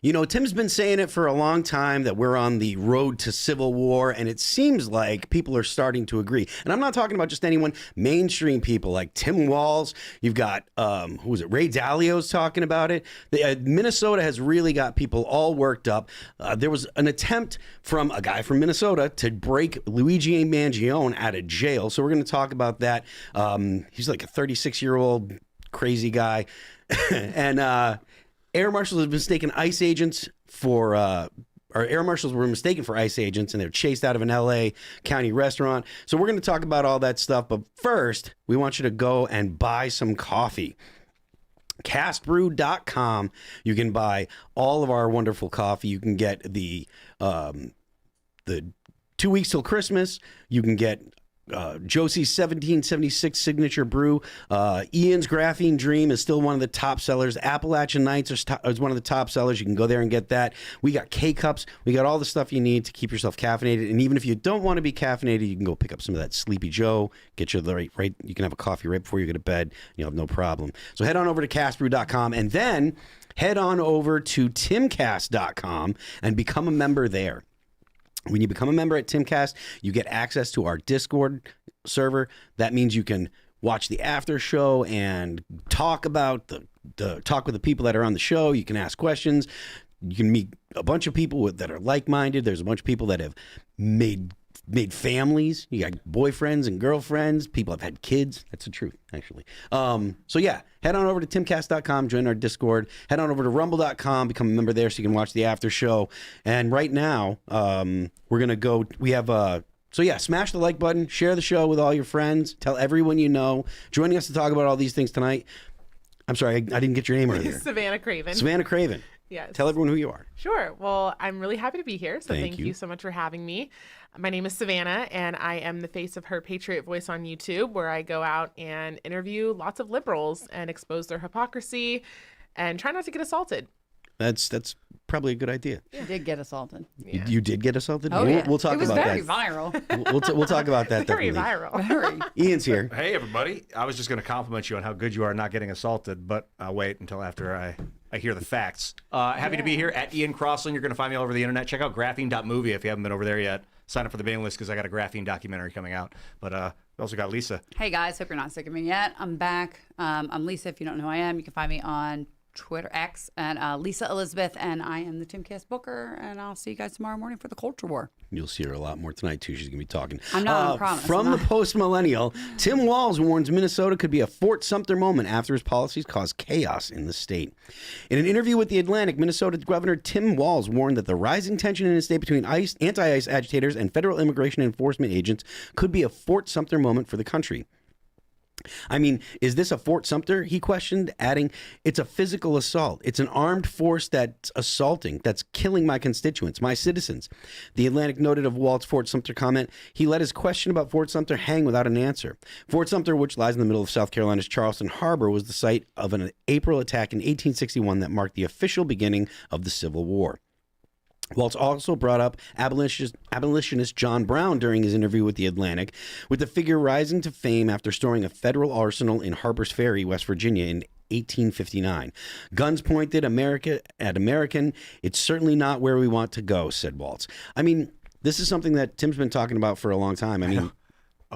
You know, Tim's been saying it for a long time that we're on the road to civil war, and it seems like people are starting to agree. And I'm not talking about just anyone, mainstream people like Tim Walz. You've got, who was it, Ray Dalio's talking about it. Minnesota has really got people all worked up. There was an attempt from a guy from Minnesota to break Luigi Mangione out of jail. So we're going to talk about that. He's like a 36-year-old crazy guy. And, air marshals have mistaken ICE agents for, or air marshals were mistaken for ICE agents, and they're chased out of an LA County restaurant. So we're going to talk about all that stuff. But first, we want you to go and buy some coffee. Castbrew.com. You can buy all of our wonderful coffee. You can get the 2 weeks till Christmas. You can get Josie's 1776 signature brew. Ian's Graphene Dream is still one of the top sellers. Appalachian Nights is one of the top sellers. You can go there and get that. We got K-Cups. We got all the stuff you need to keep yourself caffeinated. And even if you don't want to be caffeinated, you can go pick up some of that Sleepy Joe. Get you the right. You can have a coffee right before you go to bed. You'll have no problem. So head on over to castbrew.com and then head on over to timcast.com and become a member there. When you become a member at Timcast, you get access to our Discord server. That means you can watch the after show and talk about talk with the people that are on the show. You can ask questions. You can meet a bunch of people that are like-minded. There's a bunch of people that have made families. You got boyfriends and girlfriends. People have had kids. That's the truth, actually. So yeah, head on over to timcast.com, join our Discord. Head on over to rumble.com, become a member there so you can watch the after show. And right now, we're going to go, we have so yeah, smash the like button, share the show with all your friends, tell everyone you know. Joining us to talk about all these things tonight. I'm sorry, I didn't get your name earlier. Savannah Craven. Savannah Craven. Yes. Tell everyone who you are. Sure. Well, I'm really happy to be here. So Thank thank you. you so much for having me. My name is Savannah, and I am the face of Her Patriot Voice on YouTube, where I go out and interview lots of liberals and expose their hypocrisy and try not to get assaulted. That's probably a good idea. You did get assaulted. Yeah. You did get assaulted? Oh, yeah. We'll talk it was about very that. viral. We'll talk about that. Very definitely. viral. Very. Ian's here. Hey, everybody. I was just going to compliment you on how good you are not getting assaulted, but I'll wait until after I hear the facts. Happy to be here at Ian Crossland. You're going to find me all over the internet. Check out graphene.movie if you haven't been over there yet. Sign up for the mailing list because I got a graphene documentary coming out. But we also got Lisa. Hey guys, hope you're not sick of me yet. I'm back. I'm Lisa. If you don't know who I am, you can find me on Twitter X and Lisa Elizabeth, and I am the Timcast Booker, and I'll see you guys tomorrow morning for the Culture War. You'll see her a lot more tonight, too. She's going to be talking. I'm not, I promise. From I'm the not. post-millennial, Tim Walz warns Minnesota could be a Fort Sumter moment after his policies cause chaos in the state. In an interview with The Atlantic, Minnesota Governor Tim Walz warned that the rising tension in the state between anti-ICE agitators and federal immigration enforcement agents could be a Fort Sumter moment for the country. I mean, is this a Fort Sumter? He questioned, adding, it's a physical assault. It's an armed force that's assaulting, that's killing my constituents, my citizens. The Atlantic noted of Walt's Fort Sumter comment, he let his question about Fort Sumter hang without an answer. Fort Sumter, which lies in the middle of South Carolina's Charleston Harbor, was the site of an April attack in 1861 that marked the official beginning of the Civil War. Walz also brought up abolitionist John Brown during his interview with The Atlantic, with the figure rising to fame after storing a federal arsenal in Harper's Ferry, West Virginia in 1859. Guns pointed at American. It's certainly not where we want to go, said Walz. I mean, this is something that Tim's been talking about for a long time. I mean,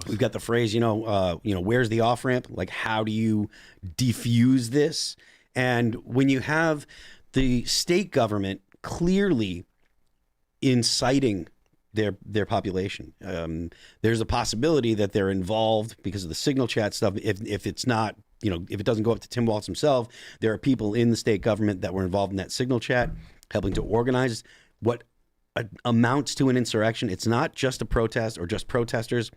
we've got the phrase, where's the off-ramp? Like, how do you defuse this? And when you have the state government clearly inciting their population, there's a possibility that they're involved because of the signal chat stuff. If it's not, if it doesn't go up to Tim Walz himself, there are people in the state government that were involved in that signal chat, helping to organize what amounts to an insurrection. It's not just a protest or just protesters.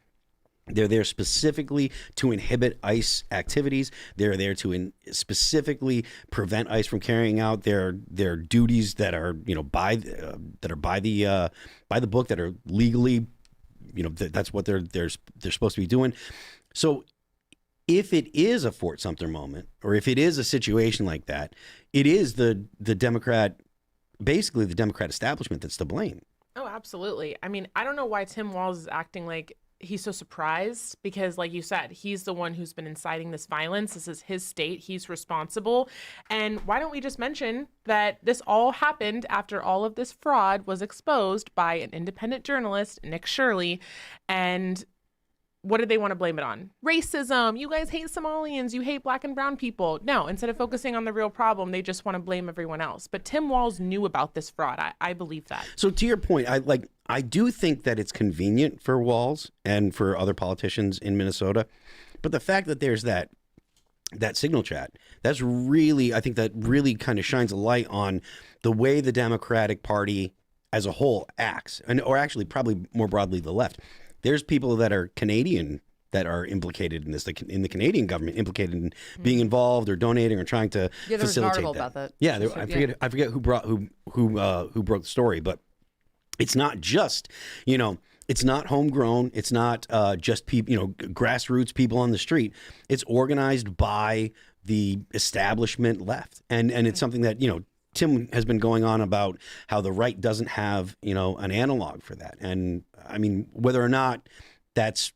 They're there specifically to inhibit ICE activities. They're there to specifically prevent ICE from carrying out their duties that are by the book, that are legally, that's what they're supposed to be doing. So if it is a Fort Sumter moment, or if it is a situation like that, it is the Democrat establishment that's to blame. Oh, absolutely. I mean, I don't know why Tim Walz is acting like he's so surprised because, like you said, he's the one who's been inciting this violence. This is his state. He's responsible. And why don't we just mention that this all happened after all of this fraud was exposed by an independent journalist, Nick Shirley, and what did they want to blame it on? Racism. You guys hate Somalians. You hate black and brown people. No, instead of focusing on the real problem, they just want to blame everyone else. But Tim Walz knew about this fraud. I believe that. So to your point, I do think that it's convenient for Walz and for other politicians in Minnesota, but the fact that there's that signal chat, that's really, I think that really kind of shines a light on the way the Democratic Party as a whole acts, or actually probably more broadly the left. There's people that are Canadian that are implicated in this, like in the Canadian government, implicated in being involved or donating or trying to there was an facilitate article that. about that. Yeah, I forget who broke the story, but it's not just, it's not homegrown. It's not just people, grassroots people on the street. It's organized by the establishment left, and it's something that Tim has been going on about how the right doesn't have, an analog for that. And I mean, whether or not that's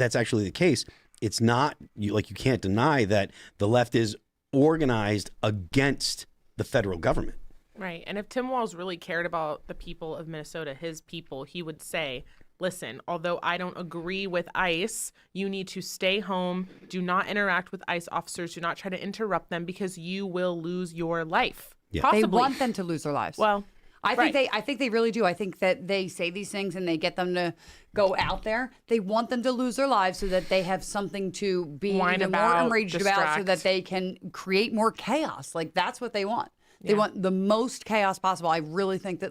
actually the case, it's not, you can't deny that the left is organized against the federal government. Right. And if Tim Walz really cared about the people of Minnesota, his people, he would say, listen, although I don't agree with ICE, you need to stay home. Do not interact with ICE officers. Do not try to interrupt them because you will lose your life. Yeah. Possibly. They want them to lose their lives. Well, I think they really do. I think that they say these things and they get them to go out there. They want them to lose their lives so that they have something to be Whine even more about, enraged about, so distract. that they can create more chaos. Like, that's what they want. They want the most chaos possible. I really think that,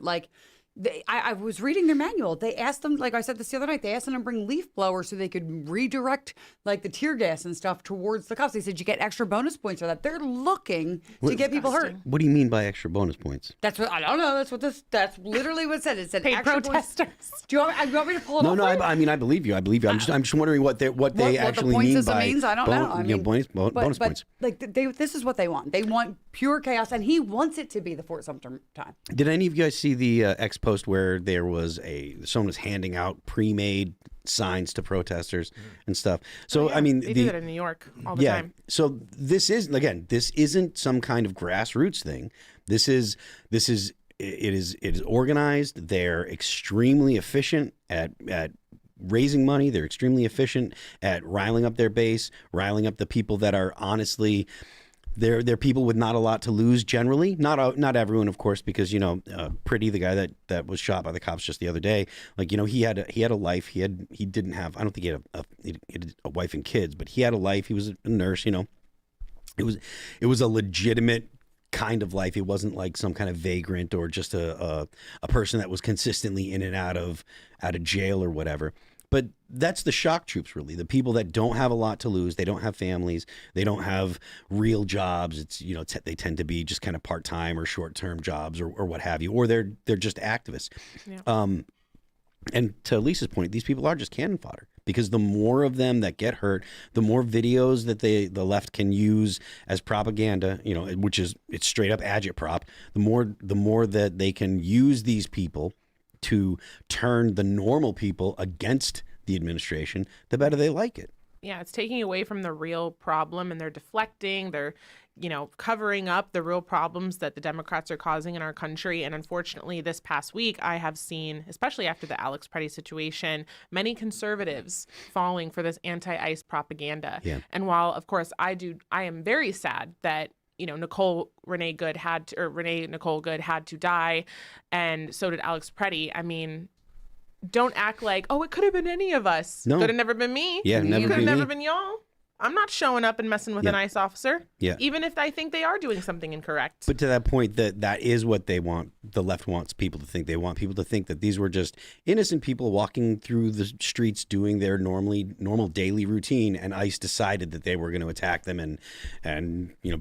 I was reading their manual. They asked them, like I said this the other night, they asked them to bring leaf blowers so they could redirect the tear gas and stuff towards the cops. They said you get extra bonus points for that. They're looking to get people hurt. What do you mean by extra bonus points? That's what I don't know. That's literally what it said. It said paid extra protesters. Do you want me to pull it No, up? no. for you? I mean, I believe you. I'm just wondering what they what actually the point mean system by means. I don't know. I mean, bonus but, points. This is what they want. They want pure chaos, and he wants it to be the Fort Sumter time. Did any of you guys see the X post where there was someone was handing out pre-made signs to protesters and stuff? So I mean, they do that in New York all the time. So this isn't some kind of grassroots thing. It is organized. They're extremely efficient at raising money. They're extremely efficient at riling up their base, riling up the people that are honestly. They're people with not a lot to lose generally. Not everyone, of course, because Pretty, the guy that was shot by the cops just the other day, he had a life. He didn't have. I don't think he had a wife and kids, but he had a life. He was a nurse. It was a legitimate kind of life. It wasn't like some kind of vagrant or just a person that was consistently in and out of jail or whatever. But that's the shock troops, really. The people that don't have a lot to lose. They don't have families. They don't have real jobs. It's they tend to be just kind of part-time or short-term jobs or what have you. Or they're just activists. Yeah. And to Lisa's point, these people are just cannon fodder, because the more of them that get hurt, the more videos that the left can use as propaganda, which is it's straight up agitprop. The more that they can use these people to turn the normal people against the administration, the better they like it. Yeah, it's taking away from the real problem, and they're deflecting. They're, covering up the real problems that the Democrats are causing in our country. And unfortunately, this past week, I have seen, especially after the Alex Pretty situation, many conservatives falling for this anti-ICE propaganda. Yeah. And while, of course, I am very sad that Renee Nicole Good had to die, and so did Alex Pretty. I mean, don't act like, oh, it could have been any of us. No. Could have never been me. Yeah, never could have been never me. been y'all. I'm not showing up and messing with an ICE officer. Yeah. Even if I think they are doing something incorrect. But to that point, that is what they want. The left wants people to think. They want people to think that these were just innocent people walking through the streets doing their normal daily routine, and ICE decided that they were going to attack them and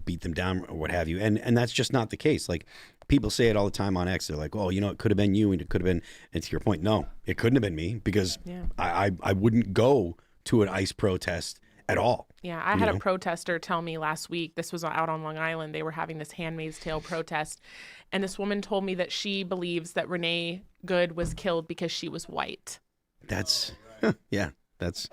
beat them down or what have you. And that's just not the case. Like, people say it all the time on X. They're like, oh, it could have been you, and it could have been. And to your point, no, it couldn't have been me, because I wouldn't go to an ICE protest at all. Yeah, I had a protester tell me last week, this was out on Long Island, they were having this Handmaid's Tale protest, and this woman told me that she believes that Renee Good was killed because she was white. That's, yeah. That's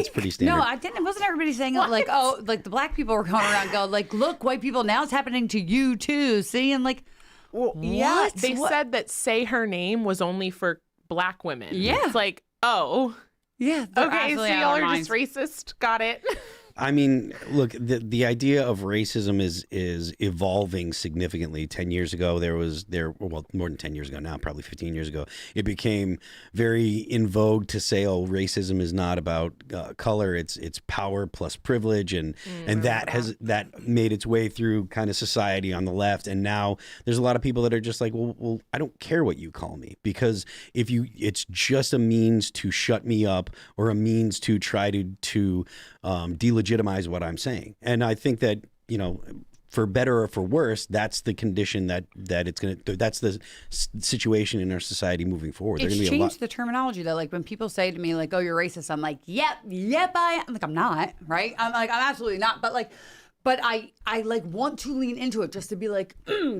pretty standard. No, I didn't. Wasn't everybody saying it like, oh, like the black people were going around going like, look, white people, now it's happening to you too. See, and like, Well, yeah, what? they What? said that say her name was only for black women. Yeah. It's like, oh, yeah, they're okay, so absolutely out y'all of are their just minds. racist. Got it. I mean, look, the idea of racism is evolving significantly. 10 years ago, well, more than 10 years ago now, probably 15 years ago, it became very in vogue to say, oh, racism is not about color, it's power plus privilege, and that made its way through kind of society on the left. And now there's a lot of people that are just like, well, I don't care what you call me, because it's just a means to shut me up or a means to try to delegitimize what I'm saying. And I think that, for better or for worse, that's the condition that's the situation in our society moving forward. It's They're gonna be changed the terminology though. Like when people say to me like, oh, you're racist, I'm like, yep, I am. I'm like, I'm not, right? I'm like, I'm absolutely not. But I like want to lean into it just to be like,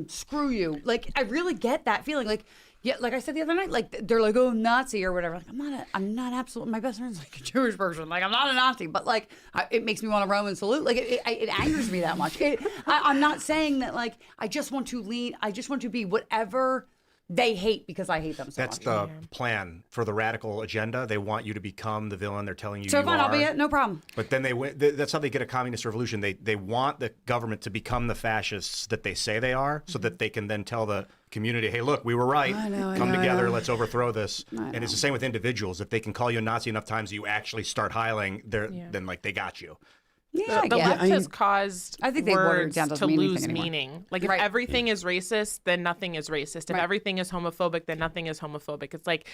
screw you. Like I really get that feeling. Like, yeah, like I said the other night, like they're like, oh, Nazi or whatever. Like I'm not absolutely. My best friend's like a Jewish person. Like I'm not a Nazi, but like it makes me want to Roman salute. Like it angers me that much. I'm not saying that. Like I just want to lean. I just want to be whatever they hate because I hate them so That's much. the plan for the radical agenda. They want you to become the villain. They're telling you So you fine, are. I'll be it. No problem. But then that's how they get a communist revolution. They want the government to become the fascists that they say they are, so that they can then tell the community, hey, look, we were right. Come together, let's overthrow this. And it's the same with individuals. If they can call you a Nazi enough times, you actually start hiling, then like they got you. Yeah, The left has caused I think they watered it words down, to doesn't mean anything lose anymore. meaning. Like if Right. everything is racist, then nothing is racist. If everything is homophobic, then nothing is homophobic. It's like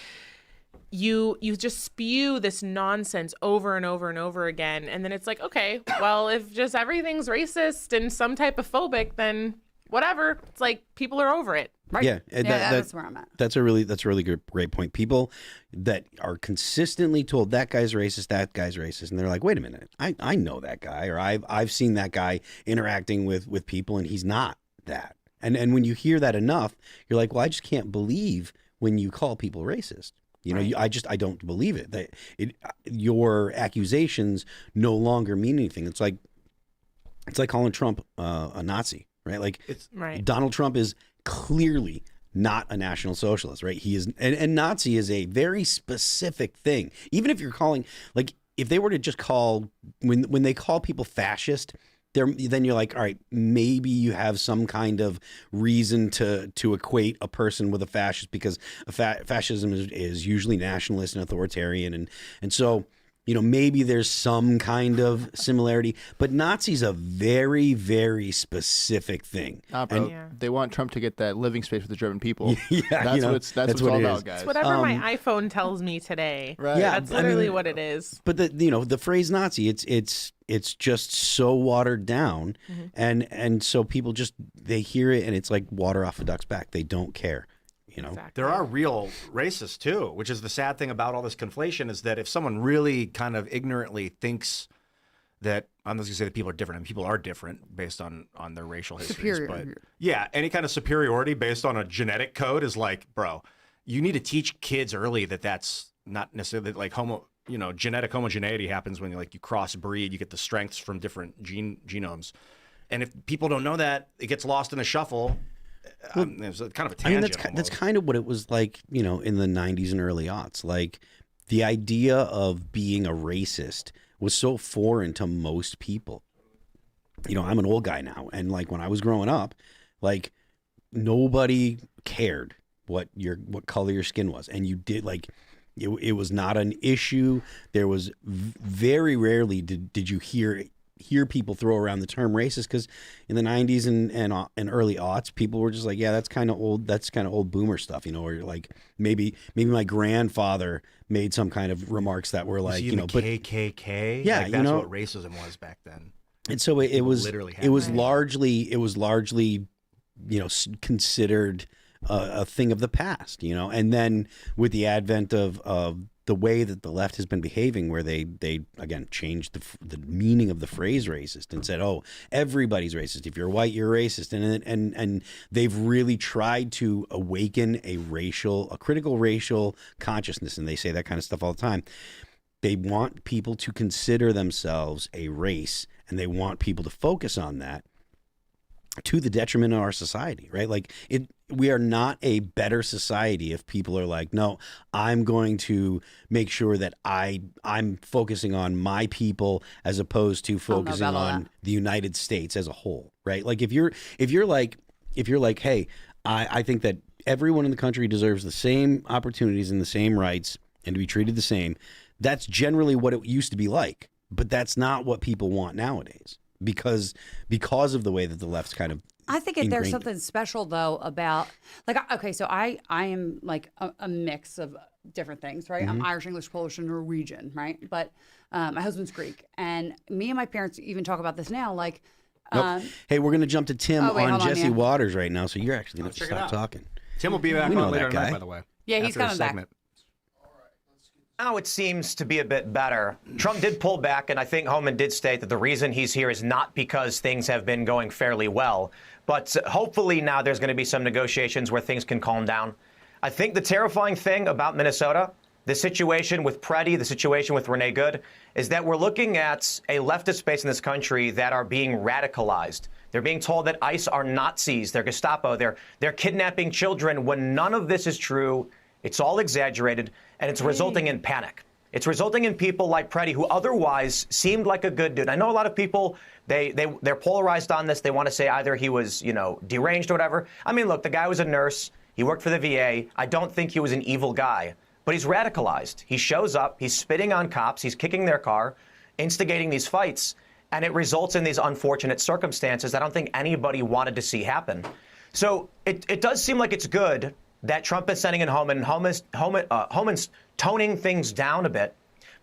you just spew this nonsense over and over and over again, and then it's like, okay, well, if just everything's racist and some type of phobic, then whatever. It's like people are over it. Right. Yeah, That's where I'm at. That's a really great point. People that are consistently told that guy's racist, and they're like, wait a minute, I know that guy, or I've seen that guy interacting with people, and he's not that. And when you hear that enough, you're like, well, I just can't believe when you call people racist. I don't believe it. That your accusations no longer mean anything. It's like calling Trump a Nazi, right? Like Donald Trump is clearly not a National Socialist, right? He is, and Nazi is a very specific thing. Even if you're calling, like, if they were to just call, when they call people fascist, then you're like, all right, maybe you have some kind of reason to equate a person with a fascist, because fascism is usually nationalist and authoritarian, and so, maybe there's some kind of similarity, but Nazi's a very, very specific thing. Nah, bro. They want Trump to get that living space with the German people. Yeah, that's what it's all about, guys. It's whatever my iPhone tells me today. Right. Yeah, That's literally what it is. But the phrase Nazi, it's just so watered down, and so people they hear it and it's like water off a duck's back. They don't care. Exactly. There are real racists too, which is the sad thing about all this conflation, is that if someone really kind of ignorantly thinks that, I'm not going to say that people are different, and people are different based on their racial histories, but yeah, any kind of superiority based on a genetic code is like, bro, you need to teach kids early that that's not necessarily like genetic homogeneity happens when you crossbreed, you get the strengths from different genomes. And if people don't know that, it gets lost in the shuffle. It's kind of a tangent. That's kind of what it was like, in the 90s and early aughts. Like, the idea of being a racist was so foreign to most people. I'm an old guy now, and like when I was growing up, like nobody cared what color your skin was, and you did like it was not an issue. There was very rarely did you hear people throw around the term racist, because in the 90s and early aughts, people were just like, yeah, that's kind of old boomer stuff, or like maybe my grandfather made some kind of remarks that were like, but KKK, yeah, like that's what racism was back then. And so it was largely considered a thing of the past, and then with the advent of the way that the left has been behaving, where they again changed the meaning of the phrase racist and said, oh, everybody's racist. If you're white, you're racist. And they've really tried to awaken a critical racial consciousness. And they say that kind of stuff all the time. they want people to consider themselves a race, and they want people to focus on that to the detriment of our society, right? Like we are not a better society if people are like, no, I'm going to make sure that I'm focusing on my people as opposed to focusing on the United States as a whole, right? Like if you're like, hey, I think that everyone in the country deserves the same opportunities and the same rights and to be treated the same. That's generally what it used to be like, but that's not what people want nowadays because of the way that the left's kind of I think there's something special though about like, okay, so I am like a mix of different things, right? I'm Irish, English, Polish, and Norwegian, right? But my husband's Greek, and me and my parents even talk about this now, like. Hey, we're going to jump to Tim on Jesse yeah. Waters right now, so you're actually going to stop talking. Tim will be back on later tonight, by the way. Yeah, he's coming back. Now it seems to be a bit better. Trump did pull back, and I think Homan did state that the reason he's here is not because things have been going fairly well, but hopefully now there's going to be some negotiations where things can calm down. I think the terrifying thing about Minnesota, the situation with Preddy, the situation with Renee Good, is that we're looking at a leftist base in this country that are being radicalized. They're being told that ICE are Nazis, they're Gestapo, they're kidnapping children when none of this is true. It's all exaggerated, and it's resulting in panic. It's resulting in people like Preddy, who otherwise seemed like a good dude. I know a lot of people, they're polarized on this. They want to say either he was, deranged or whatever. I mean, look, the guy was a nurse. He worked for the VA. I don't think he was an evil guy, but he's radicalized. He shows up. He's spitting on cops. He's kicking their car, instigating these fights, and it results in these unfortunate circumstances I don't think anybody wanted to see happen. So it does seem like it's good that Trump is sending in Homan. Homan's toning things down a bit.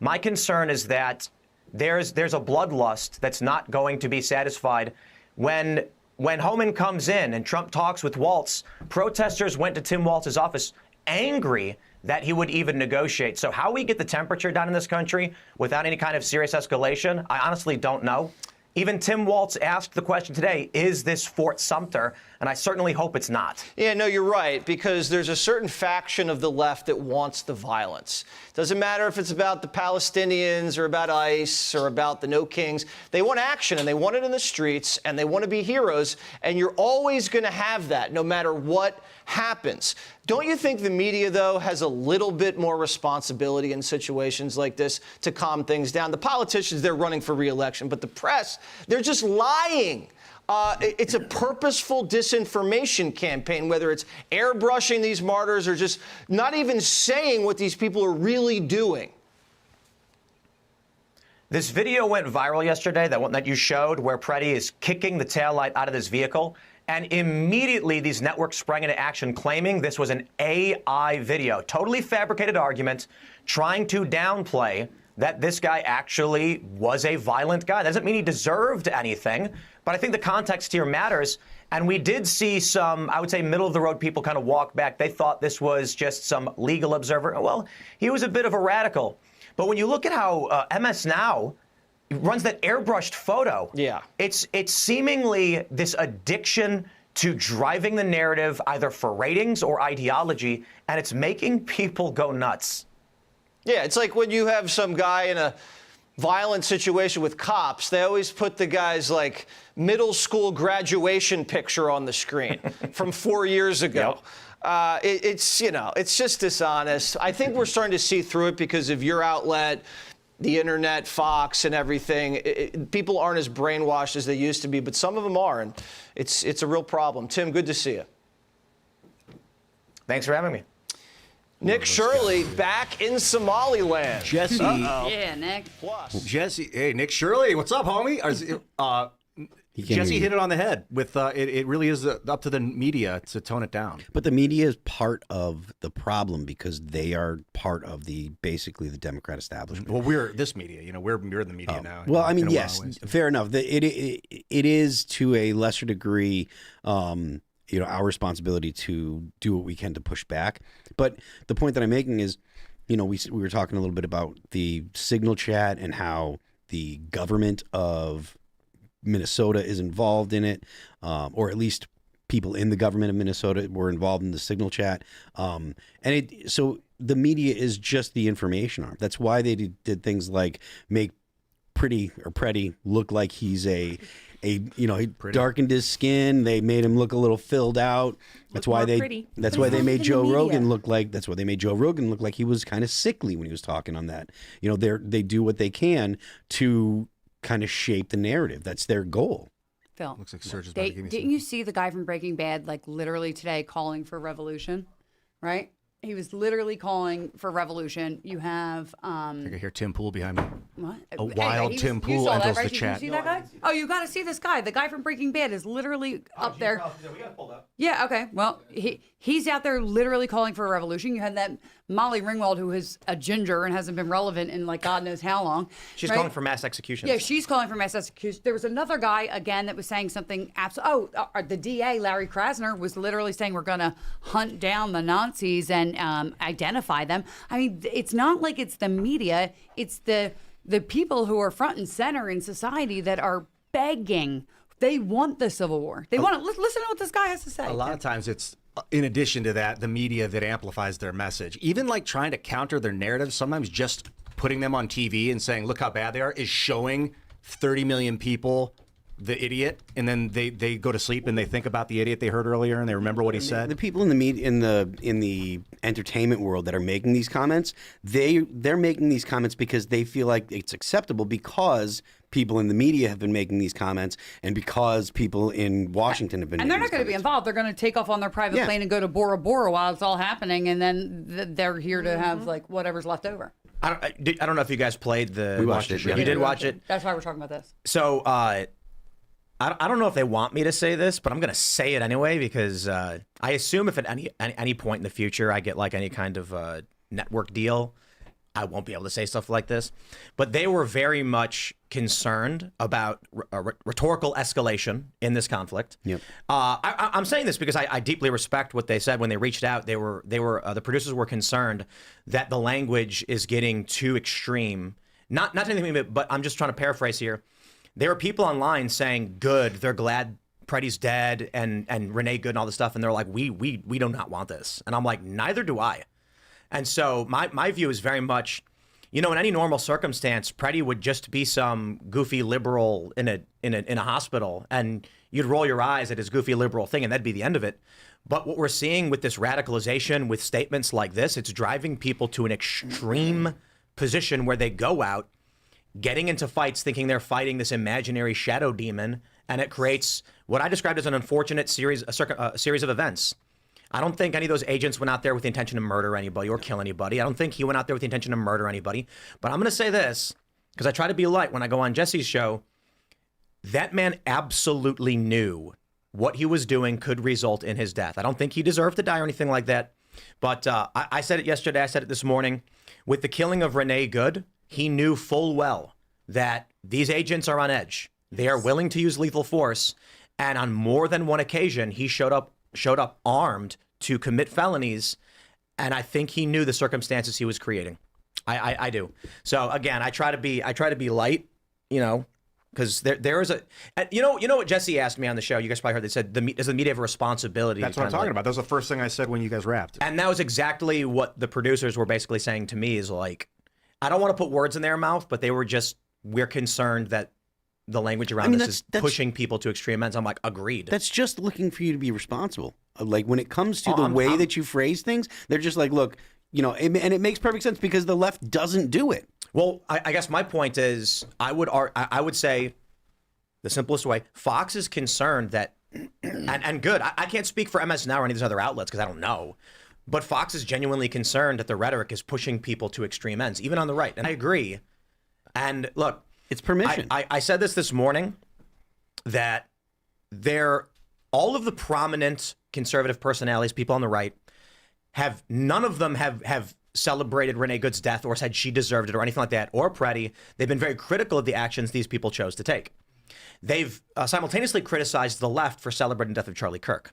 My concern is that there's a bloodlust that's not going to be satisfied. When Homan comes in and Trump talks with Walz, protesters went to Tim Walz's office angry that he would even negotiate. So how we get the temperature down in this country without any kind of serious escalation, I honestly don't know. Even Tim Walz asked the question today, is this Fort Sumter? And I certainly hope it's not. Yeah, no, you're right, because there's a certain faction of the left that wants the violence. Doesn't matter if it's about the Palestinians or about ICE or about the No Kings. They want action, and they want it in the streets, and they want to be heroes, and you're always going to have that no matter what happens. Don't you think the media, though, has a little bit more responsibility in situations like this to calm things down? The politicians, they're running for re-election, but the press, they're just lying. It's a purposeful disinformation campaign, whether it's airbrushing these martyrs or just not even saying what these people are really doing. This video went viral yesterday, that one that you showed, where Preddy is kicking the taillight out of this vehicle. And immediately these networks sprang into action claiming this was an AI video, totally fabricated argument, trying to downplay that this guy actually was a violent guy. That doesn't mean he deserved anything, but I think the context here matters. And we did see some, I would say, middle-of-the-road people kind of walk back. They thought this was just some legal observer. Well, he was a bit of a radical. But when you look at how MS Now runs that airbrushed photo, yeah, it's seemingly this addiction to driving the narrative either for ratings or ideology, and it's making people go nuts. Yeah, it's like when you have some guy in a violent situation with cops, they always put the guy's like middle school graduation picture on the screen from 4 years ago. Yep. It's just dishonest. I think we're starting to see through it because of your outlet, the internet, Fox, and everything. People aren't as brainwashed as they used to be, but some of them are, and it's a real problem. Tim, good to see you. Thanks for having me. Nick Shirley back in Somaliland. Jesse. Yeah, Nick. Plus. Jesse. Hey, Nick Shirley. What's up, homie? Jesse hit it on the head with it really is up to the media to tone it down. But the media is part of the problem because they are part of basically the Democrat establishment. Well, we're this media, we're the media now. Well, I mean, yes, fair enough. It is to a lesser degree, our responsibility to do what we can to push back. But the point that I'm making is, we were talking a little bit about the Signal chat and how the government of Minnesota is involved in it, or at least people in the government of Minnesota were involved in the Signal chat. So the media is just the information arm. That's why they did things like make Pretty look like he's he darkened his skin. They made him look a little filled out. That's why they made Joe Rogan look like he was kind of sickly when he was talking on that. They do what they can to kind of shape the narrative. That's their goal. Phil, Looks like Serge is about to give me didn't you see the guy from Breaking Bad like literally today calling for revolution, right? He was literally calling for revolution. You have I can hear Tim Pool behind me. what? Wild Tim Pool enters the chat. Did you see that guy? Oh, you got to see this guy. The guy from Breaking Bad is literally up there. We got pulled up. Yeah, okay. Well, he's out there literally calling for a revolution. You had that Molly Ringwald, who is a ginger and hasn't been relevant in like God knows how long. She's right? calling for mass executions. Yeah, she's calling for mass execution. There was another guy, again, that was saying something the DA, Larry Krasner, was literally saying we're going to hunt down the Nazis and identify them. I mean, it's not like it's the media. It's the people who are front and center in society that are begging. They want the Civil War. They want to listen to what this guy has to say. A lot of times it's, in addition to that, the media that amplifies their message. Even like trying to counter their narrative, sometimes just putting them on TV and saying, look how bad they are, is showing 30 million people the idiot, and then they go to sleep and they think about the idiot they heard earlier and they remember what he said. The people in the media, in the entertainment world that are making these comments, they're making these comments because they feel like it's acceptable because people in the media have been making these comments and because people in Washington have been and making they're not going to be involved. They're going to take off on their private plane and go to Bora Bora while it's all happening, and then they're here to have like whatever's left over. I don't know if you guys played the. We watched it. You did watch it. That's why we're talking about this. So I don't know if they want me to say this, but I'm going to say it anyway because I assume if at any point in the future I get like any kind of network deal, I won't be able to say stuff like this. But they were very much concerned about rhetorical escalation in this conflict. Yep. I'm saying this because I deeply respect what they said when they reached out. They were the producers were concerned that the language is getting too extreme. Not anything, but I'm just trying to paraphrase here. There were people online saying, "Good, they're glad Preddy's dead," and Renee Good and all this stuff, and they're like, "We do not want this," and I'm like, "Neither do I." And so my view is very much, in any normal circumstance, Preddy would just be some goofy liberal in a hospital, and you'd roll your eyes at his goofy liberal thing, and that'd be the end of it. But what we're seeing with this radicalization, with statements like this, it's driving people to an extreme position where they go out, getting into fights, thinking they're fighting this imaginary shadow demon, and it creates what I described as an unfortunate series of events. I don't think any of those agents went out there with the intention to murder anybody or kill anybody. I don't think he went out there with the intention to murder anybody. But I'm going to say this, because I try to be light when I go on Jesse's show. That man absolutely knew what he was doing could result in his death. I don't think he deserved to die or anything like that. But I said it yesterday. I said it this morning. With the killing of Renee Good, he knew full well that these agents are on edge. They are willing to use lethal force. And on more than one occasion, he showed up armed to commit felonies, and I think he knew the circumstances he was creating. I do. So again, I try to be light, because there is a, what Jesse asked me on the show. You guys probably heard. They said, does the media have a responsibility? That's what I'm talking about. That was the first thing I said when you guys wrapped. And that was exactly what the producers were basically saying to me. Is like, I don't want to put words in their mouth, but we're concerned that the language around this is pushing people to extreme ends. I'm like, agreed. That's just looking for you to be responsible. Like when it comes to the way that you phrase things, they're just like, look, and it makes perfect sense because the left doesn't do it. Well, I guess my point is, I would say, the simplest way, Fox is concerned that, and good. I can't speak for MS Now or any of these other outlets because I don't know, but Fox is genuinely concerned that the rhetoric is pushing people to extreme ends, even on the right. And I agree. And look. It's permission. I said this morning that all of the prominent conservative personalities, people on the right, none of them have celebrated Renee Good's death or said she deserved it or anything like that, or Preddy. They've been very critical of the actions these people chose to take. They've simultaneously criticized the left for celebrating the death of Charlie Kirk.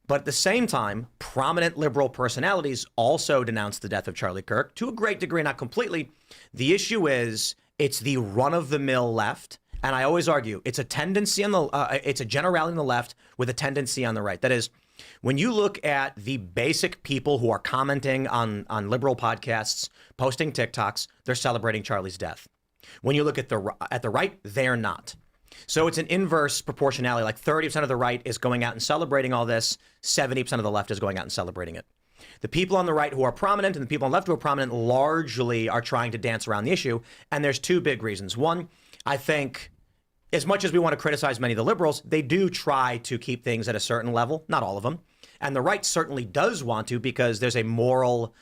But at the same time, prominent liberal personalities also denounced the death of Charlie Kirk to a great degree, not completely. The issue is, it's the run-of-the-mill left, and I always argue it's a tendency on it's a generality on the left with a tendency on the right. That is, When you look at the basic people who are commenting on liberal podcasts, posting TikToks, they're celebrating Charlie's death. When you look at the right, they're not. So it's an inverse proportionality. Like 30% of the right is going out and celebrating all this. 70% of the left is going out and celebrating it. The people on the right who are prominent and the people on the left who are prominent largely are trying to dance around the issue. And there's two big reasons. One, I think as much as we want to criticize many of the liberals, they do try to keep things at a certain level. Not all of them. And the right certainly does want to, because there's a moral,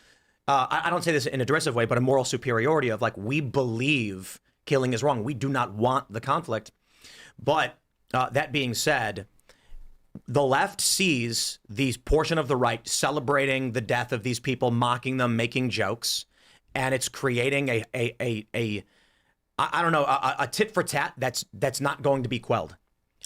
I don't say this in a derisive way, but a moral superiority of like, we believe killing is wrong. We do not want the conflict. But that being said, the left sees these portion of the right celebrating the death of these people, mocking them, making jokes, and it's creating a tit for tat that's not going to be quelled.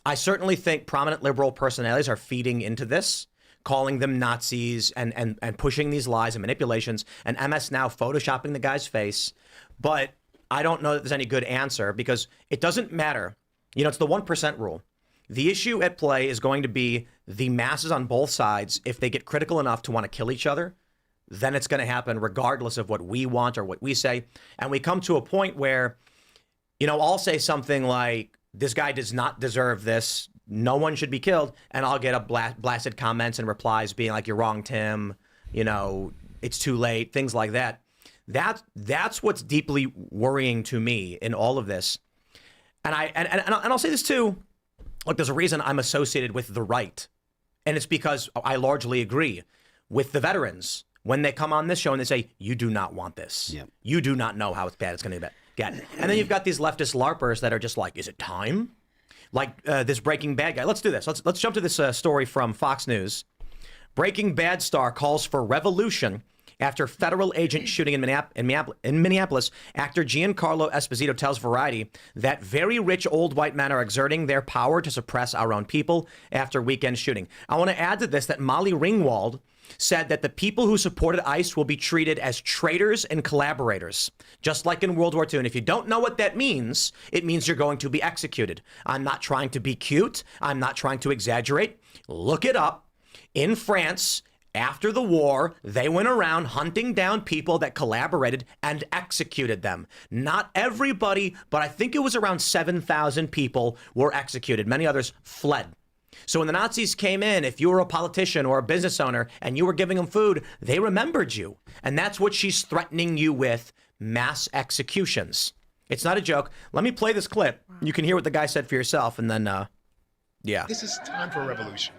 I certainly think prominent liberal personalities are feeding into this, calling them Nazis and pushing these lies and manipulations, and MS now photoshopping the guy's face. But I don't know that there's any good answer, because it doesn't matter. You know, it's the 1% rule. The issue at play is going to be the masses on both sides. If they get critical enough to want to kill each other, then it's going to happen regardless of what we want or what we say. And we come to a point where, you know, I'll say something like, this guy does not deserve this. No one should be killed. And I'll get a blasted comments and replies being like, you're wrong, Tim. You know, it's too late. Things like that. That's what's deeply worrying to me in all of this. And I'll say this too. Look, there's a reason I'm associated with the right. And it's because I largely agree with the veterans when they come on this show and they say, you do not want this. Yep. You do not know how bad it's going to get. And then you've got these leftist LARPers that are just like, is it time? Like this Breaking Bad guy. Let's do this. Let's jump to this story from Fox News. Breaking Bad star calls for revolution after federal agent shooting in Minneapolis. Actor Giancarlo Esposito tells Variety that very rich old white men are exerting their power to suppress our own people after weekend shooting. I want to add to this that Molly Ringwald said that the people who supported ICE will be treated as traitors and collaborators, just like in World War II. And if you don't know what that means, it means you're going to be executed. I'm not trying to be cute. I'm not trying to exaggerate. Look it up. In France, after the war, they went around hunting down people that collaborated and executed them. Not everybody, but I think it was around 7,000 people were executed. Many others fled. So when the Nazis came in, if you were a politician or a business owner and you were giving them food, they remembered you. And that's what she's threatening you with, mass executions. It's not a joke. Let me play this clip. You can hear what the guy said for yourself, and then, yeah. This is time for a revolution.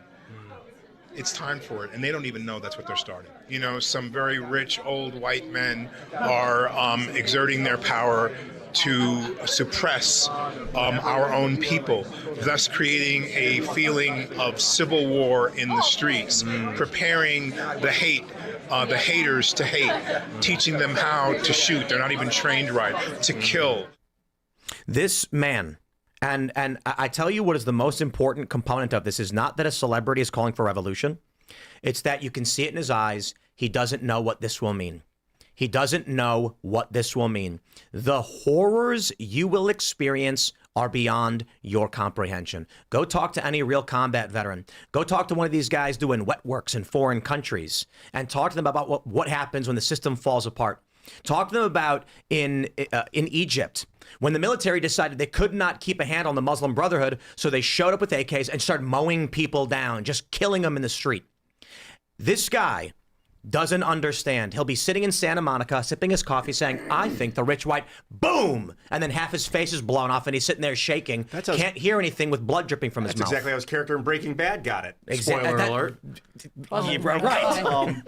It's time for it, and they don't even know that's what they're starting. You know, some very rich old white men are exerting their power to suppress our own people, thus creating a feeling of civil war in the streets, preparing the haters to hate, teaching them how to shoot. They're not even trained right, to kill. This man, and I tell you what is the most important component of this is not that a celebrity is calling for revolution. It's that you can see it in his eyes. He doesn't know what this will mean. He doesn't know what this will mean. The horrors you will experience are beyond your comprehension. Go talk to any real combat veteran. Go talk to one of these guys doing wet works in foreign countries and talk to them about what happens when the system falls apart. Talk to them about in Egypt, when the military decided they could not keep a handle on the Muslim Brotherhood, so they showed up with AKs and started mowing people down, just killing them in the street. This guy doesn't understand. He'll be sitting in Santa Monica, sipping his coffee, saying, I think the rich white, boom! And then half his face is blown off and he's sitting there shaking. Can't hear anything with blood dripping from his mouth. That's exactly how his character in Breaking Bad got it. Spoiler alert. Right.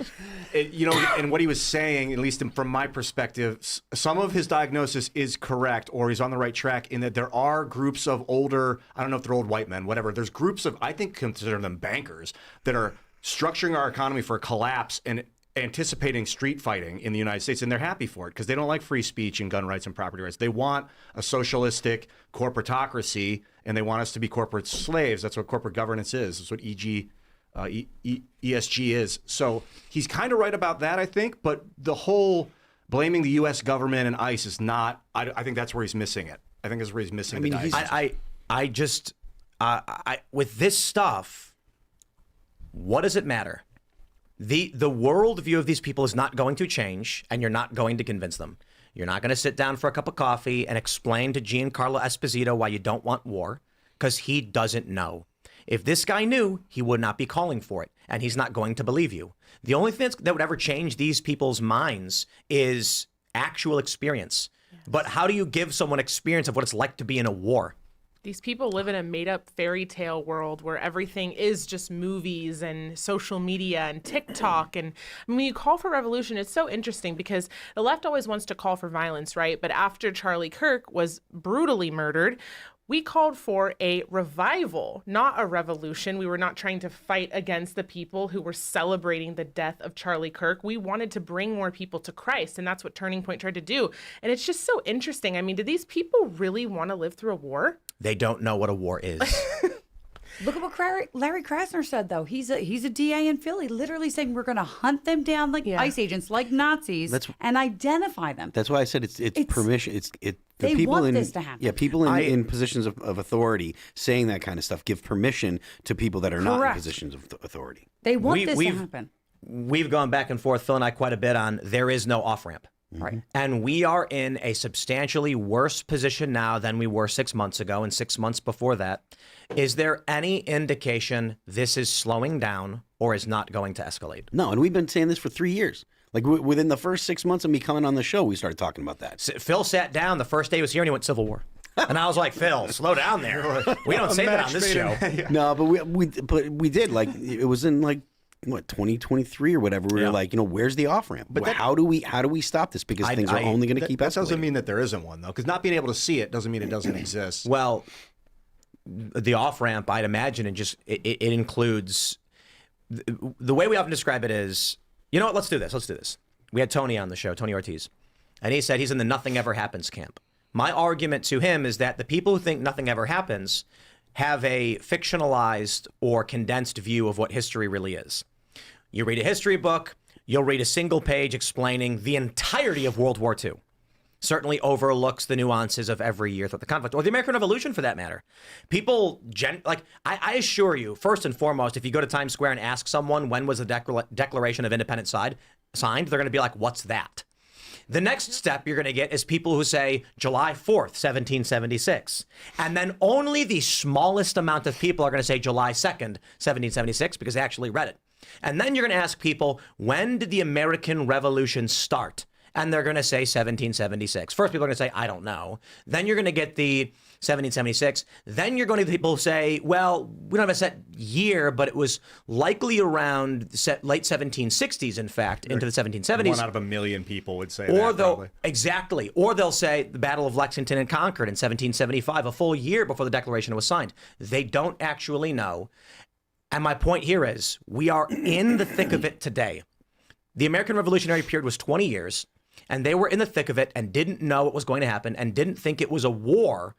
You know, and what he was saying, at least from my perspective, some of his diagnosis is correct, or he's on the right track in that there are groups of older, I don't know if they're old white men, whatever. There's groups of, I think, consider them bankers, that are structuring our economy for a collapse and anticipating street fighting in the United States, and they're happy for it because they don't like free speech and gun rights and property rights. They want a socialistic corporatocracy, and they want us to be corporate slaves. That's what corporate governance is. That's what ESG is. So he's kind of right about that, I think, but the whole blaming the U.S. government and ICE is not, I think that's where he's missing it. I think that's where he's missing the I just with this stuff, what does it matter? The worldview of these people is not going to change, and you're not going to convince them. You're not going to sit down for a cup of coffee and explain to Giancarlo Esposito why you don't want war, because he doesn't know. If this guy knew, he would not be calling for it, and he's not going to believe you. The only thing that would ever change these people's minds is actual experience. Yes. But how do you give someone experience of what it's like to be in a war? These people live in a made-up fairy tale world where everything is just movies and social media and TikTok. And when you call for revolution, it's so interesting because the left always wants to call for violence, right? But after Charlie Kirk was brutally murdered, we called for a revival, not a revolution. We were not trying to fight against the people who were celebrating the death of Charlie Kirk. We wanted to bring more people to Christ, and that's what Turning Point tried to do. And it's just so interesting. I mean, do these people really want to live through a war? They don't know what a war is. Look at what Larry Krasner said, though. He's a DA in Philly, literally saying we're going to hunt them down like ICE agents, like Nazis, and identify them. That's why I said it's permission. They people want in, this to happen. Yeah, people in positions of authority saying that kind of stuff give permission to people that are not in positions of authority. They want this to happen. We've gone back and forth, Phil and I, quite a bit on there is no off-ramp. Right. And we are in a substantially worse position now than we were 6 months ago and 6 months before that. Is there any indication this is slowing down or is not going to escalate? No, and we've been saying this for 3 years. Like within the first 6 months of me coming on the show, we started talking about that. Phil sat down the first day he was here and he went Civil War. And I was like, Phil, slow down there. We don't say that on this show. No, but we did. Like it was in like what 2023 or whatever. We were like, where's the off ramp? But how do we stop this? Because things are only going to keep escalating. That doesn't mean that there isn't one though, because not being able to see it doesn't mean it doesn't exist. Well, the off ramp, I'd imagine, it includes the way we often describe it is, you know what? Let's do this. We had Tony on the show, Tony Ortiz, and he said he's in the nothing ever happens camp. My argument to him is that the people who think nothing ever happens have a fictionalized or condensed view of what history really is. You read a history book, you'll read a single page explaining the entirety of World War II. Certainly overlooks the nuances of every year throughout the conflict, or the American Revolution for that matter. People, I assure you, first and foremost, if you go to Times Square and ask someone when was the Declaration of Independence signed, they're going to be like, what's that? The next step you're going to get is people who say July 4th, 1776. And then only the smallest amount of people are going to say July 2nd, 1776, because they actually read it. And then you're going to ask people, when did the American Revolution start? And they're going to say 1776. First, people are going to say, I don't know. Then you're going to get the 1776. Then you're going to get people who say, well, we don't have a set year, but it was likely around late 1760s, in fact, into the 1770s. 1 out of a million people would say that, probably. Exactly. Or they'll say the Battle of Lexington and Concord in 1775, a full year before the Declaration was signed. They don't actually know. And my point here is, we are in the thick of it today. The American Revolutionary period was 20 years. And they were in the thick of it and didn't know what was going to happen and didn't think it was a war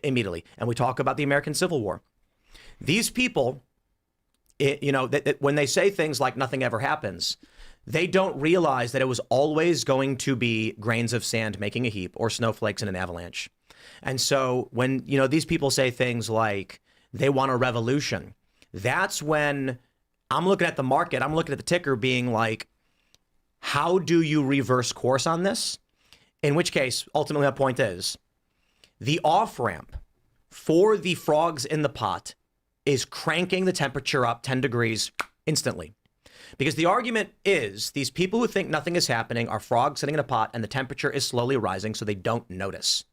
immediately. And we talk about the American Civil War. These people, when they say things like nothing ever happens, they don't realize that it was always going to be grains of sand making a heap or snowflakes in an avalanche. And so when, these people say things like they want a revolution, that's when I'm looking at the market, I'm looking at the ticker being like, how do you reverse course on this? In which case, ultimately, my point is, the off-ramp for the frogs in the pot is cranking the temperature up 10 degrees instantly. Because the argument is, these people who think nothing is happening are frogs sitting in a pot and the temperature is slowly rising so they don't notice.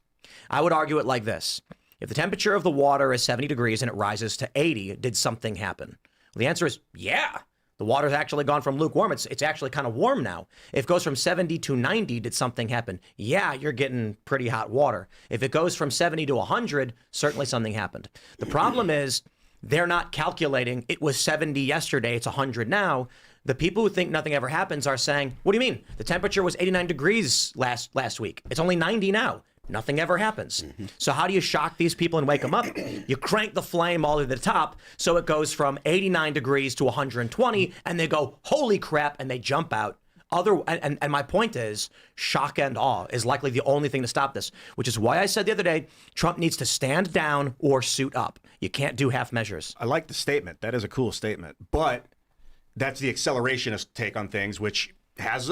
I would argue it like this. If the temperature of the water is 70 degrees and it rises to 80, did something happen? Well, the answer is, yeah. The water's actually gone from lukewarm. It's actually kind of warm now. If it goes from 70 to 90, did something happen? Yeah, you're getting pretty hot water. If it goes from 70 to 100, certainly something happened. The problem is they're not calculating it was 70 yesterday, it's 100 now. The people who think nothing ever happens are saying, what do you mean? The temperature was 89 degrees last week. It's only 90 now. Nothing ever happens. So how do you shock these people and wake them up? You crank the flame all the way to the top so it goes from 89 degrees to 120 and they go, holy crap, and they jump out. And my point is, shock and awe is likely the only thing to stop this, which is why I said the other day, Trump needs to stand down or suit up. You can't do half measures. I like the statement. That is a cool statement. But that's the accelerationist take on things, which has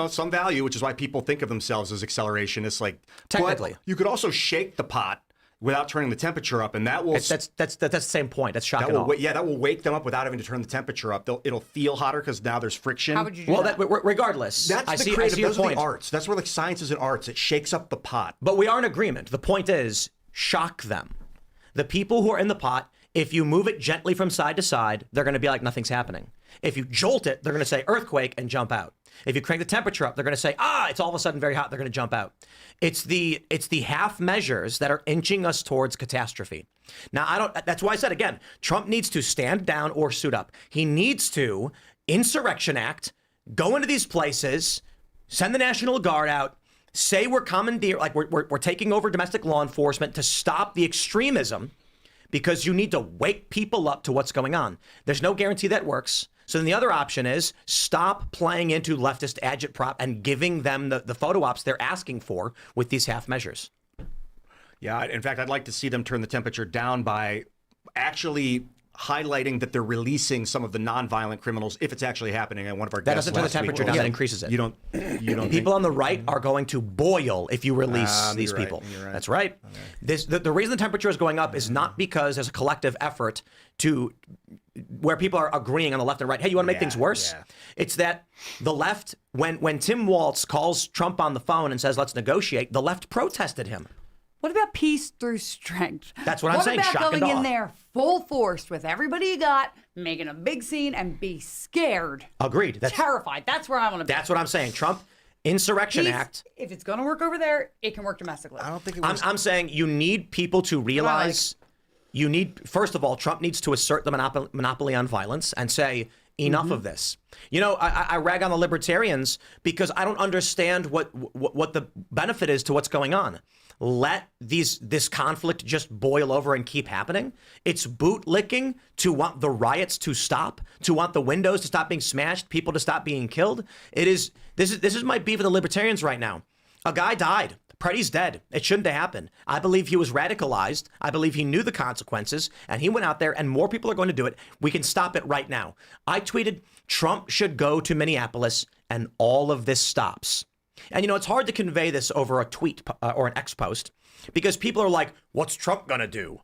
some value, which is why people think of themselves as accelerationists. Like, technically, you could also shake the pot without turning the temperature up, and that will that's the same point. That's shock and awe. That will wake them up without having to turn the temperature up. It'll feel hotter because now there's friction. How would you do that? Regardless, that's the creative. Those are the arts. That's where the sciences and arts. It shakes up the pot. But we are in agreement. The point is, shock them. The people who are in the pot, if you move it gently from side to side, they're going to be like nothing's happening. If you jolt it, they're going to say earthquake and jump out. If you crank the temperature up, they're going to say, it's all of a sudden very hot. They're going to jump out. It's the half measures that are inching us towards catastrophe. Now, that's why I said, again, Trump needs to stand down or suit up. He needs to insurrection act, go into these places, send the National Guard out, say we're we're taking over domestic law enforcement to stop the extremism, because you need to wake people up to what's going on. There's no guarantee that works. So then the other option is stop playing into leftist agitprop and giving them the photo ops they're asking for with these half measures. Yeah, in fact, I'd like to see them turn the temperature down by actually highlighting that they're releasing some of the nonviolent criminals if it's actually happening. And one of our that guests doesn't turn the temperature down; that increases it. You don't people on the right are going to boil if you release these people. Right. That's right. Okay. The reason the temperature is going up is not because there's a collective effort to where people are agreeing on the left and right. Hey, you want to make things worse? Yeah. It's that the left, when Tim Walz calls Trump on the phone and says, let's negotiate, the left protested him. What about peace through strength? That's what I'm saying. What about shock going and awe. in there full force with everybody you got, making a big scene, and be scared? Agreed. Terrified. That's where I want to be. That's what I'm saying. Trump, insurrection peace, act. If it's going to work over there, it can work domestically. I don't think it was. I'm saying you need people to realize. First of all, Trump needs to assert the monopoly on violence and say, enough of this. I rag on the libertarians because I don't understand what the benefit is to what's going on. Let this conflict just boil over and keep happening. It's bootlicking to want the riots to stop, to want the windows to stop being smashed, people to stop being killed. This is my beef with the libertarians right now. A guy died. Pretty's dead. It shouldn't have happened. I believe he was radicalized. I believe he knew the consequences, and he went out there, and more people are going to do it. We can stop it right now. I tweeted, Trump should go to Minneapolis, and all of this stops. And, it's hard to convey this over a tweet or an X post, because people are like, what's Trump going to do?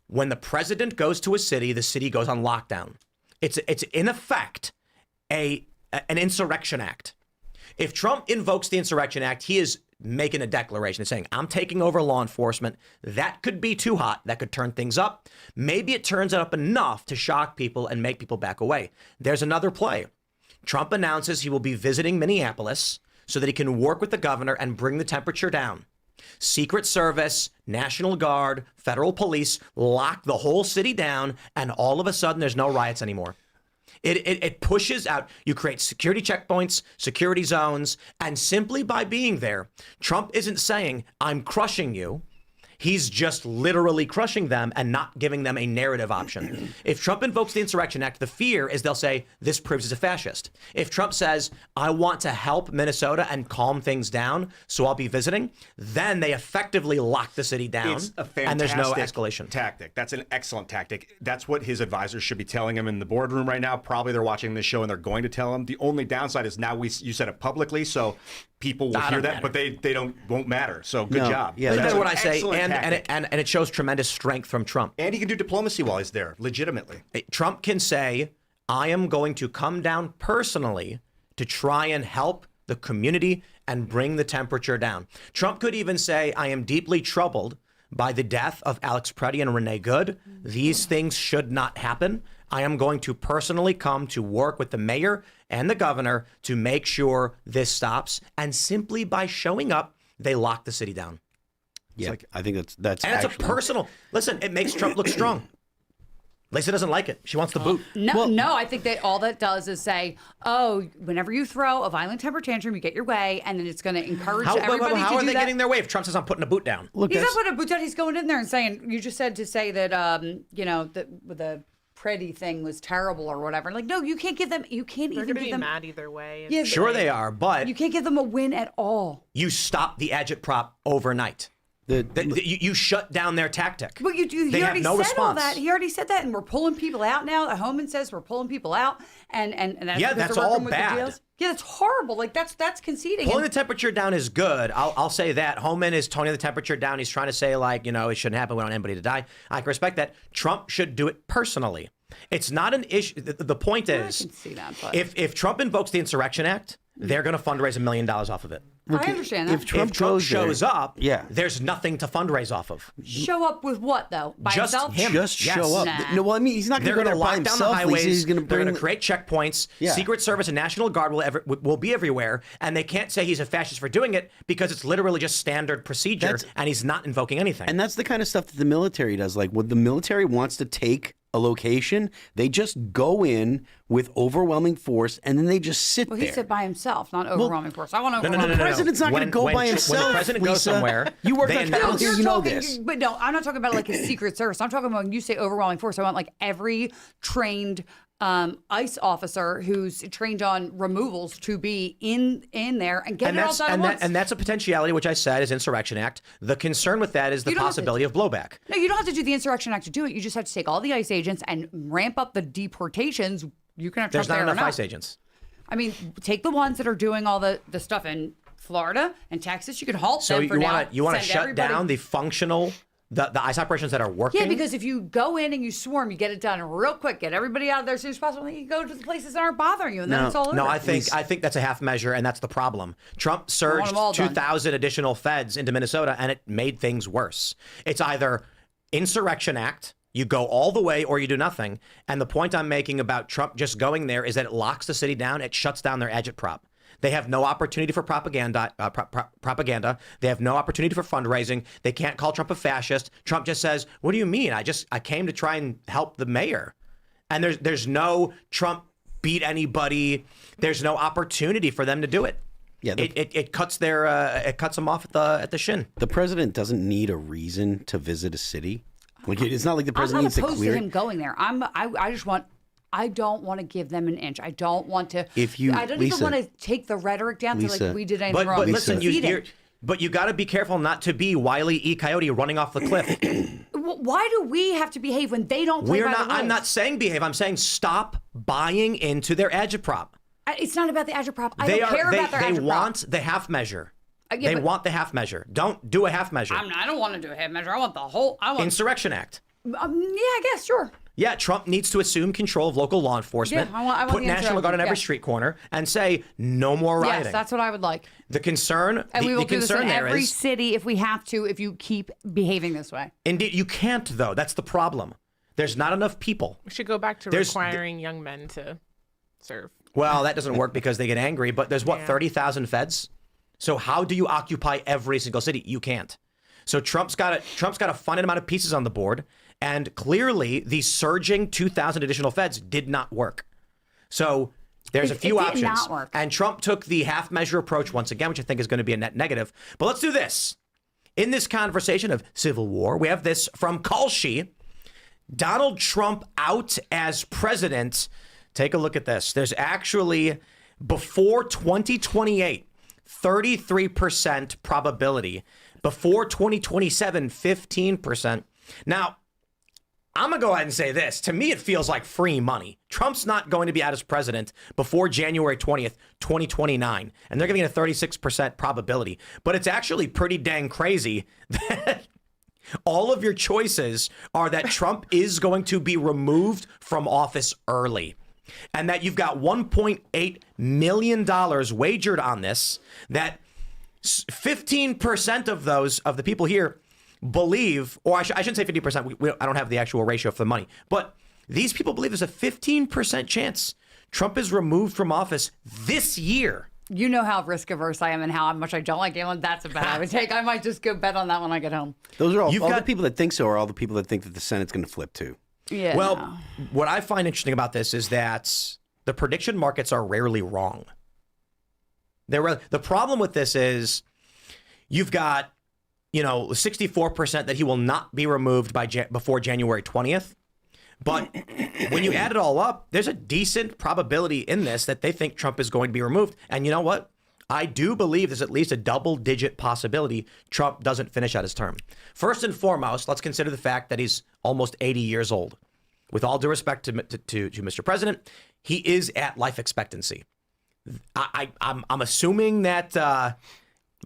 When the president goes to a city, the city goes on lockdown. It's in effect, an insurrection act. If Trump invokes the Insurrection Act, he is making a declaration saying, I'm taking over law enforcement. That could be too hot. That could turn things up. Maybe it turns it up enough to shock people and make people back away. There's another play. Trump announces he will be visiting Minneapolis so that he can work with the governor and bring the temperature down. Secret Service, National Guard, federal police lock the whole city down, and all of a sudden there's no riots anymore. It pushes out. You create security checkpoints, security zones, and simply by being there, Trump isn't saying, I'm crushing you. He's just literally crushing them and not giving them a narrative option. If Trump invokes the Insurrection Act, the fear is they'll say, this proves he's a fascist. If Trump says, I want to help Minnesota and calm things down, so I'll be visiting, then they effectively lock the city down. It's a fantastic and there's no escalation. Tactic. That's an excellent tactic. That's what his advisors should be telling him in the boardroom right now. Probably they're watching this show and they're going to tell him. The only downside is now you said it publicly, so people will hear that, but they won't matter. So good job. Yeah, that's what I say, and it shows tremendous strength from Trump. And he can do diplomacy while he's there, legitimately. Trump can say, I am going to come down personally to try and help the community and bring the temperature down. Trump could even say, I am deeply troubled by the death of Alex Pretty and Renee Good. These things should not happen. I am going to personally come to work with the mayor and the governor to make sure this stops. And simply by showing up, they lock the city down. Yeah, I think that's and actually... it's a personal... Listen, it makes Trump look strong. Lisa doesn't like it. She wants the boot. No, I think that all that does is say, whenever you throw a violent temper tantrum, you get your way, and then it's going to encourage everybody to do that. How are they getting their way if Trump says I'm putting a boot down? Look, he's not putting a boot down. He's going in there and saying, you just said to say that, with the pretty thing was terrible or whatever. Like, no, you can't give them. You can't They're even going to give be them. mad either way. Yeah, Sure they are, but You can't give them a win at all. you stop the agitprop overnight. You shut down their tactic. But he They have already no said response. all that. He already said that, and we're pulling people out now. The Homan says we're pulling people out, and that's Yeah, because that's they're all working with the bad. deals. Yeah, that's horrible. Like that's conceding. Pulling the And- temperature down is good. I'll say that. Homan is toning the temperature down. He's trying to say, like, it shouldn't happen. We don't want anybody to die. I can respect that. Trump should do it personally. It's not an issue. The point is, I can see that, but if Trump invokes the Insurrection Act, they're going to fundraise $1 million off of it. I understand that. If Trump shows up, yeah, there's nothing to fundraise off of. Show up with what though? By Just himself? him. just Yes. show up. Nah. No, well, I mean, he's not going They're to go going there to by lock down the himself. highways. He's going to They're bring. going to create checkpoints. Yeah. Secret Service and National Guard will be everywhere, and they can't say he's a fascist for doing it because it's literally just standard procedure, and he's not invoking anything. And that's the kind of stuff that the military does. Like when the military wants to take a location, they just go in with overwhelming force, and then they just sit Well, there. he said by himself, not overwhelming force. I want to. No. The president's not going to go by himself. When the president goes Lisa. somewhere, You work they on announce- Capitol Hill, you know this. But no, I'm not talking about like a Secret Service. I'm talking about when you say overwhelming force. I want like every trained ICE officer who's trained on removals to be in there and get it all done at once. And that's a potentiality, which I said is Insurrection Act. The concern with that is the You don't have to- possibility of blowback. No, you don't have to do the Insurrection Act to do it. You just have to take all the ICE agents and ramp up the deportations. You can have There's Trump not there or enough not. ICE agents. I mean, take the ones that are doing all the stuff in Florida and Texas. You can halt So them for now. you want to Send shut everybody- down the functional, the ICE operations that are working? Yeah, because if you go in and you swarm, you get it done real quick, get everybody out of there as soon as possible, and you go to the places that aren't bothering you, and then it's all over. No, I think that's a half measure, and that's the problem. Trump surged them all done. 2,000 additional feds into Minnesota, and it made things worse. It's either Insurrection Act, you go all the way, or you do nothing. And the point I'm making about Trump just going there is that it locks the city down. It shuts down their agitprop. They have no opportunity for propaganda. Propaganda. They have no opportunity for fundraising. They can't call Trump a fascist. Trump just says, "What do you mean? I came to try and help the mayor." And there's no Trump beat anybody. There's no opportunity for them to do it. Yeah, it cuts them off at the shin. The president doesn't need a reason to visit a city. Like it's not like the I'm president not needs to opposed to clear. him going there. I don't want to give them an inch. I don't want to. I don't Lisa, even want to take the rhetoric down to Lisa, like we did anything wrong. But listen, Conceding. but you got to be careful not to be Wile E. Coyote running off the cliff. Why do we have to behave when they don't play by the rules? I'm not saying behave. I'm saying stop buying into their agitprop. It's not about the agitprop. I don't care about their agitprop. They want the half measure. Yeah, they but- want the half measure. Don't do a half measure. I don't want to do a half measure. I want the whole. I want. Insurrection Act. Yeah, I guess sure. Yeah, Trump needs to assume control of local law enforcement. Yeah, I want put the National Guard on every yeah. street corner and say no more rioting. Yes, that's what I would like. The concern. And we will the do this concern in there every is city if we have to. If you keep behaving this way. indeed you can't though. That's the problem. There's not enough people. We should go back to requiring young men to serve. Well, that doesn't work because they get angry. But there's 30,000 feds. So how do you occupy every single city? You can't. So Trump's got a finite amount of pieces on the board, and clearly the surging 2,000 additional feds did not work. So there's a few It did options. not work. And Trump took the half measure approach once again, which I think is going to be a net negative. But let's do this. In this conversation of civil war, we have this from Kalshi. Donald Trump out as president. Take a look at this. There's actually, before 2028, 33% probability. Before 2027, 15%. Now, I'm going to go ahead and say this. To me, it feels like free money. Trump's not going to be out as president before January 20th, 2029. And they're giving it a 36% probability. But it's actually pretty dang crazy that all of your choices are that Trump is going to be removed from office early. And that you've got $1.8 million wagered on this, that 15% of the people here believe, or I shouldn't say 50%, I don't have the actual ratio for the money, but these people believe there's a 15% chance Trump is removed from office this year. You know how risk averse I am and how much I don't like gambling. That's a bet I would take. I might just go bet on that when I get home. Those are all the people that think so are all the people that think that the Senate's going to flip too. Yeah. Well, what I find interesting about this is that the prediction markets are rarely wrong. The problem with this is you've got, 64% that he will not be removed before January 20th. But when you add it all up, there's a decent probability in this that they think Trump is going to be removed. And you know what? I do believe there's at least a double-digit possibility Trump doesn't finish out his term. First and foremost, let's consider the fact that he's almost 80 years old. With all due respect to Mr. President, he is at life expectancy. I'm assuming that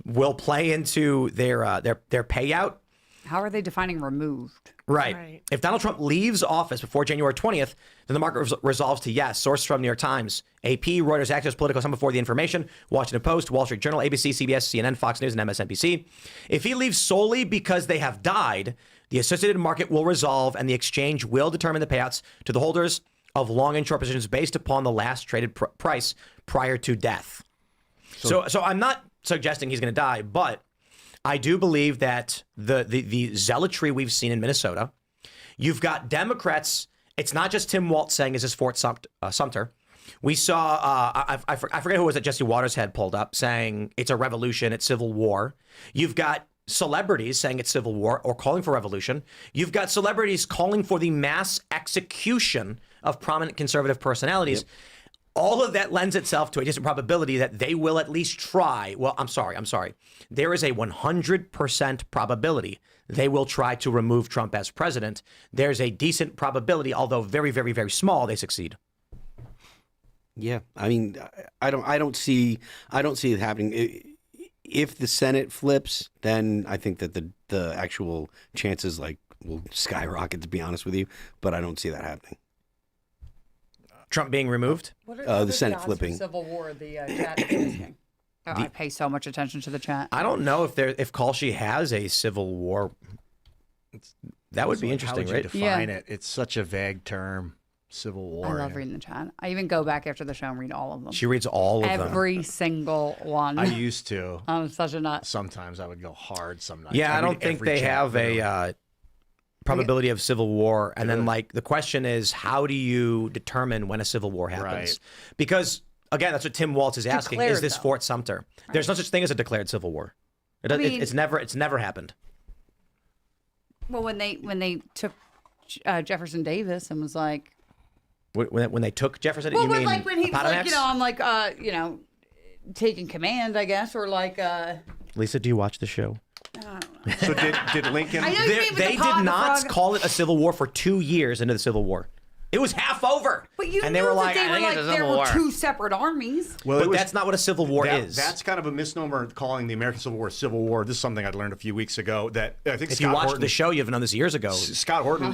will play into their payout. How are they defining removed? Right. If Donald Trump leaves office before January 20th, then the market resolves to yes. Source from New York Times, AP, Reuters, Axios, Politico, some before the information, Washington Post, Wall Street Journal, ABC, CBS, CNN, Fox News, and MSNBC. If he leaves solely because they have died, the associated market will resolve and the exchange will determine the payouts to the holders of long and short positions based upon the last traded price prior to death. So I'm not suggesting he's going to die, but I do believe that the zealotry we've seen in Minnesota, you've got Democrats. It's not just Tim Walz saying, is this Fort Sumter? We saw, I forget who was it, Jesse Waters had pulled up saying it's a revolution, it's civil war. You've got celebrities saying it's civil war or calling for revolution. You've got celebrities calling for the mass execution of prominent conservative personalities. Yep. All of that lends itself to a decent probability that they will at least try. Well, I'm sorry. There is a 100% probability they will try to remove Trump as president. There's a decent probability, although very, very, very small, they succeed. Yeah, I mean, I don't see it happening. If the Senate flips, then I think that the actual chances will skyrocket. To be honest with you, but I don't see that happening. Trump being removed? The Senate flipping. Civil War, the chat is asking. I pay so much attention to the chat. I don't know if Kalshi has a civil war. That would be interesting, how would you right? define it? It's such a vague term. Civil War. I love reading the chat. I even go back after the show and read all of them. She reads all of them. Every single one. I used to. I'm such a nut. Sometimes I would go hard some nights. Yeah, I don't think they have a probability of civil war. And then the question is, how do you determine when a civil war happens? Right. Because again, that's what Tim Walz is asking. Declared, is this though. Fort Sumter? Right. There's no such thing as a declared civil war. It's never happened. Well, when they took Jefferson Davis and was like, when they took Jefferson, well, you mean when he was Appomattox? I'm taking command, I guess, or Lisa, do you watch the show? I don't know. So did Lincoln? I know you mean with They the pot did and the not frog. call it a civil war for 2 years into the Civil War. It was half over. But you and knew they were that like, they I were think it's a there civil were war. two separate armies. Well, But that's not what a civil war is. That's kind of a misnomer calling the American Civil War Civil War. This is something I learned a few weeks ago that I think if Scott you watched Horton, the show, you've known this years ago. Scott Horton,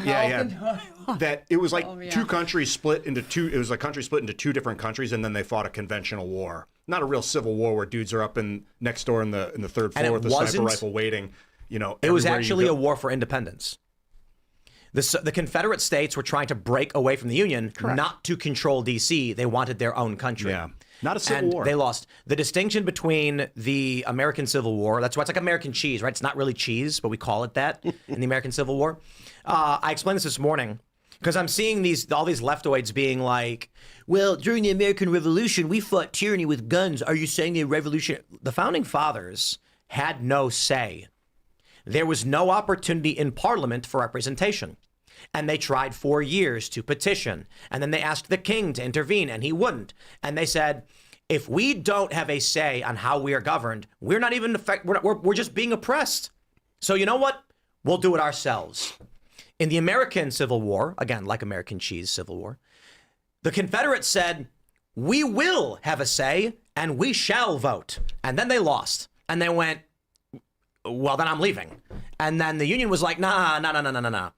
that it was like two countries split into two. It was a country split into two different countries, and then they fought a conventional war. Not a real civil war where dudes are up in next door in the third floor with a sniper rifle waiting. It was actually a war for independence. The Confederate States were trying to break away from the Union, not to control D.C. They wanted their own country. Yeah, not a civil war. They lost. The distinction between the American Civil War, that's why it's like American cheese, right? It's not really cheese, but we call it that in the American Civil War. I explained this morning because I'm seeing all these leftoids being like, well, during the American Revolution, we fought tyranny with guns. Are you saying the revolution? The Founding Fathers had no say. There was no opportunity in Parliament for representation. And they tried 4 years to petition. And then they asked the king to intervene, and he wouldn't. And they said, if we don't have a say on how we are governed, we're not even we're just being oppressed. So you know what? We'll do it ourselves. In the American Civil War, again, like American cheese Civil War, the Confederates said, we will have a say and we shall vote. And then they lost. And they went, well, then I'm leaving. And then the Union was like, nah.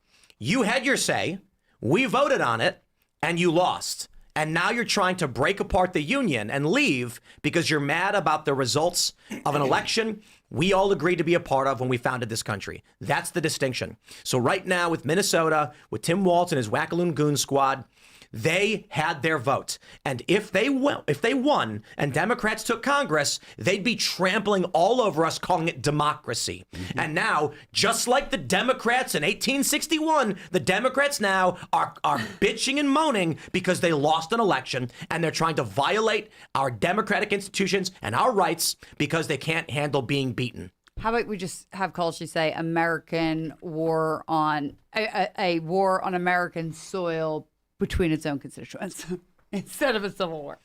You had your say, we voted on it, and you lost. And now you're trying to break apart the Union and leave because you're mad about the results of an election we all agreed to be a part of when we founded this country. That's the distinction. So right now with Minnesota, with Tim Walz and his Wackaloon Goon Squad, they had their vote. And if they won and Democrats took Congress, they'd be trampling all over us, calling it democracy. Mm-hmm. And now, just like the Democrats in 1861, the Democrats now are bitching and moaning because they lost an election, and they're trying to violate our democratic institutions and our rights because they can't handle being beaten. How about we just have Kolschi say American war on a war on American soil between its own constituents instead of a civil war?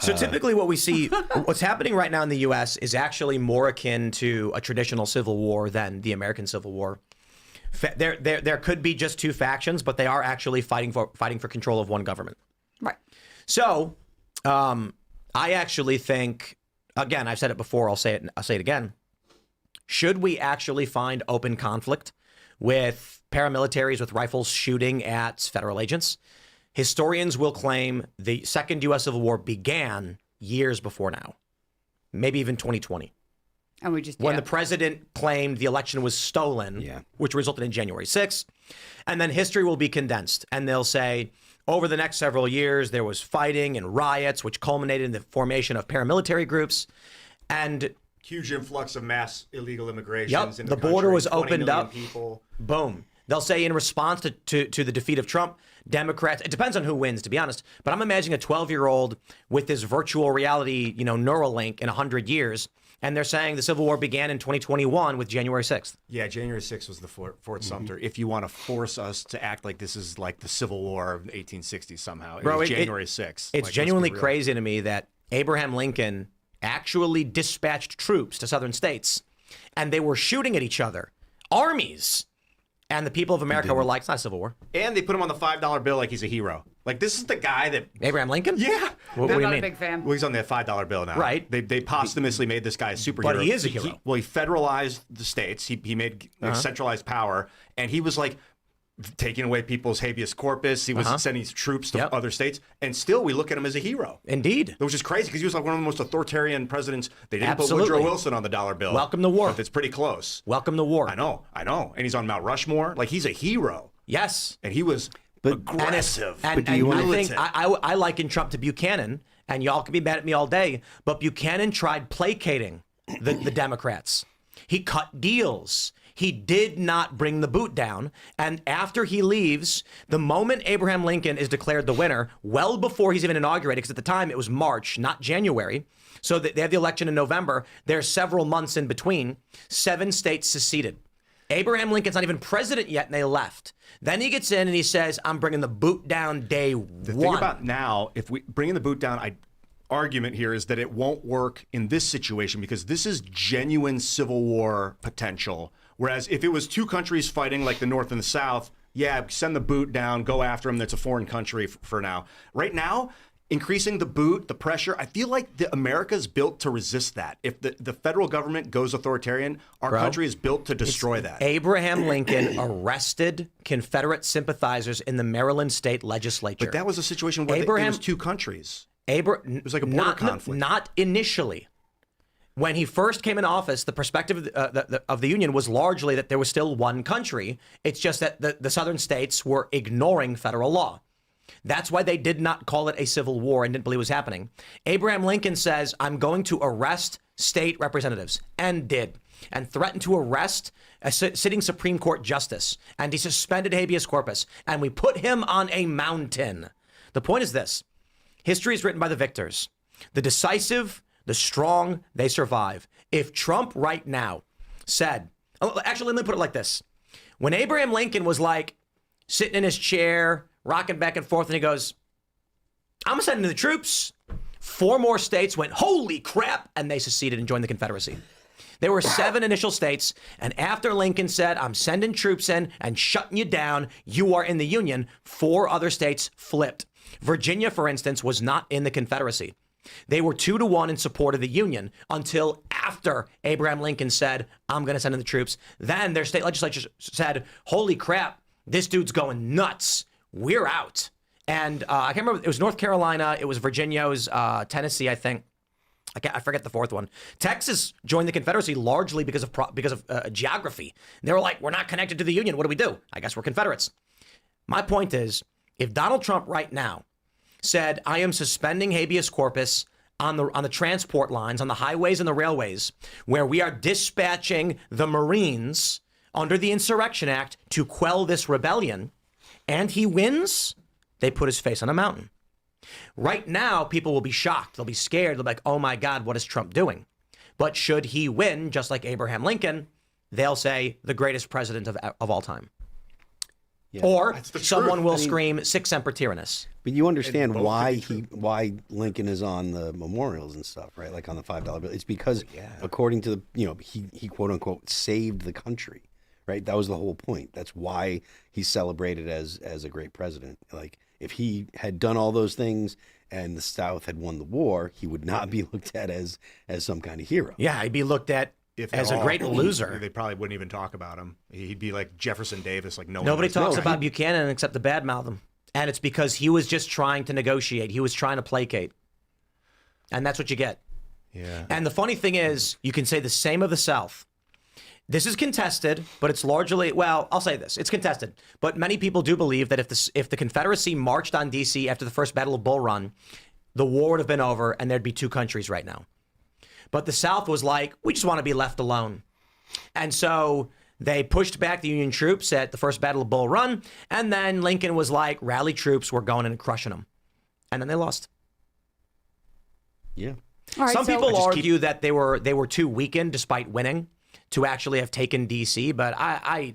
So typically what we see, what's happening right now in the U.S. is actually more akin to a traditional civil war than the American Civil War. There could be just two factions, but they are actually fighting for control of one government. Right. So I actually think, again, I've said it before, I'll say it again. Should we actually find open conflict with paramilitaries with rifles shooting at federal agents? Historians will claim the Second U.S. Civil War began years before now, maybe even 2020. And we just when the president claimed the election was stolen, which resulted in January 6th. And then history will be condensed, and they'll say, over the next several years, there was fighting and riots, which culminated in the formation of paramilitary groups. And huge influx of mass illegal immigrations. Yep, into the border country, was 20 opened million up. People. Boom. They'll say in response to the defeat of Trump, Democrats, it depends on who wins, to be honest, but I'm imagining a 12-year-old with this virtual reality, Neuralink in 100 years, and they're saying the Civil War began in 2021 with January 6th. Yeah, January 6th was the Fort Sumter. If you want to force us to act like this is like the Civil War of the 1860s somehow, Bro, was January 6th. It's genuinely crazy to me that Abraham Lincoln actually dispatched troops to southern states, and they were shooting at each other, armies. And the people of America were like, it's not a civil war. And they put him on the $5 bill like he's a hero. Like, this is the guy that... Abraham Lincoln? Yeah. What do you I'm not mean? a big fan. Well, he's on the $5 bill now. Right. They posthumously made this guy a superhero. But he is a hero. He federalized the states. He made centralized power. And he was like taking away people's habeas corpus. He was sending troops to other states. And still, we look at him as a hero. Indeed. Which is crazy because he was like one of the most authoritarian presidents. They didn't Absolutely. put Woodrow Wilson on the dollar bill. Welcome to war. But it's pretty close. Welcome to war. I know. And he's on Mount Rushmore. Like, he's a hero. Yes. And he was aggressive. And I liken Trump to Buchanan, and y'all can be mad at me all day, but Buchanan tried placating the Democrats. He cut deals. He did not bring the boot down. And after he leaves, the moment Abraham Lincoln is declared the winner, well before he's even inaugurated, because at the time it was March, not January. So they have the election in November. There's several months in between. 7 states seceded. Abraham Lincoln's not even president yet, and they left. Then he gets in and he says, I'm bringing the boot down day one. The thing about now, if we bringing the boot down, argument here is that it won't work in this situation because this is genuine Civil War potential. Whereas if it was 2 countries fighting like the North and the South, yeah, send the boot down, go after them. That's a foreign country for now. Right now, increasing the boot, the pressure, I feel like America's built to resist that. If the federal government goes authoritarian, our country is built to destroy that. Abraham Lincoln arrested Confederate sympathizers in the Maryland state legislature. But that was a situation where it was 2 countries. It was like a border conflict. Not initially. When he first came in office, the perspective of the Union was largely that there was still one country. It's just that the southern states were ignoring federal law. That's why they did not call it a civil war and didn't believe it was happening. Abraham Lincoln says, I'm going to arrest state representatives, and did, and threatened to arrest a sitting Supreme Court justice, and he suspended habeas corpus, and we put him on a mountain. The point is this. History is written by the victors. The decisive, the strong, they survive. If Trump right now said, actually, let me put it like this. When Abraham Lincoln was like sitting in his chair, rocking back and forth, and he goes, I'm sending the troops. 4 more states went, holy crap, and they seceded and joined the Confederacy. There were 7 initial states, and after Lincoln said, I'm sending troops in and shutting you down, you are in the Union, 4 other states flipped. Virginia, for instance, was not in the Confederacy. They were 2-1 in support of the Union until after Abraham Lincoln said, I'm going to send in the troops. Then their state legislature said, holy crap, this dude's going nuts. We're out. And I can't remember, it was North Carolina, it was Virginia, it was Tennessee, I think. I forget the 4th one. Texas joined the Confederacy largely because of geography. They were like, we're not connected to the Union. What do we do? I guess we're Confederates. My point is, if Donald Trump right now said, I am suspending habeas corpus on the transport lines, on the highways and the railways, where we are dispatching the Marines under the Insurrection Act to quell this rebellion, and he wins, they put his face on a mountain. Right now, people will be shocked. They'll be scared. They'll be like, oh my God, what is Trump doing? But should he win, just like Abraham Lincoln, they'll say the greatest president of all time. Yeah. Or someone will scream "Sic Semper Tyrannis." But you understand why Lincoln is on the memorials and stuff, right? Like on the $5 bill. It's because, according to he quote unquote saved the country, right? That was the whole point. That's why he's celebrated as a great president. Like if he had done all those things and the South had won the war, he would not be looked at as some kind of hero. Yeah, he'd be looked at as a great loser. They probably wouldn't even talk about him. He'd be like Jefferson Davis, like nobody talks about Buchanan except to badmouth him. And it's because he was just trying to negotiate. He was trying to placate. And that's what you get. Yeah. And the funny thing is, you can say the same of the South. This is contested, but it's largely, well, I'll say this. It's contested. But many people do believe that if the Confederacy marched on D.C. after the first Battle of Bull Run, the war would have been over and there'd be two countries right now. But the South was like, we just want to be left alone. And so they pushed back the Union troops at the first Battle of Bull Run. And then Lincoln was like, rally troops, we're going in and crushing them. And then they lost. Yeah. Right, Some people argue that they were too weakened despite winning to actually have taken D.C. But I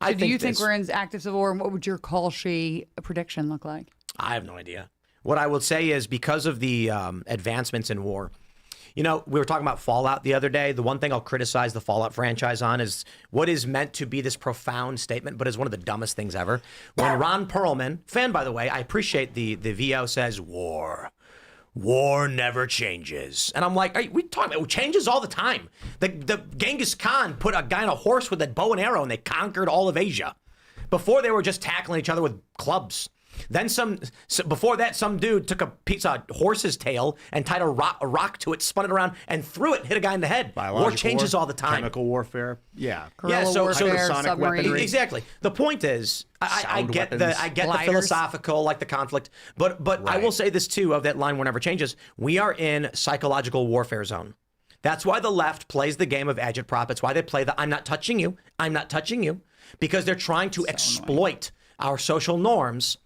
think do you think we're in active civil war? And what would your call she prediction look like? I have no idea. What I will say is because of the advancements in war, we were talking about Fallout the other day. The one thing I'll criticize the Fallout franchise on is what is meant to be this profound statement, but is one of the dumbest things ever. When Ron Perlman, fan by the way, I appreciate the VO, says war never changes. And I'm like, are we talking about changes all the time? The Genghis Khan put a guy on a horse with a bow and arrow and they conquered all of Asia. Before they were just tackling each other with clubs. Then before that, some dude took a piece of horse's tail and tied a rock to it, spun it around, and threw it and hit a guy in the head. Biological war changes all the time. Chemical warfare. Yeah. Guerrilla warfare, submarine. Exactly. The point is, I get weapons. the philosophical, like the conflict, but right. I will say this too, of that line, war never changes. We are in psychological warfare zone. That's why the left plays the game of agitprop. It's why they play the I'm not touching you, because they're trying to exploit our social norms.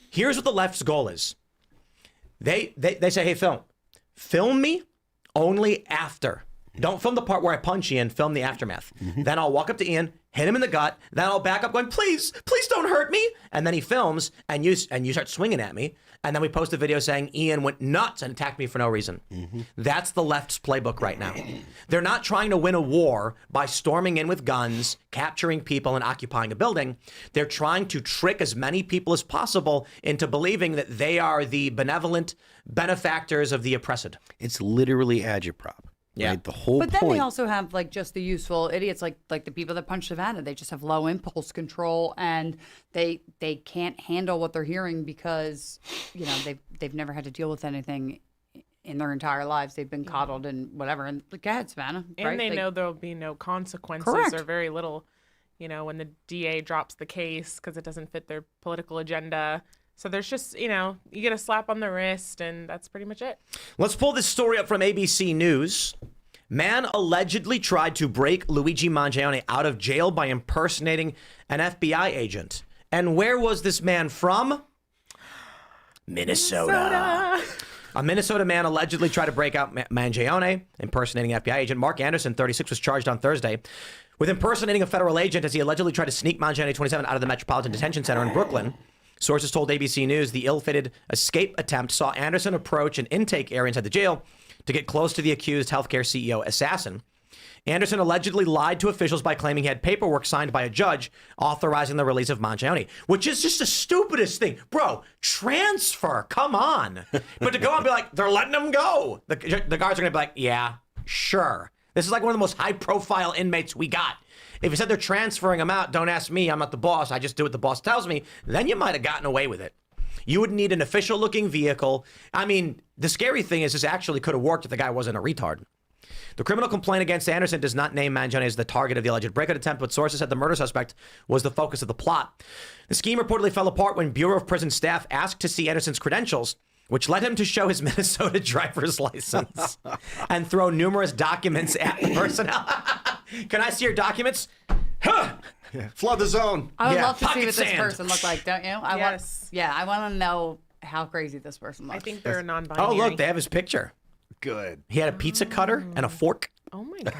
Here's what the left's goal is. They say, hey, film me only after. Don't film the part where I punch Ian, film the aftermath. Mm-hmm. Then I'll walk up to Ian, hit him in the gut, then I'll back up going, please don't hurt me. And then he films and you start swinging at me. And then we post a video saying Ian went nuts and attacked me for no reason. Mm-hmm. That's the left's playbook right now. They're not trying to win a war by storming in with guns, capturing people, and occupying a building. They're trying to trick as many people as possible into believing that they are the benevolent benefactors of the oppressed. It's literally agitprop. Yeah. Right? The whole But then point. they also have like just the useful idiots, like the people that punch Savannah. They just have low impulse control, and they can't handle what they're hearing because they've never had to deal with anything in their entire lives. They've been coddled and whatever. And go ahead, Savannah. And right? they know there'll be no consequences Correct. or very little. When the DA drops the case because it doesn't fit their political agenda. So there's just, you get a slap on the wrist, and that's pretty much it. Let's pull this story up from ABC News. Man allegedly tried to break Luigi Mangione out of jail by impersonating an FBI agent. And where was this man from? Minnesota. A Minnesota man allegedly tried to break out Mangione, impersonating an FBI agent. Mark Anderson, 36, was charged on Thursday with impersonating a federal agent as he allegedly tried to sneak Mangione, 27, out of the Metropolitan Detention Center in Brooklyn. Sources told ABC News the ill-fated escape attempt saw Anderson approach an intake area inside the jail to get close to the accused healthcare CEO assassin. Anderson allegedly lied to officials by claiming he had paperwork signed by a judge authorizing the release of Mangione, which is just the stupidest thing. Bro, transfer, come on. But to go out and be like, they're letting him go. The guards are going to be like, yeah, sure. This is like one of the most high-profile inmates we got. If you said they're transferring him out, don't ask me, I'm not the boss, I just do what the boss tells me, then you might have gotten away with it. You would need an official-looking vehicle. I mean, the scary thing is this actually could have worked if the guy wasn't a retard. The criminal complaint against Anderson does not name Mangione as the target of the alleged breakout attempt, but sources said the murder suspect was the focus of the plot. The scheme reportedly fell apart when Bureau of Prison staff asked to see Anderson's credentials, which led him to show his Minnesota driver's license and throw numerous documents at personnel. Can I see your documents? Huh. Yeah. Flood the zone. I would love to see pocket what sand. this person looked like, don't you? Yes. I want to know how crazy this person looks. I think they're non-binary. Oh, look, they have his picture. good. He had a pizza cutter and a fork. Oh my gosh.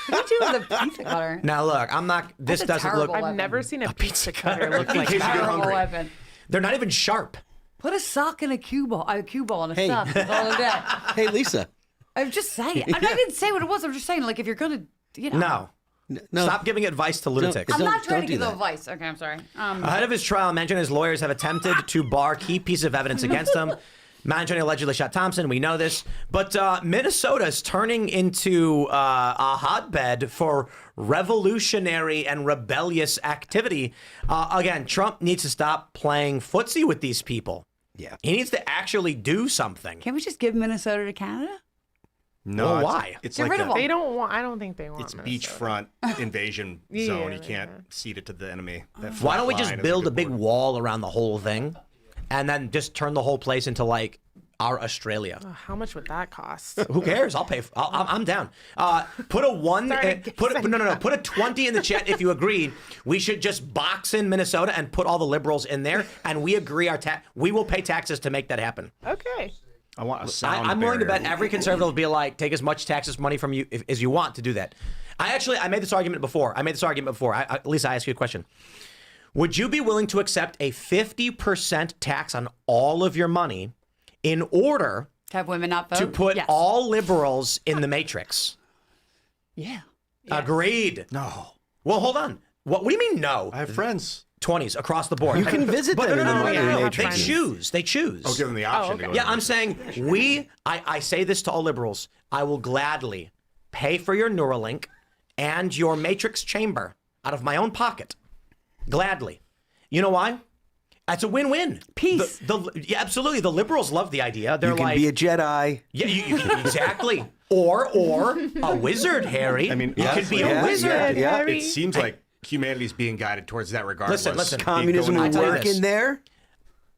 What do you do with a pizza cutter? Now look, I'm not. This That's a doesn't look. terrible I've never seen a pizza cutter look like case you that. get Terrible hungry. weapon. They're not even sharp. Put a sock and a cue ball and a Hey. sock. That's all of that. Hey, Lisa. I'm just saying. I didn't say what it was. I'm just saying, like, if you're gonna, No. No. Stop giving advice to lunatics. I'm not trying don't to do give that. advice. Okay, I'm sorry. Ahead of his trial, Mangione and his lawyers have attempted to bar key pieces of evidence against him. Mangione allegedly shot Thompson. We know this. But Minnesota is turning into a hotbed for revolutionary and rebellious activity. Again, Trump needs to stop playing footsie with these people. Yeah. He needs to actually do something. Can we just give Minnesota to Canada? No, Well, it's- why? It's Get like rid of a, them. They don't want. I don't think they want. it's Minnesota. beachfront invasion zone. You Yeah. can't cede it to the enemy. That Why don't we flat just line is build a good big board. wall around the whole thing and then just turn the whole place into like our Australia? Oh, how much would that cost? Who cares? I'll pay. I'm down. Put a one. Sorry, Put a 20 in the chat if you agreed. We should just box in Minnesota and put all the liberals in there, and we agree we will pay taxes to make that happen. Okay. I want a sound I'm willing to bet barrier. every conservative will be like, take as much taxes money from you as you want to do that. I made this argument before. Lisa, I asked you a question. Would you be willing to accept a 50% tax on all of your money in order To have women not vote? to put Yes. all liberals in the Matrix? Yeah. Agreed. No, Well, hold on. What do you mean no? I have friends. 20s across the board. You can visit But them no, in the no, Money no. Matrix. They Friends. choose. They choose. I'll give them the option to okay. go. Yeah, I'm saying I say this to all liberals. I will gladly pay for your Neuralink and your Matrix chamber out of my own pocket. Gladly. You know why? That's a win-win. Peace. Yeah, absolutely. The liberals love the idea. They're You can like, be a Jedi. yeah, you can, exactly. Or a wizard, Harry. I mean, you could be yeah, a wizard. yeah. Harry. It seems like humanity's being guided towards that regardless. Listen. Communism I will tell you work this. in there.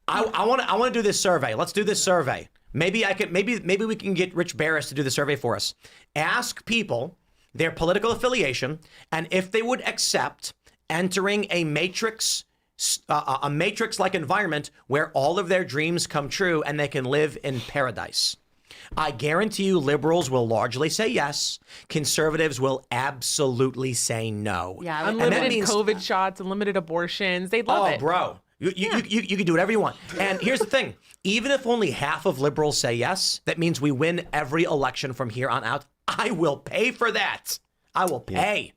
I want to do this survey. Let's do this survey. Maybe we can get Rich Barris to do the survey for us. Ask people their political affiliation and if they would accept entering a matrix-like environment where all of their dreams come true and they can live in paradise. I guarantee you liberals will largely say yes. Conservatives will absolutely say no. Yeah, And that Unlimited means- COVID shots, unlimited abortions. They'd love it. bro. You can do whatever you want. And here's the thing. Even if only half of liberals say yes, that means we win every election from here on out. I will pay for that. I will pay.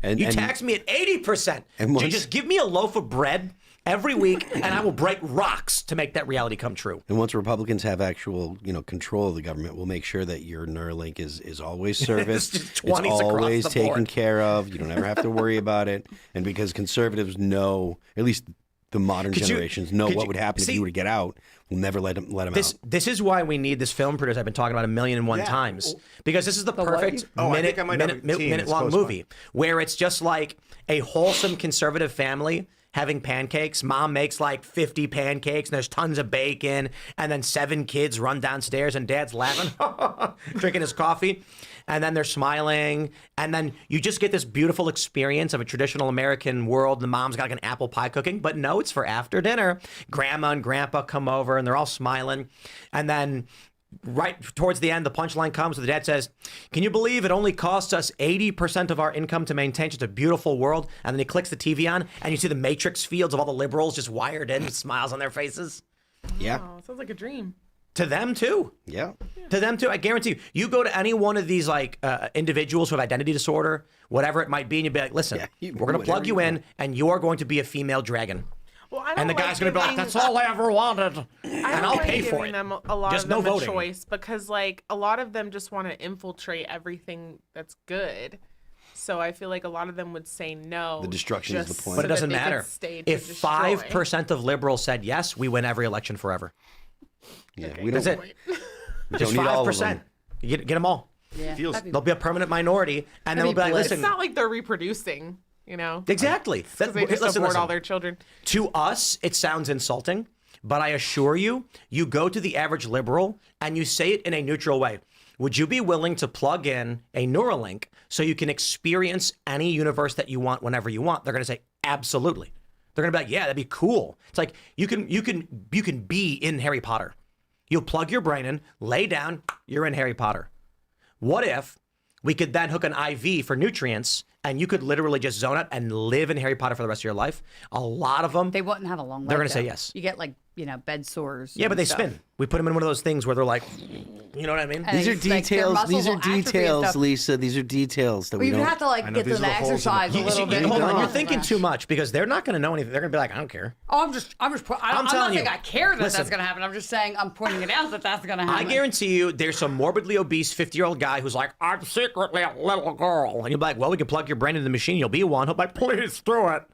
And, You and tax me at 80%. And once- Just give me a loaf of bread every week, and I will break rocks to make that reality come true. And once Republicans have actual, control of the government, we'll make sure that your Neuralink is always serviced. just It's 20s across always the taken board. care of. You don't ever have to worry about it. And because conservatives know, at least the modern Could you- generations know could what you- would happen if see- you were to get out. We'll never let them out. This is why we need this film producer I've been talking about 1,000,001 times, because this is the perfect Oh, I think I might have a team. minute It's long close movie where it's just like a wholesome conservative family having pancakes. Mom makes like 50 pancakes and there's tons of bacon, and then 7 kids run downstairs and dad's laughing, drinking his coffee, and then they're smiling, and then you just get this beautiful experience of a traditional American world. The mom's got like an apple pie cooking, but no, it's for after dinner. Grandma and grandpa come over and they're all smiling, and then right towards the end, the punchline comes where the dad says, "Can you believe it only costs us 80% of our income to maintain such a beautiful world?" And then he clicks the TV on and you see the matrix fields of all the liberals just wired in with smiles on their faces. Yeah. Oh, sounds like a dream. To them too. Yeah. To them too. I guarantee you, you go to any one of these like individuals who have identity disorder, whatever it might be, and you'd be like, listen, you we're going to whatever plug you you in want. and you are going to be a female dragon. Well, I don't And the like guy's going to be like, giving- that's all I ever wanted. I And don't I'll like pay for giving it. them a lot Just of no them voting. a choice because, like, a lot of them just want to infiltrate everything that's good. So I feel like a lot of them would say no. The destruction is the just point. But it so that doesn't they could matter. stay to If destroy. 5% of liberals said yes, we win every election forever. Yeah. Okay, We That's don't, it. we Just don't need all of 5%. them. You get them all. Yeah. Feels- that'd be- They'll be a permanent minority, and then we'll be like, bliss. listen, It's not like they're reproducing, you know? exactly. Because they just abort all their children. To us, it sounds insulting, but I assure you, you go to the average liberal and you say it in a neutral way. Would you be willing to plug in a Neuralink so you can experience any universe that you want whenever you want? They're going to say, absolutely. They're going to be like, yeah, that'd be cool. It's like you can be in Harry Potter. You'll plug your brain in, lay down, you're in Harry Potter. What if we could then hook an IV for nutrients and you could literally just zone out and live in Harry Potter for the rest of your life? A lot of them. They wouldn't have a long life. They're going to say though. yes. You get like, bed sores. Yeah, but and they stuff. spin. We put them in one of those things where they're like, you know what I mean? And These are it's like their details. muscles These are will atrophy and details, stuff. Lisa. These are details that Well, we you don't. have to like get these them are to the holes in the- exercise a little bit. Hold on, more. you're thinking too much because they're not going to know anything. They're going to be like, I don't care. Oh, I'm not telling saying you. I care that Listen. that's going to happen. I'm just saying I'm pointing it out that that's going to happen. I guarantee you there's some morbidly obese 50-year-old guy who's like, I'm secretly a little girl. And you'll be like, well, we can plug your brain into the machine. You'll be one. He'll be like, please do it.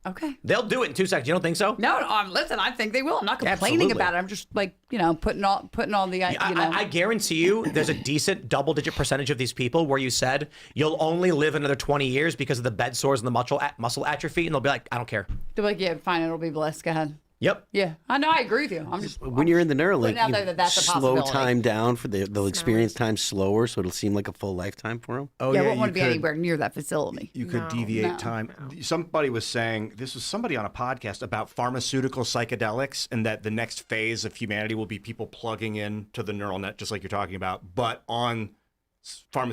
Okay. They'll do it in 2 seconds. You don't think so? No, listen, I think they will. I'm not complaining Absolutely. about it. I'm just like, putting all the, I guarantee you there's a decent double-digit percentage of these people where you said you'll only live another 20 years because of the bed sores and the muscle atrophy, and they'll be like, I don't care. they're like, yeah, fine, it'll be blessed. Go ahead. Yep. Yeah, I know. I agree with you. I'm just When you're in the Neuralink, putting out you there that that's a slow possibility. time down for they'll experience time slower, so it'll seem like a full lifetime for them. Oh I won't want to be anywhere near that facility. You could deviate time. Somebody was saying, this was somebody on a podcast about pharmaceutical psychedelics, and that the next phase of humanity will be people plugging in to the neural net, just like you're talking about, but on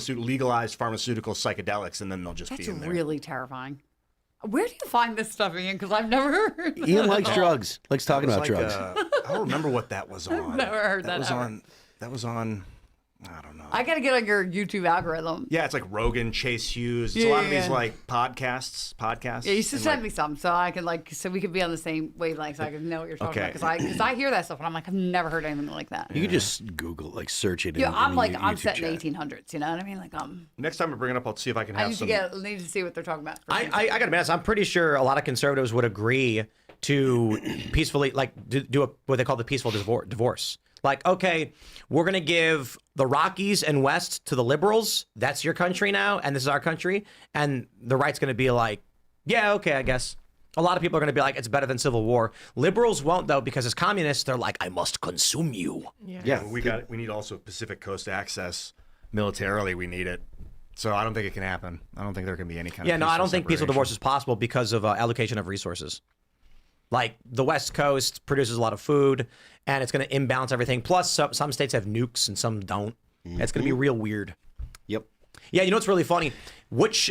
legalized pharmaceutical psychedelics, and then they'll just That's be in there. really terrifying. Where do you find this stuff, Ian? Because I've never heard that. Ian likes drugs. Likes talking It about was drugs. I don't remember what that was on. never heard that was ever. on. That was on. I don't know. I got to get on your YouTube algorithm. Yeah, it's like Rogan, Chase Hughes. It's a lot of these like podcasts. Yeah, you should and, send like, me some so I can so we could be on the same wavelength so I can know what you're talking Okay. about. Because I hear that stuff and I'm like, I've never heard anything like that. You could just Google, search it. Yeah, in I'm the like, YouTube I'm set in chat. 1800s. You know what I mean? Like, Next time I bring it up, I'll see if I can I have need some. need to see what they're talking about. I got to be honest, I'm pretty sure a lot of conservatives would agree to peacefully, do what they call the peaceful divorce. Like, okay, we're going to give the Rockies and West to the liberals. That's your country now, and this is our country. And the right's going to be like, yeah, okay, I guess. A lot of people are going to be like, it's better than civil war. Liberals won't, though, because as communists, they're like, I must consume you. Yeah, we need also Pacific Coast access militarily. We need it. So I don't think it can happen. I don't think there can be any kind of Yeah, no, I don't think peaceful separation. divorce is possible because of allocation of resources. Like the West Coast produces a lot of food, and it's going to imbalance everything. Plus, some states have nukes and some don't. It's going to be real weird. Yep. Yeah, you know what's really funny? Let's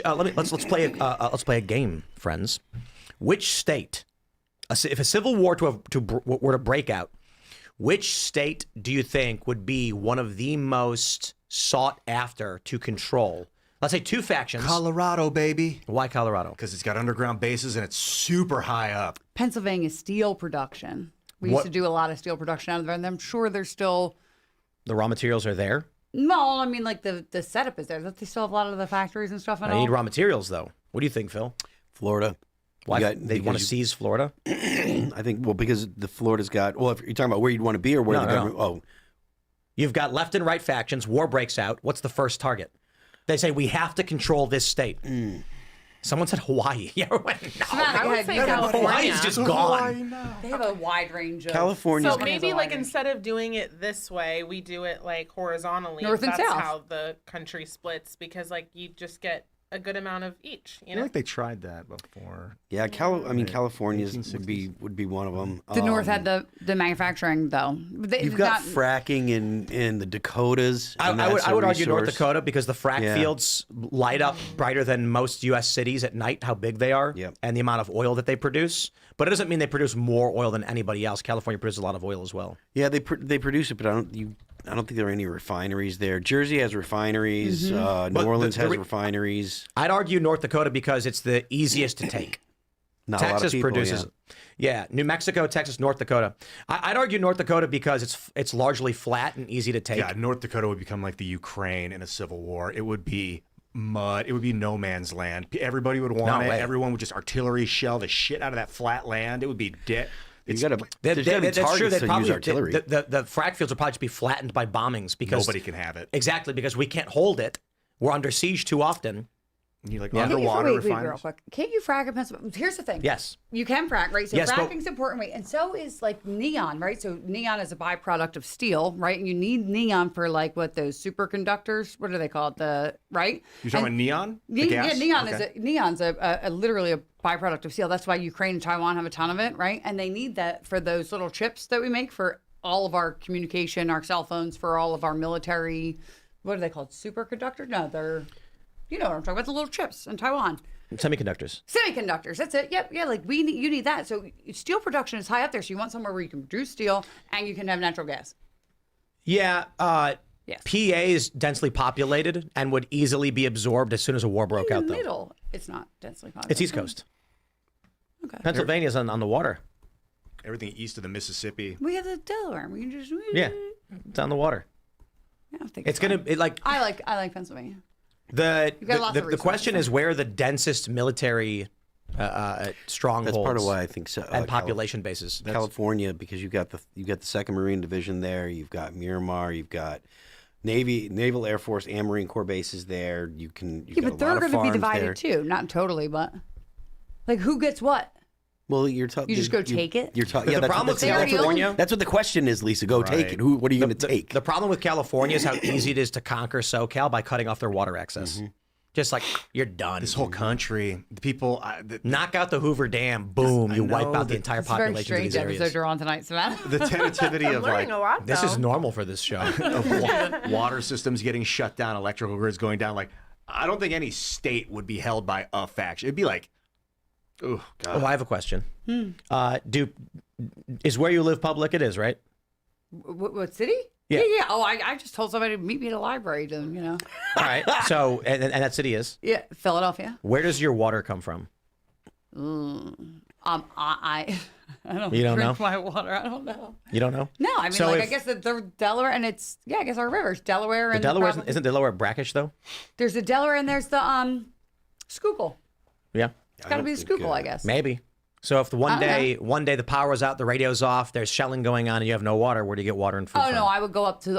play a game, friends. Which state, if a civil war were to break out, which state do you think would be one of the most sought after to control? Let's say two factions. Colorado, baby. Why Colorado? Because it's got underground bases and it's super high up. Pennsylvania steel production. We used to do a lot of steel production out of there, and I'm sure there's still. The raw materials are there. No, I mean like the setup is there. Don't they still have a lot of the factories and stuff? And I all? need raw materials, though. What do you think, Phil? Florida. Why You got- they want to because seize Florida? I think, because the Florida's got, if you're talking about where you'd want to be or where No, the no. government, You've got left and right factions. War breaks out. What's the first target? They say we have to control this state. Someone said Hawaii. Yeah, no. I would say California. Hawaii's just gone. They have a wide range of. California's So got- maybe instead of doing it this way, we do it horizontally. North and That's south. how the country splits, because you just get a good amount of each. I feel like they tried that before. Yeah, California's would be one of them. The North had the manufacturing though. You've got fracking in the Dakotas. and I that's would a argue North resource. Dakota because the frack Yeah. fields light up brighter than most U.S. cities at night, how big they are, Yep. and the amount of oil that they produce. But it doesn't mean they produce more oil than anybody else. California produces a lot of oil as well. Yeah, they produce it, but I don't think there are any refineries there. Jersey has refineries. But New Orleans the has re- refineries. I'd argue North Dakota because it's the easiest to take. Not a lot of Texas people, produces, yeah. New Mexico, Texas, North Dakota. I'd argue North Dakota because it's largely flat and easy to take. Yeah, North Dakota would become like the Ukraine in a civil war. It would be mud. It would be no man's land. Everybody would want No it. way. Everyone would just artillery shell the shit out of that flat land. It would be dead. You got to. That's true. Targets They'd to probably use artillery. the frack fields would probably just be flattened by bombings because Nobody can have it. Exactly, because we can't hold it. We're under siege too often. You like Yeah. underwater wait, real refineries. quick. Can't you frack in Pennsylvania? Here's the thing. Yes. You can frack, right? So Yes, but- fracking's important, right? And so is neon, right? So neon is a byproduct of steel, right? And you need neon for those superconductors. What are they called? Right? You're talking about neon? The gas? Yeah, Okay. neon's literally a byproduct of steel. That's why Ukraine and Taiwan have a ton of it, right? And they need that for those little chips that we make for all of our communication, our cell phones for all of our military. What are they called? Superconductors? No, they're, you know what I'm talking about, the little chips in Taiwan. Semiconductors. Semiconductors, that's it. Yep, yeah, like you need that. So steel production is high up there. So you want somewhere where you can produce steel and you can have natural gas. Yeah. Yes. PA is densely populated and would easily be absorbed as soon as a war broke In out, the though. middle, it's not densely populated. It's East Coast. Okay. Pennsylvania's on the water. Everything east of the Mississippi. We have the Delaware. We can just Yeah, it's on the water. I don't think It's gonna I like Pennsylvania. the got lots of the question resources. is where the densest military strongholds. That's part of why I think so. And population bases. California, because you've got the 2nd Marine Division there. You've got Miramar. You've got Naval Air Force and Marine Corps bases there. You've Yeah, got but a they're lot of going to be farms divided there. too. Not totally, but like who gets what? Well, you're talking. You just go take it? You're talking. Yeah, The that's problem what with California. That's what the question is, Lisa. Go take it. What are you going to take? The problem with California is how easy it is to conquer SoCal by cutting off their water access. Just like you're done. This whole country, the people. Knock out the Hoover Dam, boom, you wipe out the entire It's a very population of strange these areas. episode you're on tonight, Savannah. The tentativity of like Learning a lot, This though. is normal for this show. of water systems getting shut down, electrical grids going down. Like, I don't think any state would be held by a faction. It'd be like, oh God. Oh, I have a question. Is where you live public? It is, right? What city? Yeah. Yeah. Oh, I just told somebody to meet me at a library to, All right. So, and that city is? Yeah, Philadelphia. Where does your water come from? I don't You don't drink know? my water. I don't know. You don't know? No, I mean, So I if- guess the Delaware and it's, I guess our rivers, Delaware and Delaware probably- isn't Delaware brackish though? There's the Delaware and there's the Schuylkill. Yeah, It's got to be the Schuylkill, I guess. maybe. So if one I don't day the power was out, the radio's off, there's shelling going on, and you have no water, where do you get water and food Oh from? no, I would go up to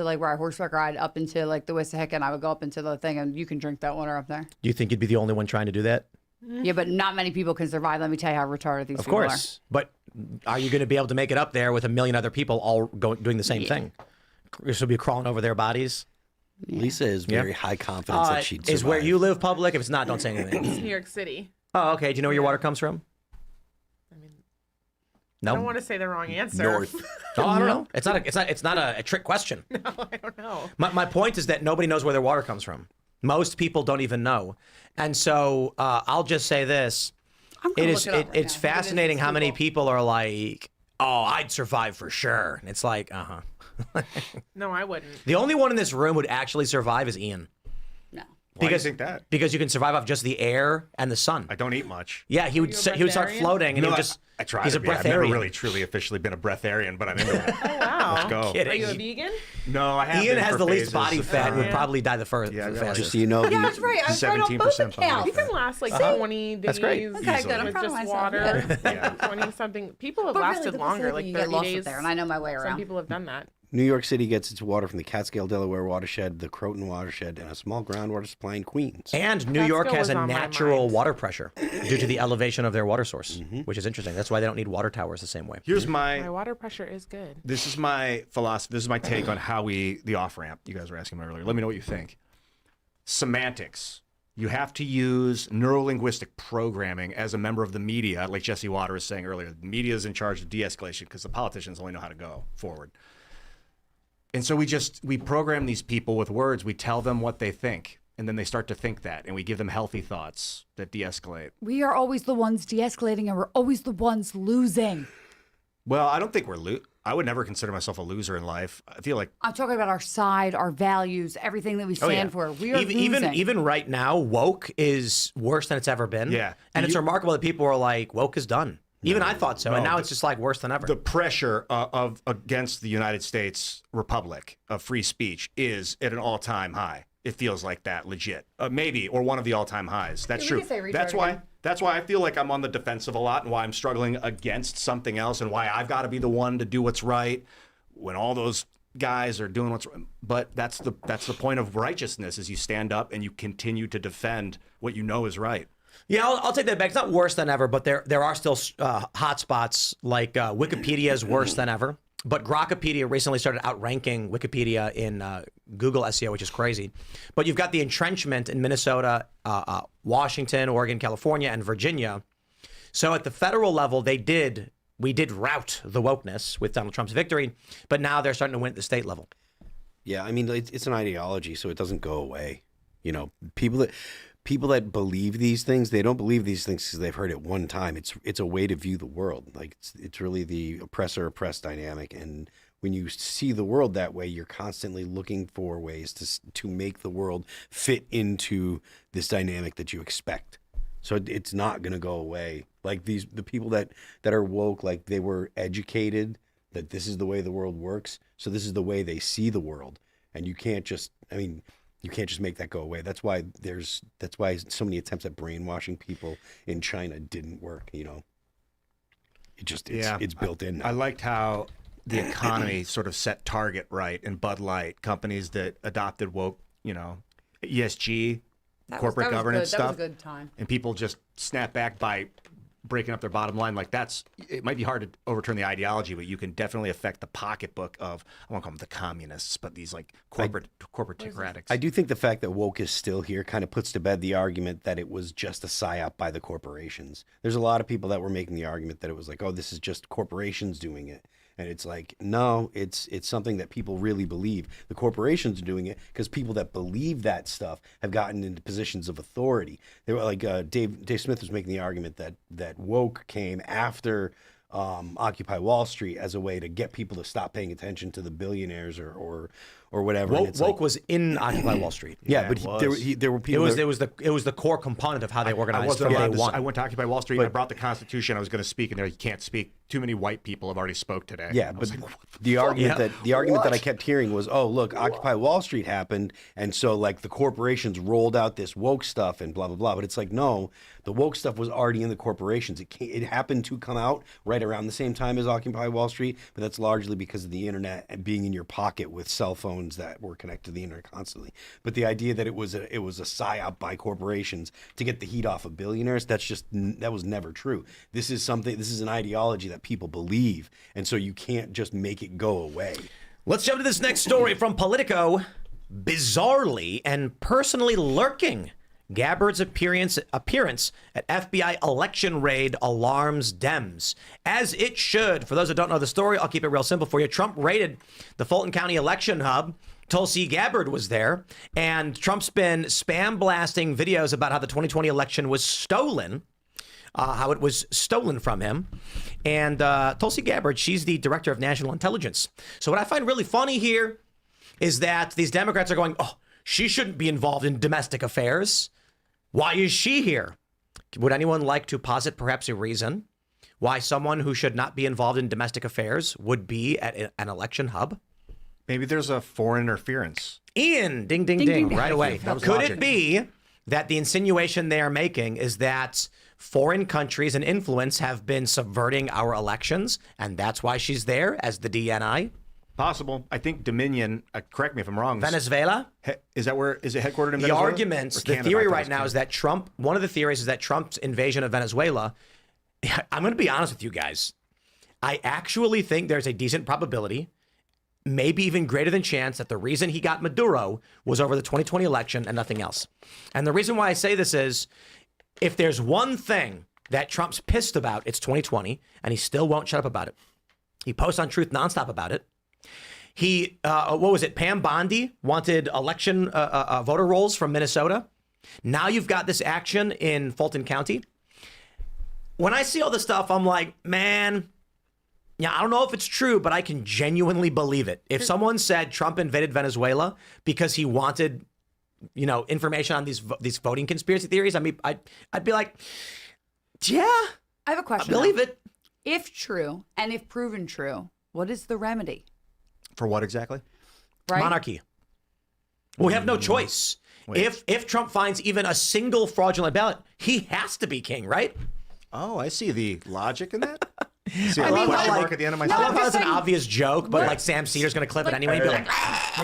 like where I horseback ride up into like the Wissahickon. I would go up into the thing and you can drink that water up there. Do you think you'd be the only one trying to do that? Yeah, but not many people can survive. Let me tell you how retarded these Of people course. But are you going to be able to make it up there with a million other people all doing the same thing? This will be crawling over their bodies. Lisa is very high confidence that she'd Is where survive. you live public? If it's not, don't say anything. It's New York City. Oh, okay. Do you know where your water comes from? I don't No. want to say the wrong answer. North. Oh, I don't know. It's not a trick question. No, I don't know. My point is that nobody knows where their water comes from. Most people don't even know. And so I'll just say this. I'm gonna It's look it up right now. fascinating how many Google. people are like, oh, I'd survive for sure. And it's like, No, I wouldn't. The only one in this room who'd actually survive is Ian. No. Why do you think that? Because you can survive off just the air and the sun. I don't eat much. Yeah, he would you a he would start breatharian? floating and he would I just try he's to a be. I've never breatharian. really truly officially been a breatharian, but I'm into it. Oh, wow. Let's go. Kidding. Are you a vegan? No, I have. Ian been has for the least phases. body fat and would Yeah. probably die the first Yeah, the yeah, fastest. Just so you know, Yeah, that's right. I was right on both 17% body accounts. You can last like 20 days. That's great. Okay, good. I'm Easily. proud With of just myself. water. Yeah. 20 something. People have But lasted really, longer, like you 30 get lost days. up there, and I know my way Some around. people have done that. New York City gets its water from the Catskill Delaware watershed, the Croton watershed, and a small groundwater supply in Queens. And New That York still has was a on my natural mind. water pressure due to the elevation of their water source, which is interesting. That's why they don't need water towers the same way. Here's My my. water pressure is good. This is my philosophy. This is my take on how the off ramp. You guys were asking me earlier. Let me know what you think. Semantics. You have to use neurolinguistic programming as a member of the media, like Jesse Water was saying earlier. The media is in charge of de-escalation because the politicians only know how to go forward. And so we program these people with words. We tell them what they think, and then they start to think that, and we give them healthy thoughts that de-escalate. We are always the ones de-escalating, and we're always the ones losing. Well, I don't think I would never consider myself a loser in life. I feel like I'm talking about our side, our values, everything that we stand for. We are losing. Even right now, woke is worse than it's ever been. Yeah. And it's remarkable that people are like, woke is done. Even I thought so, and now it's just like worse than ever. the pressure of against the United States Republic of free speech is at an all-time high. It feels like that, legit. Maybe, or one of the all-time highs. That's Yeah, we true. can say retard That's why. again. That's why I feel like I'm on the defensive a lot, and why I'm struggling against something else, and why I've got to be the one to do what's right when all those guys are doing what's right. But that's the point of righteousness: is you stand up and you continue to defend what you know is right. Yeah, I'll take that back. It's not worse than ever, but there are still hot spots. Like Wikipedia is worse than ever. But Grokpedia recently started outranking Wikipedia in Google SEO, which is crazy. But you've got the entrenchment in Minnesota, Washington, Oregon, California, and Virginia. So at the federal level, they did we did rout the wokeness with Donald Trump's victory, but now they're starting to win at the state level. Yeah, I mean, it's an ideology, so it doesn't go away. You know, people that believe these things, they don't believe these things because they've heard it one time. It's a way to view the world. Like it's really the oppressor-oppressed dynamic, and when you see the world that way, you're constantly looking for ways to make the world fit into this dynamic that you expect. So it's not going to go away. Like the people that are woke, like they were educated that this is the way the world works. So this is the way they see the world. And you can't just make that go away. That's why so many attempts at brainwashing people in China didn't work, you know. It's built in now. I liked how the economy sort of set Target right and Bud Light, companies that adopted woke, you know, ESG, corporate governance stuff. That was a good time. And people just snap back by breaking up their bottom line. Like it might be hard to overturn the ideology, but you can definitely affect the pocketbook of, I won't call them the communists, but these like corporate technocrats. I do think the fact that woke is still here kind of puts to bed the argument that it was just a psyop by the corporations. There's a lot of people that were making the argument that it was like, oh, this is just corporations doing it. And it's like, no, it's something that people really believe. The corporations are doing it because people that believe that stuff have gotten into positions of authority. They were like Dave Smith was making the argument that woke came after Occupy Wall Street as a way to get people to stop paying attention to the billionaires or whatever. Woke was in Occupy Wall Street. Yeah, but there were people. It was the core component of how they organized from day one. I went to Occupy Wall Street. And I brought the Constitution. I was going to speak, and there you can't speak. Too many white people have already spoke today. Yeah, but the argument that I kept hearing was, oh, look, Occupy Wall Street happened, and so like the corporations rolled out this woke stuff and blah blah blah. But it's like, no, the woke stuff was already in the corporations. It happened to come out right around the same time as Occupy Wall Street, but that's largely because of the internet and being in your pocket with cell phones that were connected to the internet constantly. But the idea that it was a psyop by corporations to get the heat off of billionaires, that was never true. This is an ideology that people believe, and so you can't just make it go away. Let's jump to this next story from Politico. Bizarrely and personally lurking, Gabbard's appearance at FBI election raid alarms Dems, as it should. For those that don't know the story, I'll keep it real simple for you. Trump raided the Fulton County election hub. Tulsi Gabbard was there, and Trump's been spam blasting videos about how the 2020 election was stolen. How it was stolen from him. And Tulsi Gabbard, she's the director of national intelligence. So what I find really funny here is that these Democrats are going, oh, she shouldn't be involved in domestic affairs. Why is she here? Would anyone like to posit perhaps a reason why someone who should not be involved in domestic affairs would be at an election hub? Maybe there's a foreign interference. Ian, ding, ding, ding, right away. Could logic. It be that the insinuation they are making is that foreign countries and influence have been subverting our elections, and that's why she's there as the DNI? Possible. I think Dominion, correct me if I'm wrong. Venezuela? Is it headquartered in Venezuela? The arguments, the theory right now is that one of the theories is that Trump's invasion of Venezuela, I'm going to be honest with you guys. I actually think there's a decent probability, maybe even greater than chance, that the reason he got Maduro was over the 2020 election and nothing else. And the reason why I say this is, if there's one thing that Trump's pissed about, it's 2020, and he still won't shut up about it. He posts on Truth nonstop about it. He, what was it? Pam Bondi wanted election voter rolls from Minnesota. Now you've got this action in Fulton County. When I see all this stuff, I'm like, man, yeah, I don't know if it's true, but I can genuinely believe it. If someone said Trump invaded Venezuela because he wanted, information on these voting conspiracy theories, I mean, I'd be like, yeah, I have a question. I believe it. If true, and if proven true, what is the remedy? For what exactly? Right? Monarchy. We have no choice. If Trump finds even a single fraudulent ballot, he has to be king, right? Oh, I see the logic in that. See, I mean, mark at the end of my I love sentence. how it's an obvious joke, but like Sam Cedar's going to clip it anyway and be like,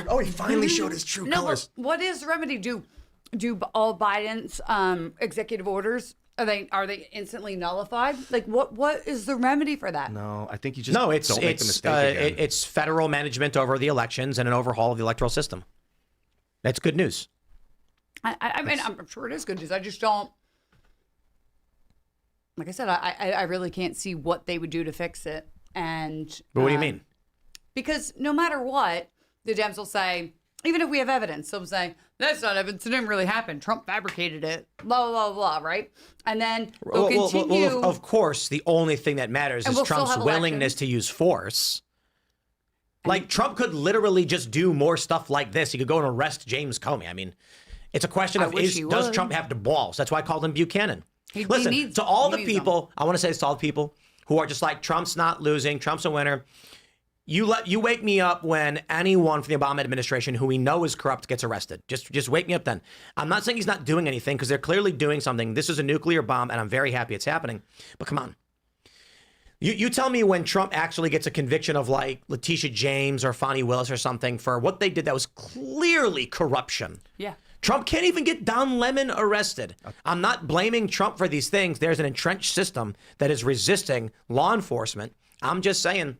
oh, he finally showed his true colors. But what is the remedy? Do all Biden's executive orders, are they instantly nullified? Like what is the remedy for that? No, I think you just don't make the mistake again. It's federal management over the elections and an overhaul of the electoral system. That's good news. I mean, I'm sure it is good news. I just don't. like I said, I really can't see what they would do to fix it. And But what do you mean? Because no matter what, the Dems will say, even if we have evidence, they'll say, that's not evidence. It didn't really happen. Trump fabricated it. Blah, blah, blah, right? And then they'll continue. Well, of course, the only thing that matters is we'll still Trump's have willingness elections. to use force. Like, Trump could literally just do more stuff like this. He could go and arrest James Comey. I mean, it's a question of does Trump have the balls? That's why I called him Buchanan. Listen, to all the people, I want to say this to all the people who are just like, Trump's not losing, Trump's a winner. You wake me up when anyone from the Obama administration who we know is corrupt gets arrested. Just wake me up then. I'm not saying he's not doing anything, because they're clearly doing something. This is a nuclear bomb, and I'm very happy it's happening. But come on. You tell me when Trump actually gets a conviction of like Letitia James or Fonnie Willis or something for what they did that was clearly corruption. Yeah. Trump can't even get Don Lemon arrested. I'm not blaming Trump for these things. There's an entrenched system that is resisting law enforcement. I'm just saying,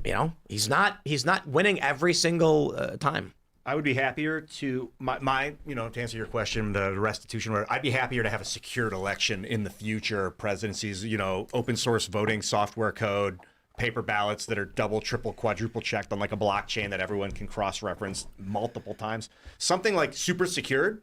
you know, he's not winning every single time. I would be happier to to answer your question, the restitution. I'd be happier to have a secured election in the future presidencies. Open source voting software code, paper ballots that are double, triple, quadruple checked on like a blockchain that everyone can cross-reference multiple times. Something like super secured,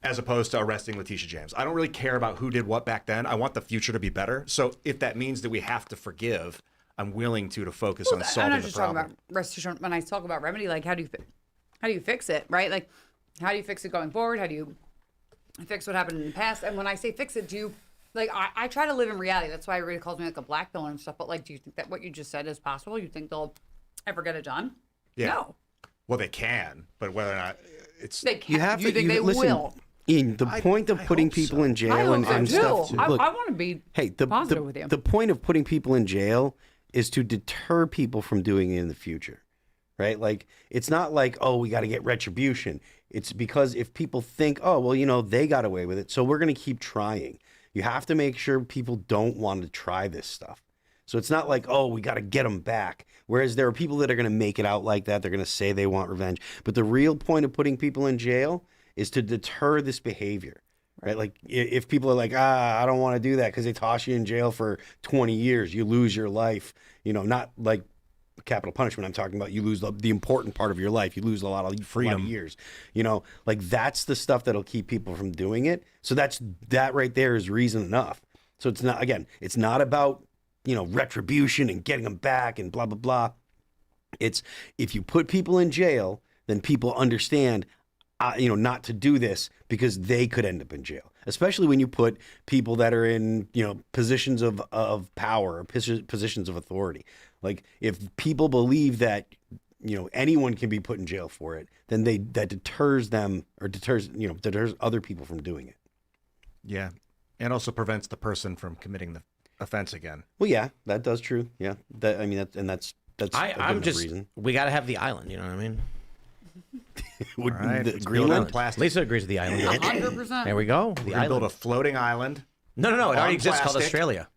as opposed to arresting Letitia James. I don't really care about who did what back then. I want the future to be better. So if that means that we have to forgive, I'm willing to focus on solving the problem. I'm not just talking about restitution. When I talk about remedy, like how do you fix it, right? Like, how do you fix it going forward? How do you fix what happened in the past? And when I say fix it, I try to live in reality. That's why everybody calls me like a black pill and stuff. But like, do you think that what you just said is possible? You think they'll ever get it done? Yeah. No. Well, they can, but whether or not They can. You have you to think they listen, will? Ian, the point of putting people in jail and stuff. I Look, want to be positive with you. The point of putting people in jail is to deter people from doing it in the future, right? Like, it's not like, oh, we got to get retribution. It's because if people think, oh, well, they got away with it, so we're going to keep trying. You have to make sure people don't want to try this stuff. So it's not like, oh, we got to get them back. Whereas there are people that are going to make it out like that. They're going to say they want revenge. But the real point of putting people in jail is to deter this behavior, right? Like, if people are like, I don't want to do that because they toss you in jail for 20 years, you lose your life, not like capital punishment. I'm talking about you lose the important part of your life. You lose a lot of freedom, years, like that's the stuff that'll keep people from doing it. So that right there is reason enough. So it's not about, retribution and getting them back and blah, blah, blah. It's if you put people in jail, then people understand, not to do this because they could end up in jail, especially when you put people that are in, positions of power or positions of authority. Like, if people believe that, anyone can be put in jail for it, then that deters them or deters other people from doing it. Yeah. And also prevents the person from committing the offense again. Well, yeah, that does true. Yeah. That's I'm just, reason. we got to have the island. You know what I mean? Would All right, the Greenland? plastic. Lisa agrees with the island. 100%. There we go. The We're gonna build island. a floating island. No. It already on exists, called plastic. Australia.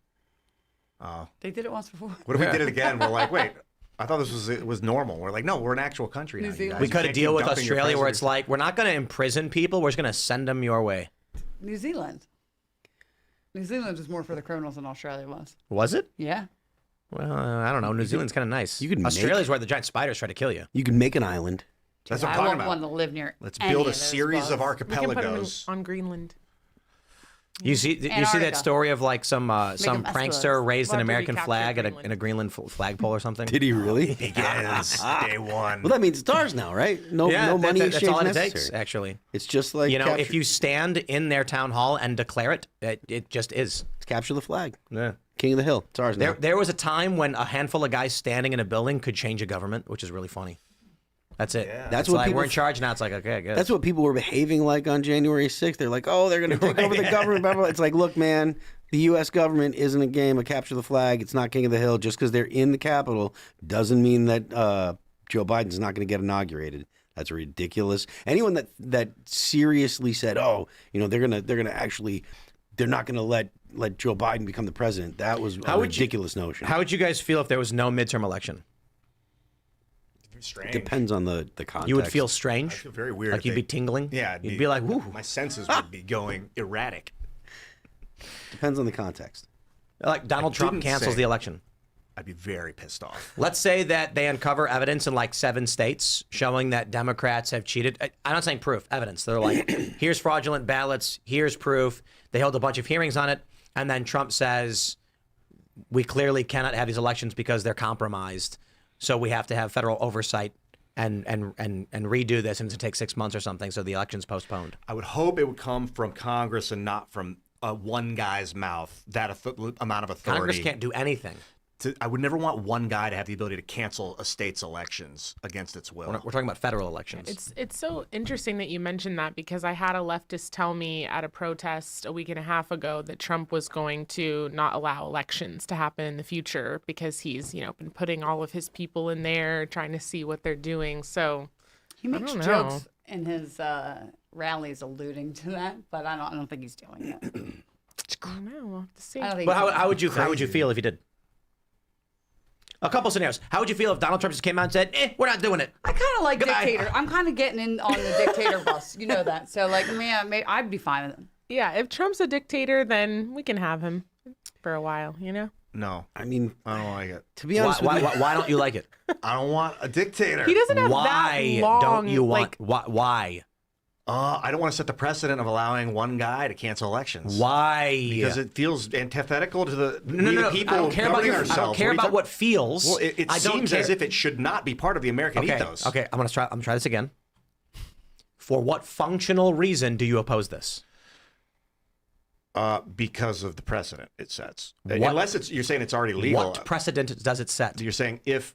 They did it once before. What if we did it again? We're like, wait, I thought this was normal. We're like, no, we're an actual country now. New you Zealand. guys. We You cut a can't deal keep with dumping your Australia where it's prisoners. like, we're not going to imprison people. We're just going to send them your way. New Zealand. New Zealand was more for the criminals than Australia was. Was it? Yeah. Well, I don't know. New Zealand's kind of nice. you could make- Australia's where the giant spiders try to kill you. You can make an island. That's what I'm I talking want about. one to live near. Let's any build a of those series of bugs. We can put them archipelagos. on Greenland. You see that Antarctica. story of like some them prankster Eskimos. raised an Largely American captured flag Greenland. in a Greenland flagpole or something? Did he really? Yes, day one. Well, that means it's ours now, right? No money that's exchange all it necessary. takes, actually. It's just like If you stand in their town hall and declare it, it just is. capture the flag. Yeah. King of the Hill. It's ours now. There was a time when a handful of guys standing in a building could change a government, which is really funny. That's it. That's It's what like, people- we're in charge now. It's like, okay, I guess. That's what people were behaving like on January 6th. They're like, oh, they're going to take over the government. Blah, blah, blah. It's like, look, man, the U.S. government isn't a game of capture the flag. It's not King of the Hill. Just because they're in the Capitol doesn't mean that Joe Biden's not going to get inaugurated. That's ridiculous. Anyone that seriously said, oh, they're not going to let Joe Biden become the president. That was a ridiculous notion. How would you guys feel if there was no midterm election? Strange. Depends on the context. You would feel strange? I feel very weird. Like if you'd be they- tingling? Yeah. You'd be like, woo. My senses would be going erratic. Depends on the context. Like Donald Trump didn't cancels say- the election. I'd be very pissed off. Let's say that they uncover evidence in like 7 states showing that Democrats have cheated. I'm not saying proof, evidence. They're like, here's fraudulent ballots, here's proof. They held a bunch of hearings on it. And then Trump says, we clearly cannot have these elections because they're compromised. So we have to have federal oversight and redo this, and it's going to take 6 months or something. So the election's postponed. I would hope it would come from Congress and not from one guy's mouth, that amount of authority. Congress can't do anything. I would never want one guy to have the ability to cancel a state's elections against its will. We're talking about federal elections. It's so interesting that you mentioned that, because I had a leftist tell me at a protest a week and a half ago that Trump was going to not allow elections to happen in the future because he's, been putting all of his people in there trying to see what they're doing. So He makes don't know. jokes in his rallies alluding to that, but I don't think he's doing that. I don't know. We'll have to see. I don't think But he's how would you feel if he did? A couple scenarios. How would you feel if Donald Trump just came out and said, we're not doing it? I kind of like Goodbye. dictator. I'm kind of getting in on the dictator bus. You know that. So, like, man, maybe I'd be fine with it. Yeah, if Trump's a dictator, then we can have him for a while, No, I mean, I don't like it. to be honest with you, Why don't you like it? I don't want a dictator. He doesn't have Why that long. don't you want? Why? I don't want to set the precedent of allowing one guy to cancel elections. Why? Because it feels antithetical to the no. people I don't care about governing your. I ourselves. don't care What are you about talking- what feels. Well, it I don't seems care. as if it should not be part of the American ethos. Okay. I'm gonna try this again. For what functional reason do you oppose this? Because of the precedent it sets. What- Unless you're saying it's already legal. What precedent does it set? You're saying if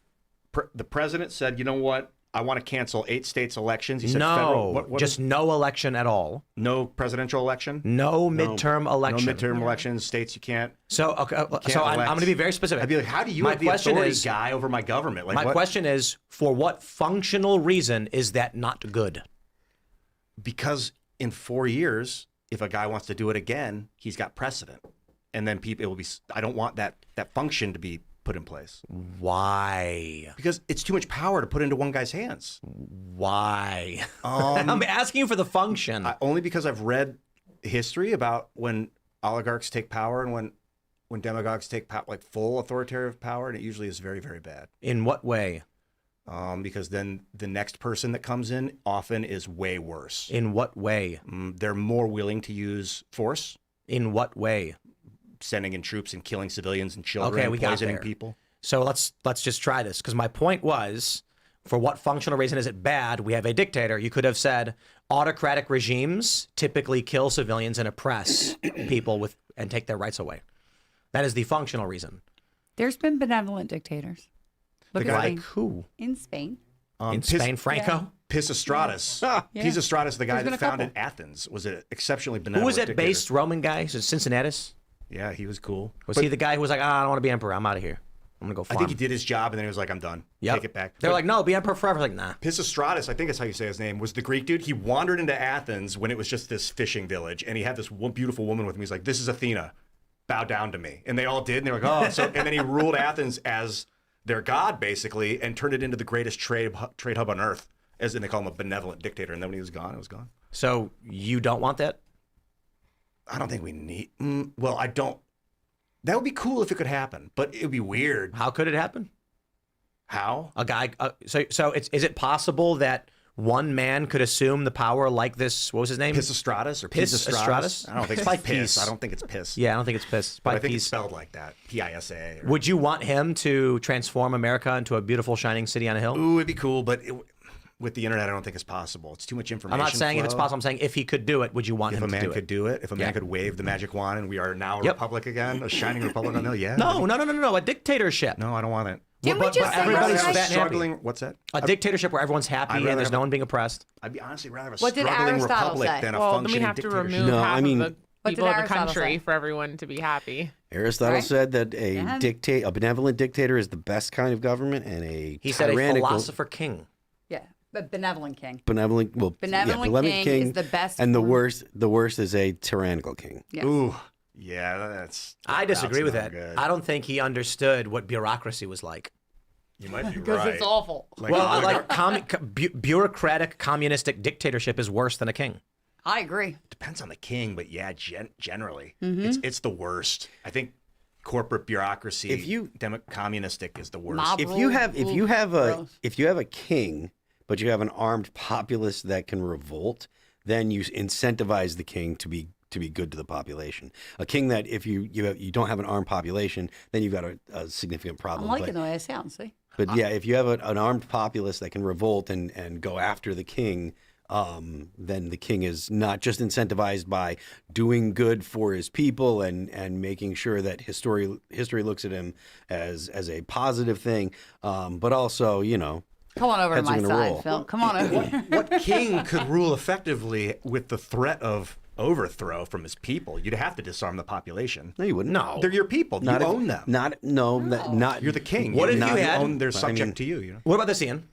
the president said, you know what, I want to cancel 8 states' elections. He said No, federal. What just is- no election at all. no presidential election. No midterm election. No midterm elections. States you can't. So okay, so I'm elect. going to be very specific. I'd be like, how do you My have the question authority is- guy over my government? Like, My what? question is, for what functional reason is that not good? Because in 4 years, if a guy wants to do it again, he's got precedent, and then people it will be. I don't want that function to be put in place Why? because it's too much power to put into one guy's hands. Why? I'm asking you for the function. Only because I've read history about when oligarchs take power and when demagogues take like full authoritarian power, and it usually is very, very bad. In what way? Because then the next person that comes in often is way worse. In what way? They're more willing to use force, In what way? sending in troops and killing civilians and children, Okay, and we got poisoning there. people. So let's just try this, because my point was, for what functional reason is it bad? We have a dictator. You could have said autocratic regimes typically kill civilians and oppress people and take their rights away. That is the functional reason. There's been benevolent dictators. Look at Like Spain. who? In Spain. In Spain, Franco? Pisistratus. Yeah. Pisistratus, the guy There's been that a founded couple. Athens, was an exceptionally Who benevolent was that dictator. based Roman guy? So Cincinnatus? Yeah, he was cool. Was he the guy who was like, I don't want to be emperor. I'm out of here. I'm going to go I farm. think he did his job, and then he was like, I'm done. Yep. Take it back. They're But like, no, be emperor forever. Like, nah. Pisistratus, I think that's how you say his name, was the Greek dude. He wandered into Athens when it was just this fishing village, and he had this one beautiful woman with him. He's like, this is Athena. Bow down to me. And they all did, and they were like, oh. So, and then he ruled Athens as their god, basically, and turned it into the greatest trade hub on earth. And they call him a benevolent dictator. And then when he was gone, it was gone. So you don't want that? I don't think we need. Well, I don't. That would be cool if it could happen, but it would be weird. How could it happen? How? A guy. So is it possible that one man could assume the power like this? What was his name? Pisistratus or Pisistratus? I don't think It's like it's piss. peace. I don't think it's piss. Yeah, I don't think it's piss. It's But I probably think peace. it's spelled like that. P-I-S-A. Would you want him to transform America into a beautiful shining city on a hill? Ooh, it'd be cool, but with the internet, I don't think it's possible. It's too much information. I'm not saying if it's flow. possible. I'm saying if he could do it, would you want If him a to man do could it? do it, if a man Yeah. could wave the magic wand and we are now a Yep. republic again, a shining republic on the hill, yeah. No, a dictatorship. No, I don't want it. Didn't we But just say everybody's last night- fat and happy. struggling. What's that? A dictatorship where everyone's happy I'd and rather there's have no a- one being oppressed. I'd be honestly rather have a What did struggling Aristotle republic say? than a Well, then we functioning have to dictatorship. remove No, half I mean- of the What people did in the Aristotle country say? for everyone to be happy. Aristotle Right? said that Yeah. a benevolent dictator is the best kind of government, and He said a tyrannical, philosopher king. Yeah, but benevolent king. benevolent, well, Benevolent benevolent king is the best and the form. worst is a tyrannical king. Yes. Ooh, yeah, that's. I disagree with not that. good. I don't think he understood what bureaucracy was like. You might be Because right. it's awful. Well, bureaucratic communistic dictatorship is worse than a king. I agree. Depends on the king, but yeah, generally, Mm-hmm. it's the worst. I think corporate bureaucracy, communistic is the worst. Mob If rule, you have gross. a king, but you have an armed populace that can revolt, then you incentivize the king to be good to the population. A king that if you don't have an armed population, then you've got a significant I'm problem. liking the way it sounds. See, But yeah, if you have an armed populace that can revolt and go after the king, then the king is not just incentivized by doing good for his people and making sure that history looks at him as a positive thing, but also, come on over to heads are my gonna side, roll. Phil. Come on over. What king could rule effectively with the threat of overthrow from his people? You'd have to disarm the population. No, you wouldn't. No, they're your people. You own them. Not You're the king. What if you had- they're subject to you? You know. What about this, Ian?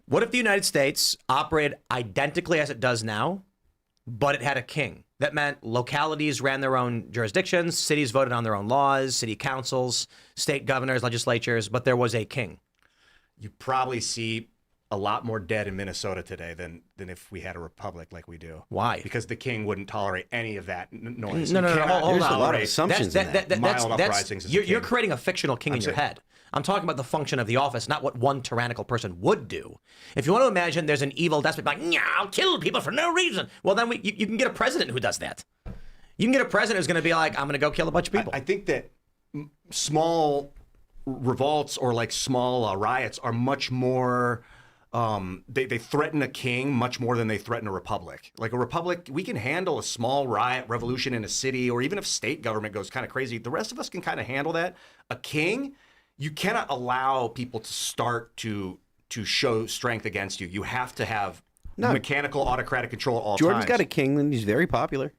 What if the United States operated identically as it does now, but it had a king? That meant localities ran their own jurisdictions, cities voted on their own laws, city councils, state governors, legislatures, but there was a king. You probably see a lot more dead in Minnesota today than if we had a republic like we do. Why? Because the king wouldn't tolerate any of that noise. No, You hold cannot on. There's a lot of tolerate assumptions in that. mild uprisings as a You're king. creating a fictional king in your head. I'm talking about the function of the office, not what one tyrannical person would do. If you want to imagine there's an evil despot like, "Nyah, I'll kill people for no reason," well, then you can get a president who does that. You can get a president who's going to be like, "I'm going to go kill a bunch of people." I think that small revolts or like small riots are much more. They threaten a king much more than they threaten a republic. Like a republic, we can handle a small riot, revolution in a city, or even if state government goes kind of crazy, the rest of us can kind of handle that. A king, you cannot allow people to start to show strength against you. You have to have mechanical autocratic control at all Jordan's times. got a king and he's very popular.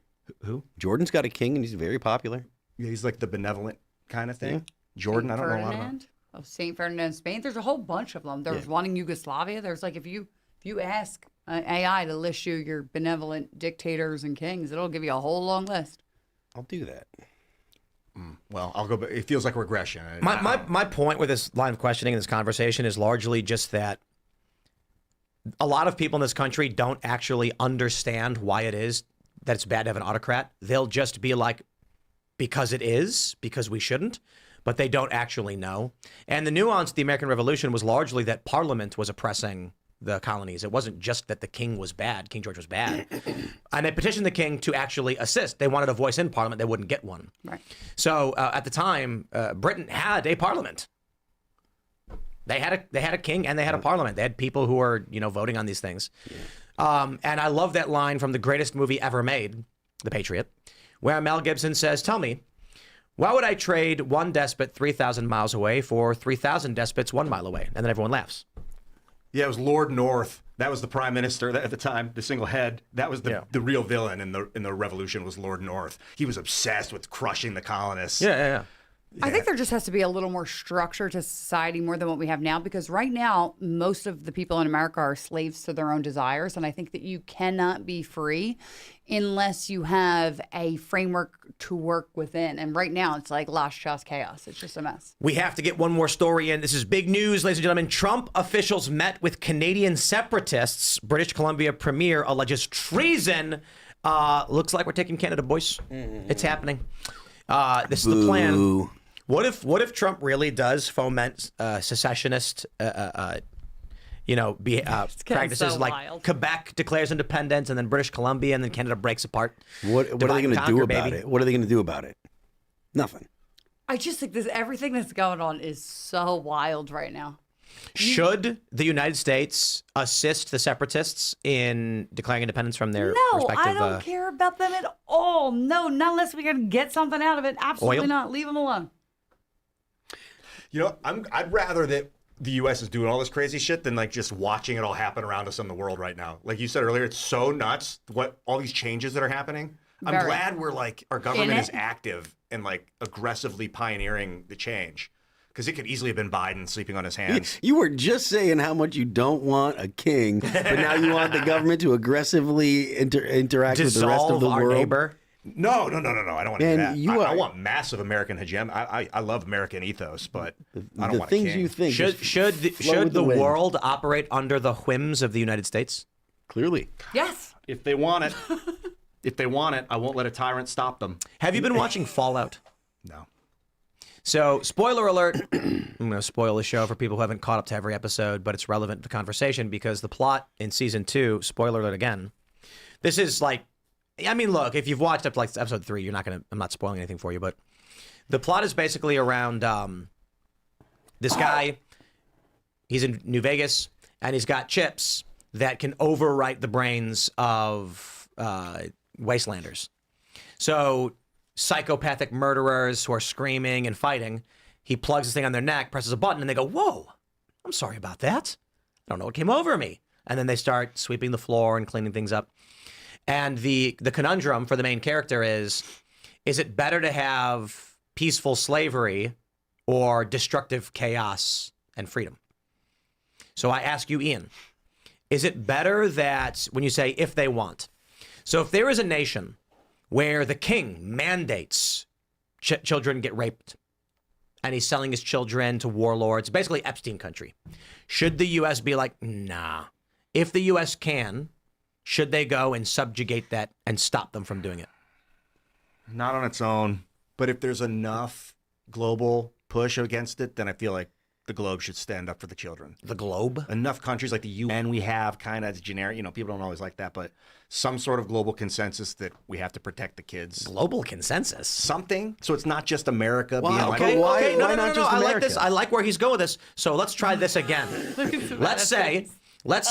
Who? Jordan's got a king and he's very popular. Yeah, he's like the benevolent kind of thing. Jordan, I don't know a lot about. Of Saint Ferdinand, Spain. There's a whole bunch of them. There's one in Yugoslavia. There's like if you ask AI to list you your benevolent dictators and kings, it'll give you a whole long list. I'll do that. Well, I'll go. It feels like regression. My point with this line of questioning in this conversation is largely just that a lot of people in this country don't actually understand why it is that it's bad to have an autocrat. They'll just be like, because it is, because we shouldn't, but they don't actually know. And the nuance of the American Revolution was largely that Parliament was oppressing the colonies. It wasn't just that the king was bad, King George was bad. And they petitioned the king to actually assist. They wanted a voice in Parliament. They wouldn't get one. Right. So at the time, Britain had a Parliament. They had a king and they had a Parliament. They had people who were, voting on these things. And I love that line from the greatest movie ever made, The Patriot, where Mel Gibson says, "Tell me, why would I trade one despot 3,000 miles away for 3,000 despots 1 mile away?" And then everyone laughs. Yeah, it was Lord North. That was the prime minister at the time, the single head. That was the real villain in the revolution was Lord North. He was obsessed with crushing the colonists. Yeah. I think there just has to be a little more structure to society more than what we have now, because right now, most of the people in America are slaves to their own desires. And I think that you cannot be free unless you have a framework to work within. And right now, it's like lost just chaos. It's just a mess. We have to get one more story in. This is big news, ladies and gentlemen. Trump officials met with Canadian separatists. British Columbia premier alleges treason. Looks like we're taking Canada, boys. It's happening. This is the plan. What if Trump really does foment secessionist, practices so like wild. Quebec declares independence and then British Columbia and then Canada breaks apart? What are they going to do about it? What are they going to do about it? Nothing. I just think everything that's going on is so wild right now. Should the United States assist the separatists in declaring independence from their respective? No, I don't care about them at all. No, not unless we're going to get something out of it. Absolutely Oil? not. Leave them alone. I'd rather that the U.S. is doing all this crazy shit than like just watching it all happen around us in the world right now. Like you said earlier, it's so nuts what all these changes that are happening. I'm Very. glad we're like our government is active and like aggressively pioneering the change. Because it could easily have been Biden sleeping on his hands. You were just saying how much you don't want a king, but now you want the government to aggressively interact with the rest of the our world. neighbor. No. I don't want to do And that. you I are- want massive American hegemony. I love American ethos, but I don't The want a things king. you think Should just flow should with the wind. world operate under the whims of the United States? Clearly. Yes. If they want it, I won't let a tyrant stop them. Have you been watching Fallout? No. So, spoiler alert, I'm going to spoil the show for people who haven't caught up to every episode, but it's relevant to the conversation because the plot in season 2, spoiler alert again, this is like, I mean, look, if you've watched up to like episode 3, I'm not spoiling anything for you, but the plot is basically around this guy, he's in New Vegas, and he's got chips that can overwrite the brains of wastelanders. So, psychopathic murderers who are screaming and fighting, he plugs this thing on their neck, presses a button, and they go, whoa, I'm sorry about that. I don't know what came over me. And then they start sweeping the floor and cleaning things up. And the conundrum for the main character is it better to have peaceful slavery or destructive chaos and freedom? So I ask you, Ian, is it better that when you say if they want, so if there is a nation where the king mandates children get raped and he's selling his children to warlords, basically Epstein country, should the U.S. be like, nah? If the U.S. can, should they go and subjugate that and stop them from doing it? Not on its own. But if there's enough global push against it, then I feel like the globe should stand up for the children. The globe? Enough countries like the UN we have kind of as generic, people don't always like that, but some sort of global consensus that we have to protect the kids. Global consensus? Something. So it's not just America Wow, being like, okay. No, Why no, not just I like America? this. I like where he's going with this. So let's try this again. Let's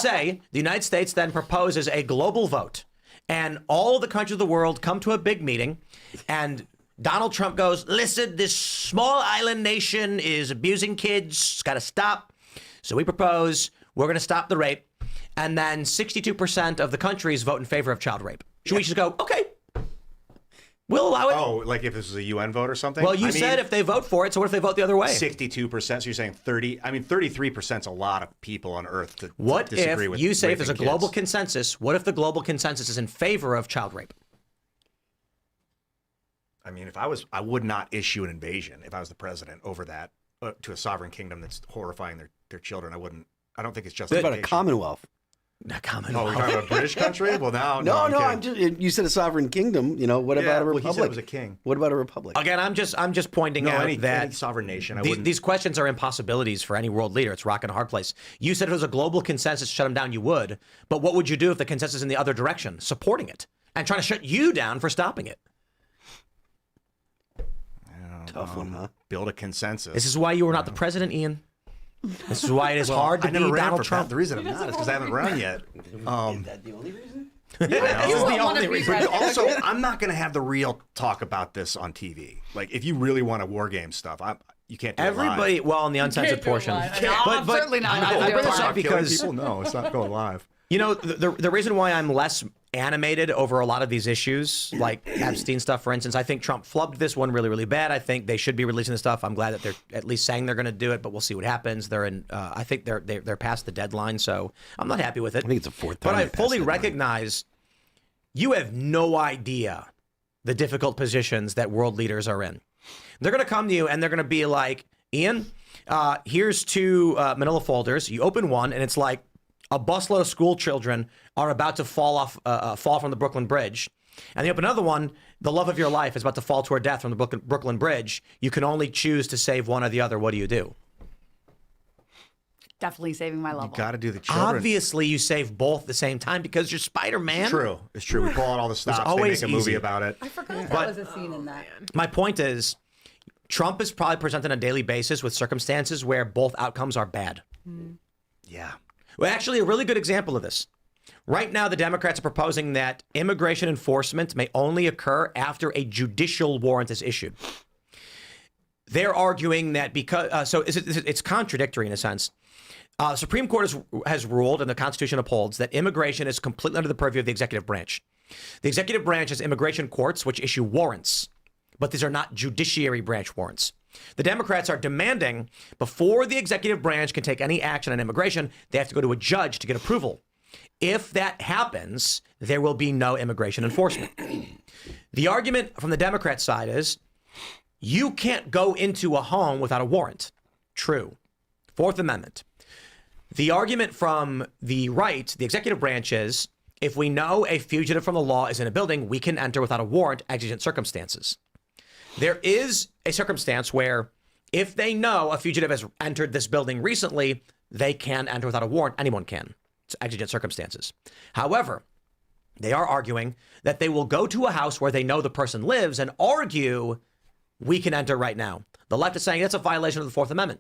say the United States then proposes a global vote, and all the countries of the world come to a big meeting, and Donald Trump goes, listen, this small island nation is abusing kids. It's got to stop. So we propose we're going to stop the rape. And then 62% of the countries vote in favor of child rape. Should we just go, okay, we'll allow it? oh, like if this was a UN vote or something? Well, you said if they vote for it, so what if they vote the other way? 62%, so you're saying 33% is a lot of people on Earth to What disagree if with you say if there's a raping global kids. consensus, what if the global consensus is in favor of child rape? I mean, I would not issue an invasion if I was the president over that to a sovereign kingdom that's horrifying their children. I don't think it's What justification. about a Commonwealth? Not Oh, Commonwealth. we're talking about a British country? Well, now, No, I'm I'm kidding. just. You said a sovereign kingdom. What about a well, republic? he said it was a king. What about a republic? Again, I'm just pointing No, out any that sovereign nation. these questions are impossibilities for any world leader. It's rock and a hard place. You said if it was a global consensus to shut them down, you would. But what would you do if the consensus is in the other direction, supporting it and trying to shut you down for stopping it? Tough one, huh? Build a consensus. This is why you were not the president, Ian. This is why it is hard to I be never ran Donald for Trump. The reason I'm not is because I haven't run yet. Is that the only reason? This is the only reason. But also, I'm not going to have the real talk about this on TV. Like, if you really want to war game stuff, you can't do it Everybody, live. well, in the uncensored portion. I'm certainly not I gonna do bring it this live. up because Killing people? No, it's not going live. you know, the reason why I'm less animated over a lot of these issues, like Epstein stuff, for instance, I think Trump flubbed this one really, really bad. I think they should be releasing the stuff. I'm glad that they're at least saying they're going to do it, but we'll see what happens. They're in. I think they're past the deadline, so I'm not happy with it. I think it's the fourth time But I they passed fully the deadline. recognize you have no idea the difficult positions that world leaders are in. They're going to come to you and they're going to be like, Ian, here's two manila folders. You open one and it's like a busload of school children are about to fall from the Brooklyn Bridge. And you open another one, the love of your life is about to fall to her death from the Brooklyn Bridge. You can only choose to save one or the other. What do you do? Definitely saving my level. You got to do the children. Obviously, you save both at the same time because you're Spider-Man. True. It's true. We pull out all the stops. always they make a movie easy. about it. I forgot But- was a scene in that. My point is, Trump is probably presented on a daily basis with circumstances where both outcomes are bad. Yeah. Well, actually, a really good example of this. Right now, the Democrats are proposing that immigration enforcement may only occur after a judicial warrant is issued. They're arguing that because, it's contradictory in a sense. Supreme Court has ruled, and the Constitution upholds, that immigration is completely under the purview of the executive branch. The executive branch has immigration courts, which issue warrants, but these are not judiciary branch warrants. The Democrats are demanding before the executive branch can take any action on immigration, they have to go to a judge to get approval. If that happens, there will be no immigration enforcement. The argument from the Democrat side is you can't go into a home without a warrant. True. Fourth Amendment. The argument from the right, the executive branch, is if we know a fugitive from the law is in a building, we can enter without a warrant, exigent circumstances. There is a circumstance where if they know a fugitive has entered this building recently, they can enter without a warrant. Anyone can. It's exigent circumstances. However, they are arguing that they will go to a house where they know the person lives and argue, we can enter right now. The left is saying that's a violation of the Fourth Amendment.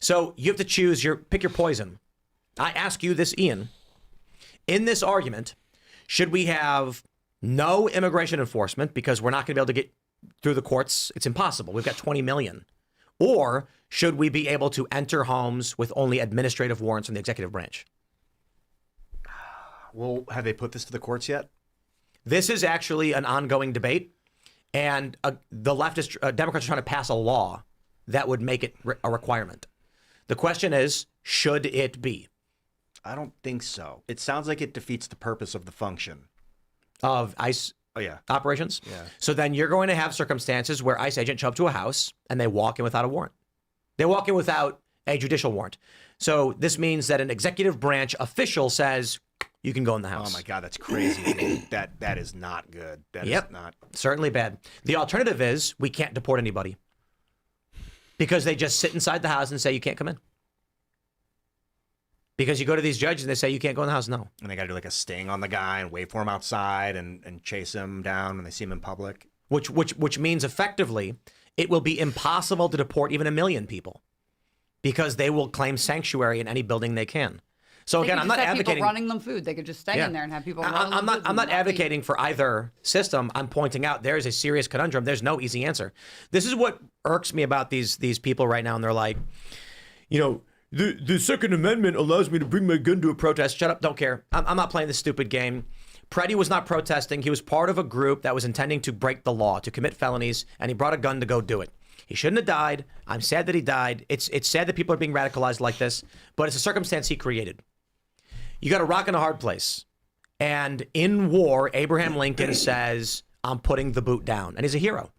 So you have to choose pick your poison. I ask you this, Ian. In this argument, should we have no immigration enforcement because we're not going to be able to get through the courts? It's impossible. We've got 20 million. Or should we be able to enter homes with only administrative warrants from the executive branch? Well, have they put this to the courts yet? This is actually an ongoing debate, and the leftist Democrats are trying to pass a law that would make it a requirement. The question is, should it be? I don't think so. It sounds like it defeats the purpose of the function. Of ICE operations? Yeah. So then you're going to have circumstances where ICE agents show up to a house and they walk in without a warrant. They walk in without a judicial warrant. So this means that an executive branch official says, you can go in the house. Oh my God, that's crazy. that is not good. That is not. Certainly bad. The alternative is we can't deport anybody because they just sit inside the house and say you can't come in. Because you go to these judges and they say you can't go in the house. No. And they got to do like a sting on the guy and wait for him outside and chase him down when they see him in public. Which means effectively it will be impossible to deport even 1 million people because they will claim sanctuary in any building they can. So again, I'm not advocating people running them food. They could just stay in there and have people. I'm not advocating for either system. I'm pointing out there is a serious conundrum. There's no easy answer. This is what irks me about these people right now, and they're like, the Second Amendment allows me to bring my gun to a protest. Shut up, don't care. I'm not playing this stupid game. Preddy was not protesting. He was part of a group that was intending to break the law, to commit felonies, and he brought a gun to go do it. He shouldn't have died. I'm sad that he died. It's sad that people are being radicalized like this, but it's a circumstance he created. You got a rock in a hard place. And in war, Abraham Lincoln says, I'm putting the boot down. And he's a hero.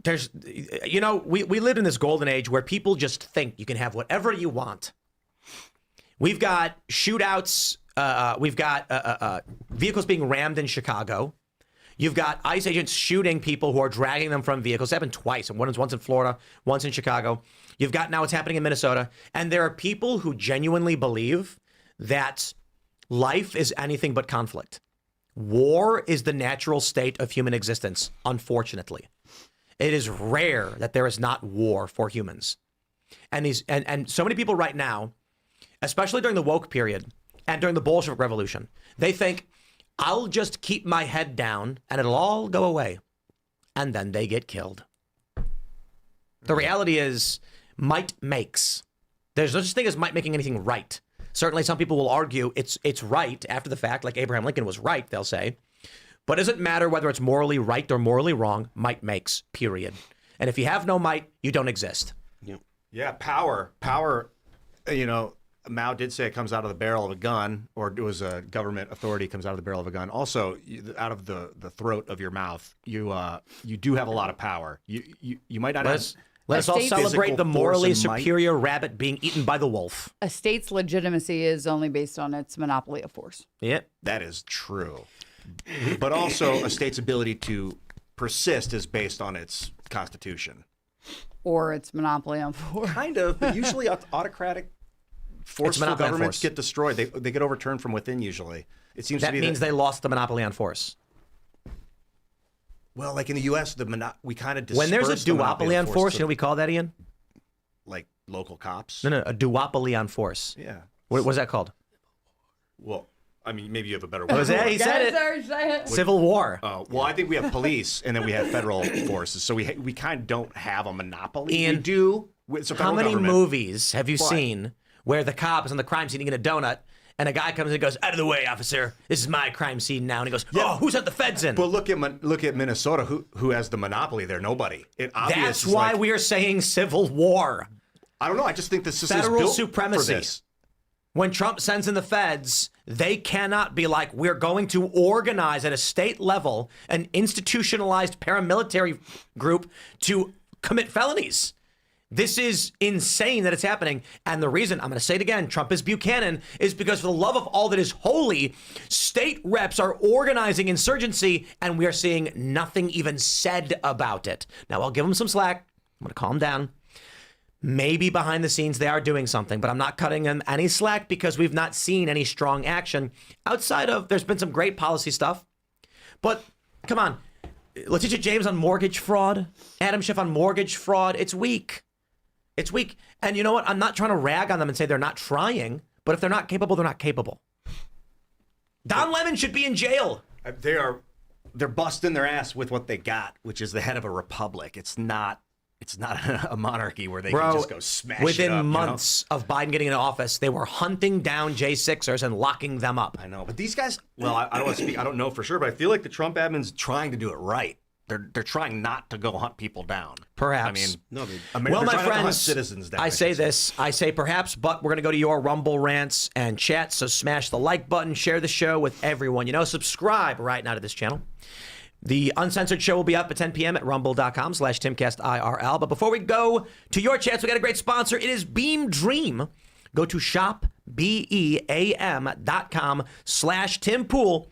We lived in this golden age where people just think you can have whatever you want. We've got shootouts. We've got vehicles being rammed in Chicago. You've got ICE agents shooting people who are dragging them from vehicles. It's happened twice. Once in Florida, once in Chicago. You've got now it's happening in Minnesota. And there are people who genuinely believe that life is anything but conflict. War is the natural state of human existence, unfortunately. It is rare that there is not war for humans. And so many people right now, especially during the woke period and during the Bolshevik Revolution, they think, I'll just keep my head down and it'll all go away. And then they get killed. The reality is might makes. There's no such thing as might making anything right. Certainly some people will argue it's right after the fact, like Abraham Lincoln was right, they'll say. But it doesn't matter whether it's morally right or morally wrong, might makes, period. And if you have no might, you don't exist. Yeah, power, Mao did say it comes out of the barrel of a gun, or it was a government authority comes out of the barrel of a gun. Also, out of the throat of your mouth, you do have a lot of power. You might not have. Let's all celebrate the morally superior rabbit being eaten by the wolf. A state's legitimacy is only based on its monopoly of force. Yeah, that is true. But also, a state's ability to persist is based on its constitution. Or its monopoly on force. Kind of, but usually autocratic, forceful governments get destroyed. They get overturned from within usually. It seems that means they lost the monopoly on force. Well, like in the U.S., we kind of when there's a duopoly on force, you know what we call that, Ian? Like local cops? No, a duopoly on force. Yeah. What's that called? Well, I mean, maybe you have a better word. He said it. Serge, say it. Civil War. Well, I think we have police, and then we have federal forces. So we kind of don't have a monopoly. Ian, we do. How many movies have you seen where the cop is on the crime scene eating a donut, and a guy comes in and goes, out of the way, officer. This is my crime scene now. And he goes, who's let the feds in? But look at Minnesota. Who has the monopoly there? Nobody. That's why we are saying civil war. I don't know. I just think the system is federal built supremacy. For this. When Trump sends in the feds, they cannot be like, we're going to organize at a state level an institutionalized paramilitary group to commit felonies. This is insane that it's happening. And the reason, I'm going to say it again, Trump is Buchanan, is because for the love of all that is holy, state reps are organizing insurgency, and we are seeing nothing even said about it. Now, I'll give them some slack. I'm going to calm down. Maybe behind the scenes they are doing something, but I'm not cutting them any slack because we've not seen any strong action outside of, there's been some great policy stuff. But come on, Letitia James on mortgage fraud, Adam Schiff on mortgage fraud, it's weak. It's weak. And you know what? I'm not trying to rag on them and say they're not trying, but if they're not capable, they're not capable. Don Lemon should be in jail. They're busting their ass with what they got, which is the head of a republic. It's not a monarchy where they can just go smash it up. Within months of Biden getting into office, they were hunting down J6ers and locking them up. I know, but these guys, well, I don't want to speak, I don't know for sure, but I feel like the Trump admin's trying to do it right. They're trying not to go hunt people down. Perhaps. I mean, well, they're my trying not to hunt friends, citizens down. I say this. I say perhaps, but we're going to go to your Rumble rants and chats. So smash the like button, share the show with everyone. You know, subscribe right now to this channel. The Uncensored Show will be up at 10 p.m. at rumble.com/Timcast IRL. But before we go to your chats, we got a great sponsor. It is Beam Dream. Go to shopbeam.com/TimPool.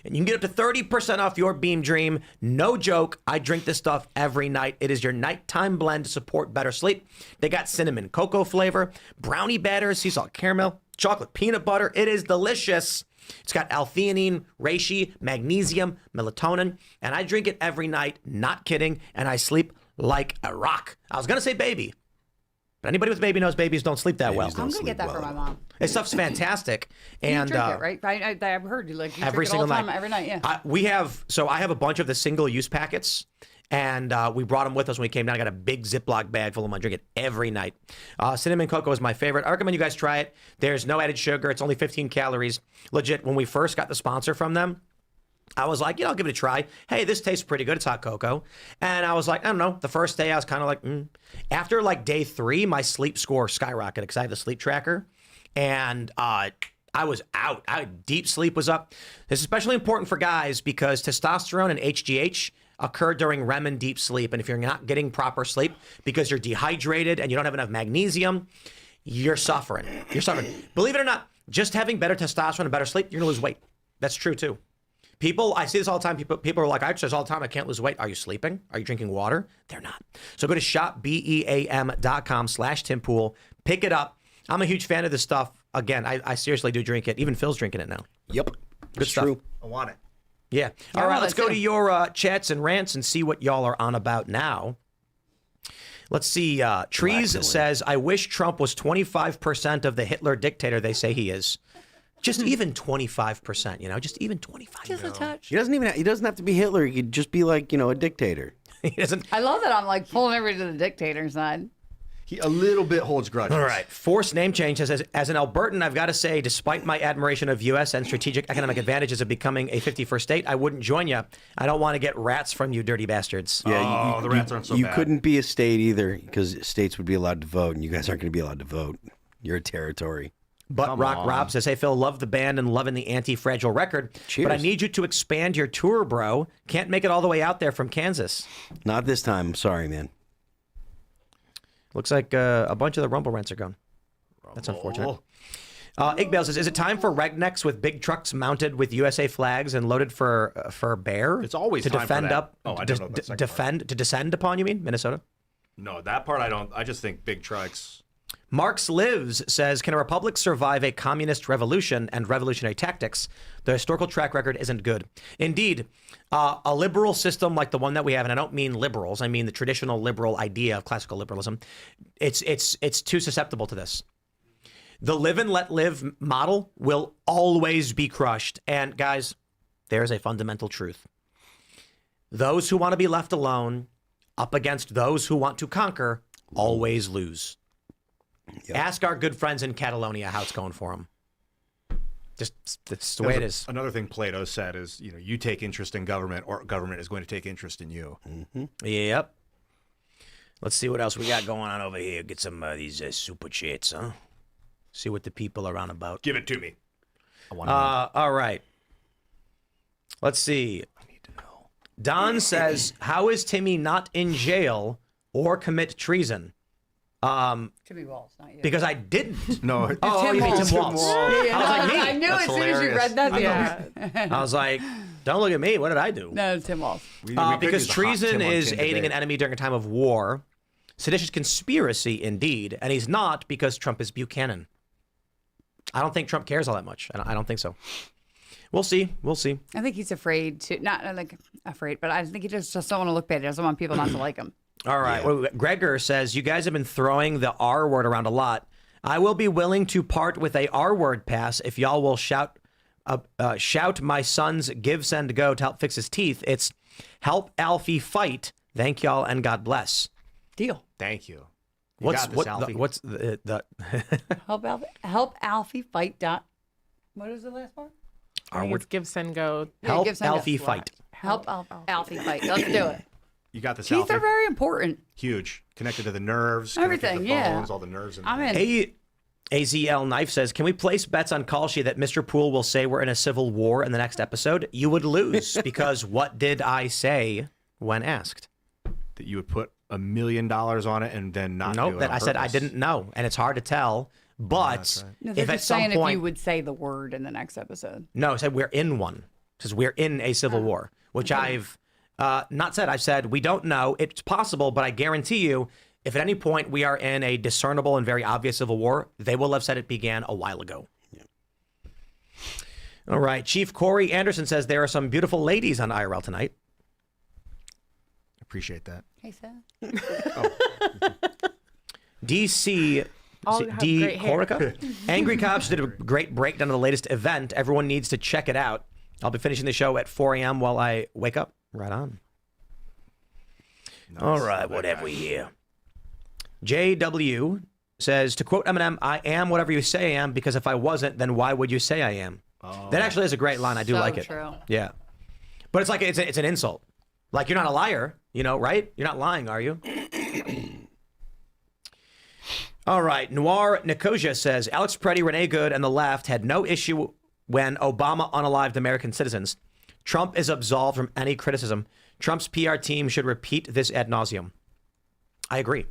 And you can get up to 30% off your Beam Dream. No joke. I drink this stuff every night. It is your nighttime blend to support better sleep. They got cinnamon cocoa flavor, brownie batter, sea salt caramel, chocolate peanut butter. It is delicious. It's got L-theanine, reishi, magnesium, melatonin. And I drink it every night. Not kidding. And I sleep like a rock. I was going to say baby. But anybody with a baby knows babies don't sleep that well. I'm going to get that for my mom. This stuff's fantastic. And you drink it, right? I've heard you like you every drink it single all the time, night. every night, yeah. I have a bunch of the single-use packets, and we brought them with us when we came down. I got a big Ziploc bag full of them. I drink it every night. Cinnamon cocoa is my favorite. I recommend you guys try it. There's no added sugar. It's only 15 calories. Legit, when we first got the sponsor from them, I was like, I'll give it a try. Hey, this tastes pretty good. It's hot cocoa. And I was like, I don't know. The first day I was kind of like, After like day 3, my sleep score skyrocketed because I have the sleep tracker. And I was out. Deep sleep was up. This is especially important for guys because testosterone and HGH occur during REM and deep sleep. And if you're not getting proper sleep because you're dehydrated and you don't have enough magnesium, you're suffering. Believe it or not, just having better testosterone and better sleep, you're going to lose weight. That's true too. I see this all the time. People are like, I exercise all the time. I can't lose weight. Are you sleeping? Are you drinking water? They're not. So go to shopbeam.com/TimPool. Pick it up. I'm a huge fan of this stuff. Again, I seriously do drink it. Even Phil's drinking it now. Yep. Good stuff. True. I want it. Yeah. All right, let's go to your chats and rants and see what y'all are on about now. Let's see. Trees says, I wish Trump was 25% of the Hitler dictator they say he is. Just even 25%, just even 25%. Just a touch. He doesn't have to be Hitler. He could just be like, a dictator. He doesn't. I love that I'm like pulling everybody to the dictator side. He a little bit holds grudges. All right. Forced name change says, as an Albertan, I've got to say, despite my admiration of U.S. and strategic economic advantages of becoming a 51st state, I wouldn't join you. I don't want to get rats from you dirty bastards. Yeah, the rats aren't so You bad. couldn't be a state either because states would be allowed to vote, and you guys aren't going to be allowed to vote. You're a territory. But Rock Rob says, hey, Phil, love the band and loving the Anti-Fragile record. Cheers. But I need you to expand your tour, bro. Can't make it all the way out there from Kansas. Not this time. I'm sorry, man. Looks like a bunch of the Rumble rents are gone. That's unfortunate. Igbale says, is it time for rednecks with big trucks mounted with USA flags and loaded for bear? It's always to time defend for that. up. Oh, I don't know the second defend to descend upon. You mean Minnesota? No, that part I don't. I just think big trucks. Marx Lives says, can a republic survive a communist revolution and revolutionary tactics? The historical track record isn't good. Indeed, a liberal system like the one that we have, and I don't mean liberals, I mean the traditional liberal idea of classical liberalism, it's too susceptible to this. The live and let live model will always be crushed. And guys, there's a fundamental truth. Those who want to be left alone up against those who want to conquer always lose. Yep. Ask our good friends in Catalonia how it's going for them. Just that's the way it is. Another thing Plato said is, you take interest in government or government is going to take interest in you. Mm-hmm. Yep. Let's see what else we got going on over here. Get some of these super chats, huh? See what the people are on about. Give it to me. I want to know. All right. Let's see. I need to know. Don says, how is Timmy not in jail or commit treason? Should be Walz, not you. Because I didn't. No. Oh, you mean Tim Tim Walz. Walz. I was like, me. I knew That's as soon as you hilarious. read that. Yeah. I was like, don't look at me. What did I do? No, Tim Walz. We could Because use a hot treason Tim on is Tim aiding today. an enemy during a time of war. Seditious conspiracy, indeed. And he's not because Trump is Buchanan. I don't think Trump cares all that much. I don't think so. We'll see. We'll see. I think he's afraid to, not like afraid, but I think he just don't want to look bad. He doesn't want people not to like him. All right. Well, Gregor says, you guys have been throwing the R word around a lot. I will be willing to part with a R word pass if y'all will shout my son's give, send, go to help fix his teeth. It's help Alfie fight. Thank y'all and God bless. Deal. Thank you. What's got this, Alfie. what's the Help Alfie fight. What is the last part? I think it's give, send, go. help give, send, go. Alfie fight? Help Alfie fight. Let's do it. You got this, Teeth Alfie. are very important. Huge. Connected to the nerves. Everything, connected to the yeah. bones, all the nerves. In I'm there. in. Hey, AZL Knife says, can we place bets on Call Sheet that Mr. Poole will say we're in a civil war in the next episode? You would lose because what did I say when asked? That you would put $1 million on it and then not do Nope, it that on I said I purpose. didn't know, and it's hard to tell. But that's right. No, they're if at just some saying point, if you would say the word in the next episode. no, I said we're in one. It says we're in a civil war, which I've not said. I've said we don't know. It's possible, but I guarantee you, if at any point we are in a discernible and very obvious civil war, they will have said it began a while ago. Yeah. All right. Chief Corey Anderson says there are some beautiful ladies on IRL tonight. Appreciate that. Hey, Sam. DC All have D great hair. Corica. Angry Cops did a great breakdown of the latest event. Everyone needs to check it out. I'll be finishing the show at 4 a.m. while I wake up. Right on. Nice. All right, Love that what have guy. we here? JW says, to quote Eminem, I am whatever you say I am, because if I wasn't, then why would you say I am? That actually is a great line. I do So like it. true. Yeah. But it's like, it's an insult. Like, you're not a liar, right? You're not lying, are you? All right. Noir Nicosia says, Alex Preddy, Renee Good, and the left had no issue when Obama unalived American citizens. Trump is absolved from any criticism. Trump's PR team should repeat this ad nauseum. I agree.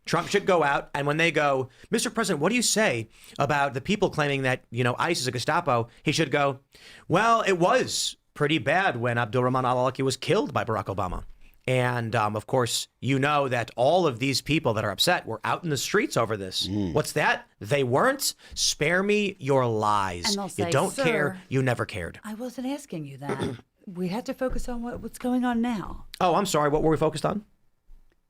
Trump should go out, and when they go, Mr. President, what do you say about the people claiming that, ICE is a Gestapo? He should go, well, it was pretty bad when Abdulrahman al-Awlaki was killed by Barack Obama. And, of course, you know that all of these people that are upset were out in the streets over this. What's that? They weren't? Spare me your lies. And they'll You say, don't "Sir, care. You never cared. I wasn't asking you that. We had to focus on what's going on now. Oh, I'm sorry. What were we focused on?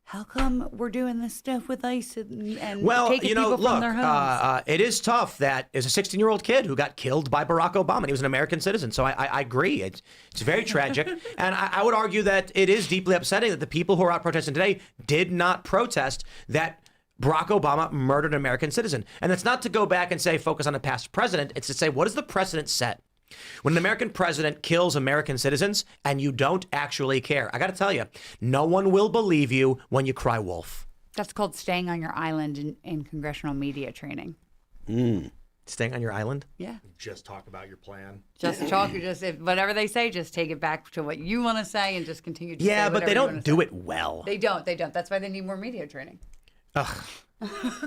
How come we're doing this stuff with ICE and Well, taking people look, from their homes? it is tough that there's a 16-year-old kid who got killed by Barack Obama. And he was an American citizen. So I agree. It's very tragic. And I would argue that it is deeply upsetting that the people who are out protesting today did not protest that Barack Obama murdered an American citizen. And it's not to go back and say focus on a past president. It's to say, what does the precedent set? When an American president kills American citizens and you don't actually care, I got to tell you, no one will believe you when you cry wolf. That's called staying on your island in congressional media training. Staying on your island? Yeah. Just talk about your plan. Just talk. Whatever they say, just take it back to what you want to say and just continue to say Yeah, but whatever they you wanna don't say. do it well. They don't. That's why they need more media training.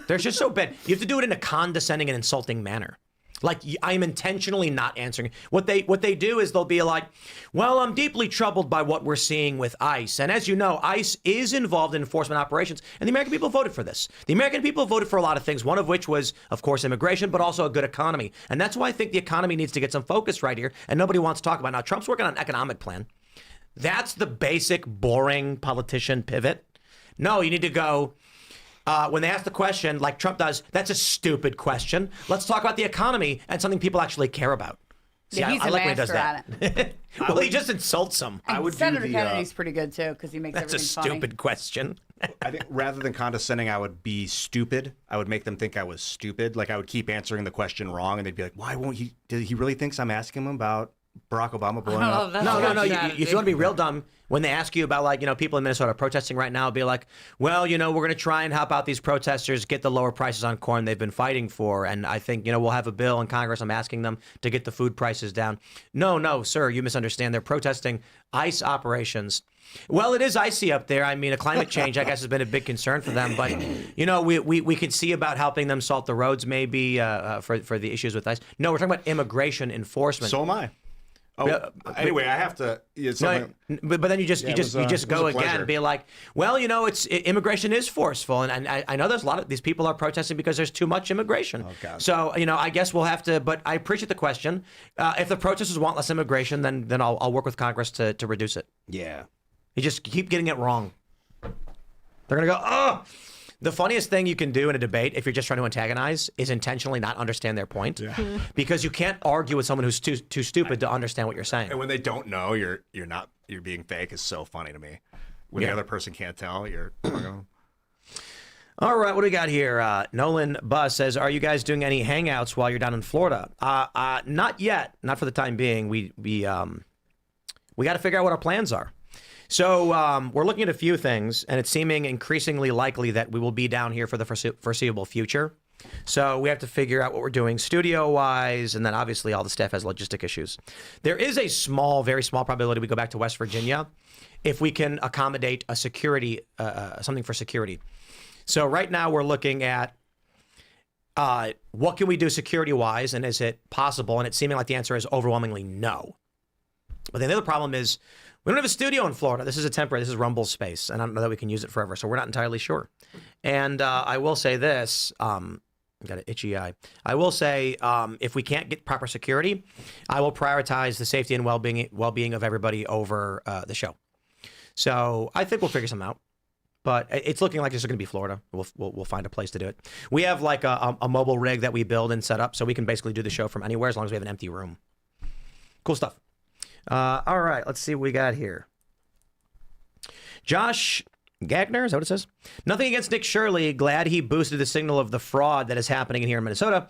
They're just so bad. You have to do it in a condescending and insulting manner. Like, I am intentionally not answering. What they do is they'll be like, well, I'm deeply troubled by what we're seeing with ICE. And as you know, ICE is involved in enforcement operations. And the American people voted for this. The American people voted for a lot of things, one of which was, of course, immigration, but also a good economy. And that's why I think the economy needs to get some focus right here. And nobody wants to talk about it. Now, Trump's working on an economic plan. That's the basic, boring politician pivot. No, you need to go... when they ask the question, like Trump does, that's a stupid question. Let's talk about the economy and something people actually care about. See, Yeah, he's I a like when he does master that. at it. Well, he just insults them. I would do Senator the, Kennedy's pretty good too because he makes That's a everything funny. stupid question. I think rather than condescending, I would be stupid. I would make them think I was stupid. Like I would keep answering the question wrong, and they'd be like, "Why won't he? He really thinks I'm asking him about Barack Obama blowing Oh, up. that's No. good If strategy. you want to be real dumb, when they ask you about people in Minnesota protesting right now, be like, well, we're going to try and help out these protesters, get the lower prices on corn they've been fighting for. And I think, we'll have a bill in Congress. I'm asking them to get the food prices down. No, sir, you misunderstand. They're protesting ICE operations. Well, it is icy up there. I mean, climate change, I guess, has been a big concern for them. But, we could see about helping them salt the roads maybe for the issues with ICE. No, we're talking about immigration enforcement. So am I. Oh, anyway, I have to. But then you just go again pleasure. and be like, well, immigration is forceful, and I know there's a lot of these people are protesting because there's too much immigration. Oh, God. So I guess we'll have to. But I appreciate the question. If the protesters want less immigration, then I'll work with Congress to reduce it. Yeah. You just keep getting it wrong. They're gonna go, oh. The funniest thing you can do in a debate, if you're just trying to antagonize, is intentionally not understand their point, because you can't argue with someone who's too stupid to understand what you're saying. And when they don't know, you're being fake is so funny to me. When the other person can't tell, you're. All right, what do we got here? Nolan Bus says, "Are you guys doing any hangouts while you're down in Florida?" Not yet, not for the time being. We got to figure out what our plans are. So we're looking at a few things, and it's seeming increasingly likely that we will be down here for the foreseeable future. So we have to figure out what we're doing studio-wise, and then obviously all the staff has logistic issues. There is a very small probability we go back to West Virginia if we can accommodate a security, something for security. So right now we're looking at what can we do security-wise, and is it possible? And it's seeming like the answer is overwhelmingly no. But then the other problem is, we don't have a studio in Florida. This is Rumble space, and I don't know that we can use it forever, so we're not entirely sure. And I will say this, got an itchy eye. I will say, if we can't get proper security, I will prioritize the safety and well-being of everybody over the show. So I think we'll figure something out. But it's looking like this is going to be Florida. We'll find a place to do it. We have like a mobile rig that we build and set up, so we can basically do the show from anywhere as long as we have an empty room. Cool stuff. All right, let's see what we got here. Josh Gagner, is that what it says? Nothing against Nick Shirley. Glad he boosted the signal of the fraud that is happening here in Minnesota.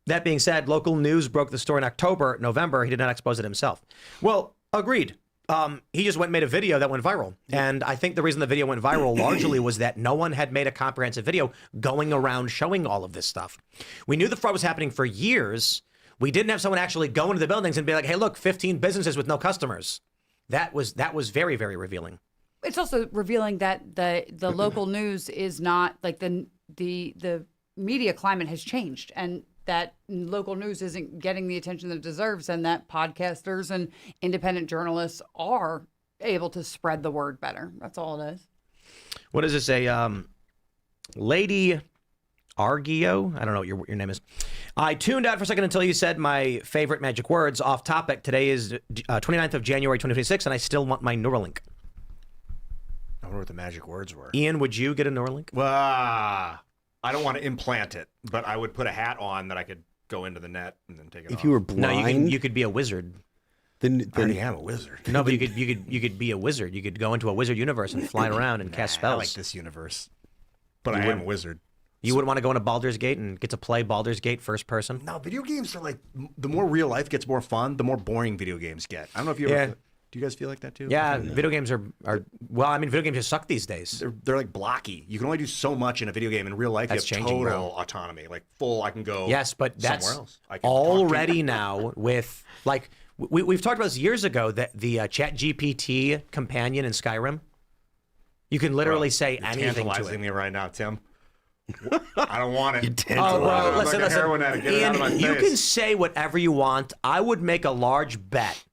That being said, local news broke the story in November. He did not expose it himself. Well, agreed. He just went and made a video that went viral. And I think the reason the video went viral largely was that no one had made a comprehensive video going around showing all of this stuff. We knew the fraud was happening for years. We didn't have someone actually go into the buildings and be like, hey, look, 15 businesses with no customers. That was very, very revealing. It's also revealing that the local news is not like the media climate has changed, and that local news isn't getting the attention that it deserves, and that podcasters and independent journalists are able to spread the word better. That's all it is. What is this? Lady Argio? I don't know what your name is. I tuned out for a second until you said my favorite magic words. Off topic. Today is 29th of January, 2026, and I still want my Neuralink. I wonder what the magic words were. Ian, would you get a Neuralink? Well, I don't want to implant it, but I would put a hat on that I could go into the net and then take it off. If you were blind, you could be a wizard. Then I already am a wizard. No, but you could be a wizard. You could go into a wizard universe and fly around and cast spells. I like this universe, but I am a wizard. You wouldn't want to go into Baldur's Gate and get to play Baldur's Gate first person? No, video games are like, the more real life gets more fun, the more boring video games get. I don't know if you ever... Do you guys feel like that too? Yeah, video games are well, I mean, video games just suck these days. They're like blocky. You can only do so much in a video game. In real life, That's you have changing, total autonomy. Like full, I can go yes, but that's somewhere else. I can already now with, like, we've talked about this years ago, that the ChatGPT companion in Skyrim, you can literally say anything to it. Me right now, Tim. I don't want it. Listen, Ian, you can say whatever you want. I would make a large bet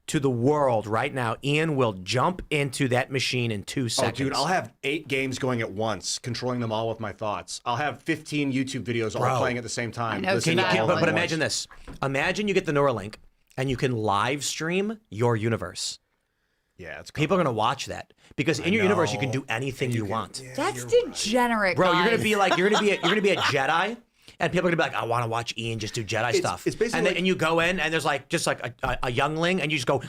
to the world right now, Ian will jump into that machine in 2 seconds. Oh, dude, I'll have 8 games going at once, controlling them all with my thoughts. I'll have 15 YouTube videos all playing at the same time. I know, but imagine this. Imagine you get the Neuralink and you can live stream your universe. Yeah, it's people are going to watch that because in your universe you can do anything you want. Yeah, that's degenerate, bro. Guys. You're going to be like you're going to be a Jedi. And people are gonna be like, I want to watch Ian just do Jedi stuff. It's basically and you go in and there's like just like a youngling and you just go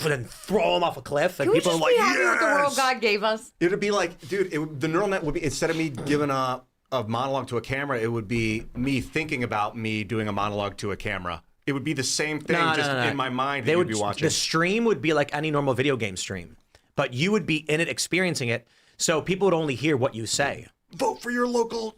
and throw him off a cliff and Can people we are just like, be happy with the world God gave us? It'd be like, dude, the neural net would be, instead of me giving a monologue to a camera, it would be me thinking about me doing a monologue to a camera It would be the same thing, in my mind. They would be watching. The stream would be like any normal video game stream, but you would be in it, experiencing it. So people would only hear what you say. Vote for your local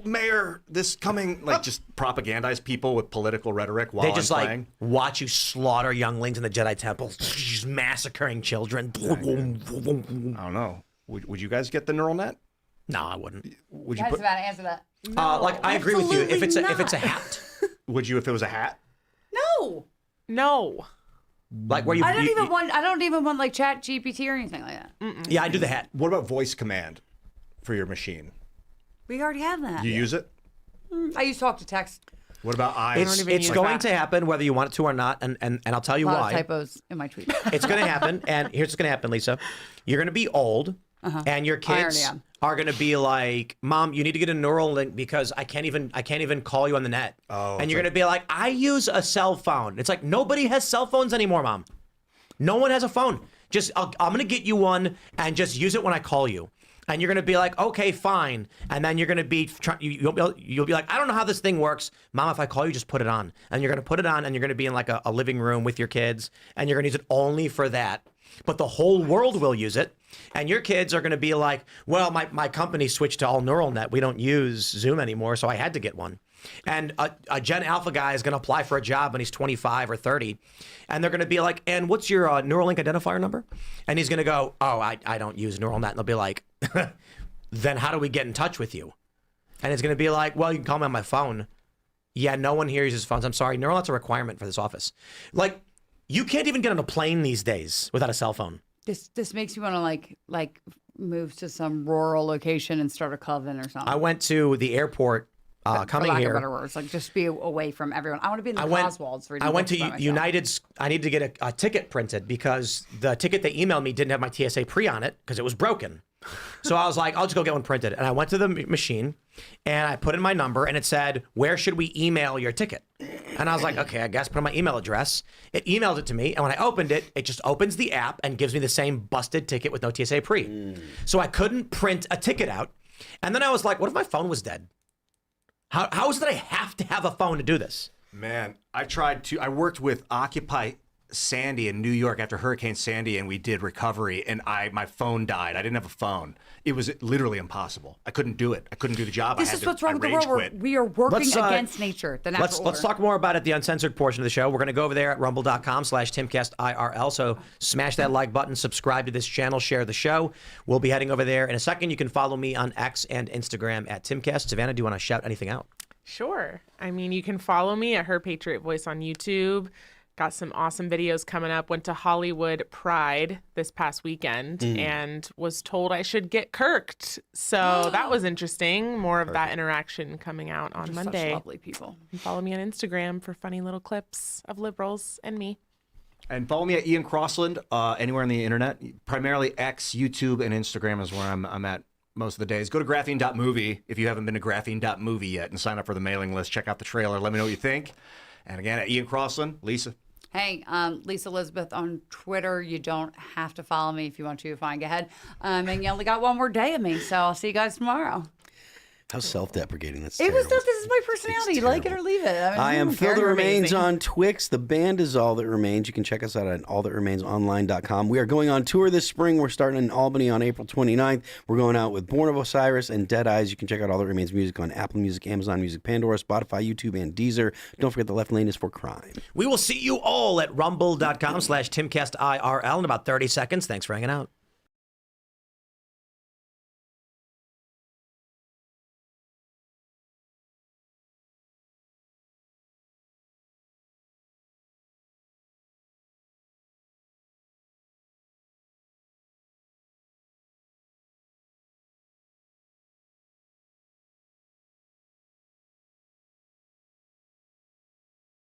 mayor this coming, like just propagandize people with political rhetoric while they just I'm playing. Watch you slaughter younglings in the Jedi Temple, just massacring children. I don't know. Would you guys get the neural net? No, I wouldn't. Would you That's about to answer that. I agree with you. If it's a hat, would you if it was a hat? No. Like where you? I don't even want like Chat GPT or anything like that. Yeah, I do the hat. What about voice command for your machine? We already have that. You use it? I use talk to text. What about eyes? It's going to happen whether you want it to or not, and I'll tell you A lot why. of typos in my tweet. It's going to happen, and here's what's going to happen, Lisa. You're going to be old, and your kids are going to be like, "Mom, you need to get a neural link because I can't even call you on the net." And you're going to be like, "I use a cell phone." It's like nobody has cell phones anymore, Mom. No one has a phone. I'm going to get you one and just use it when I call you. And you're going to be like, okay, fine. And then you're going to be, you'll be like, I don't know how this thing works. Mom, if I call you, just put it on. And you're going to put it on and you're going to be in like a living room with your kids. And you're going to use it only for that. But the whole world will use it. And your kids are going to be like, well, my company switched to all neural net. We don't use Zoom anymore, so I had to get one. And a Gen Alpha guy is going to apply for a job when he's 25 or 30. And they're going to be like, and what's your Neuralink identifier number? And he's going to go, oh, I don't use neural net. And they'll be like, then how do we get in touch with you? And it's going to be like, well, you can call me on my phone. Yeah, no one here uses phones. I'm sorry. Neural net's a requirement for this office. Like, you can't even get on a plane these days without a cell phone. This makes you want to like move to some rural location and start a coven or something. I went to the airport coming here. For lack of better words, like just be away from everyone. I want to be in the Oswalds. I went to United's. I needed to get a ticket printed because the ticket they emailed me didn't have my TSA pre on it because it was broken. So I was like, I'll just go get one printed. And I went to the machine and I put in my number and it said, where should we email your ticket? And I was like, okay, I guess put in my email address. It emailed it to me. And when I opened it, it just opens the app and gives me the same busted ticket with no TSA pre. So I couldn't print a ticket out. And then I was like, what if my phone was dead? How is it that I have to have a phone to do this? Man, I worked with Occupy Sandy in New York after Hurricane Sandy, and we did recovery, and my phone died. I didn't have a phone. It was literally impossible. I couldn't do it. I couldn't do the job. This is what's wrong with the world. We are working against nature, the natural order. Let's talk more about it, the uncensored portion of the show. We're going to go over there at rumble.com/Timcast IRL. So smash that like button, subscribe to this channel, share the show. We'll be heading over there in a second. You can follow me on X and Instagram at Timcast. Savannah, do you want to shout anything out? Sure. I mean, you can follow me at Her Patriot Voice on YouTube. Got some awesome videos coming up. Went to Hollywood Pride this past weekend and was told I should get kirked. So that was interesting. More of that interaction coming out on Monday. Such lovely people. And follow me on Instagram for funny little clips of liberals and me. And follow me at Ian Crossland anywhere on the internet. Primarily X, YouTube, and Instagram is where I'm at most of the days. Go to graphene.movie if you haven't been to graphene.movie yet and sign up for the mailing list. Check out the trailer. Let me know what you think. And again, at Ian Crossland, Lisa. Hey, Lisa Elizabeth on Twitter. You don't have to follow me if you want to. Fine, go ahead. And you only got one more day of me, so I'll see you guys tomorrow. How self-deprecating. That's terrible. This is my personality. Like it or leave it. I am Phil That Remains on Twix. The band is All That Remains. You can check us out at allthatremainsonline.com. We are going on tour this spring. We're starting in Albany on April 29th. We're going out with Born of Osiris and Dead Eyes. You can check out All That Remains music on Apple Music, Amazon Music, Pandora, Spotify, YouTube, and Deezer. Don't forget the left lane is for crime. We will see you all at rumble.com/Timcast IRL in about 30 seconds. Thanks for hanging out.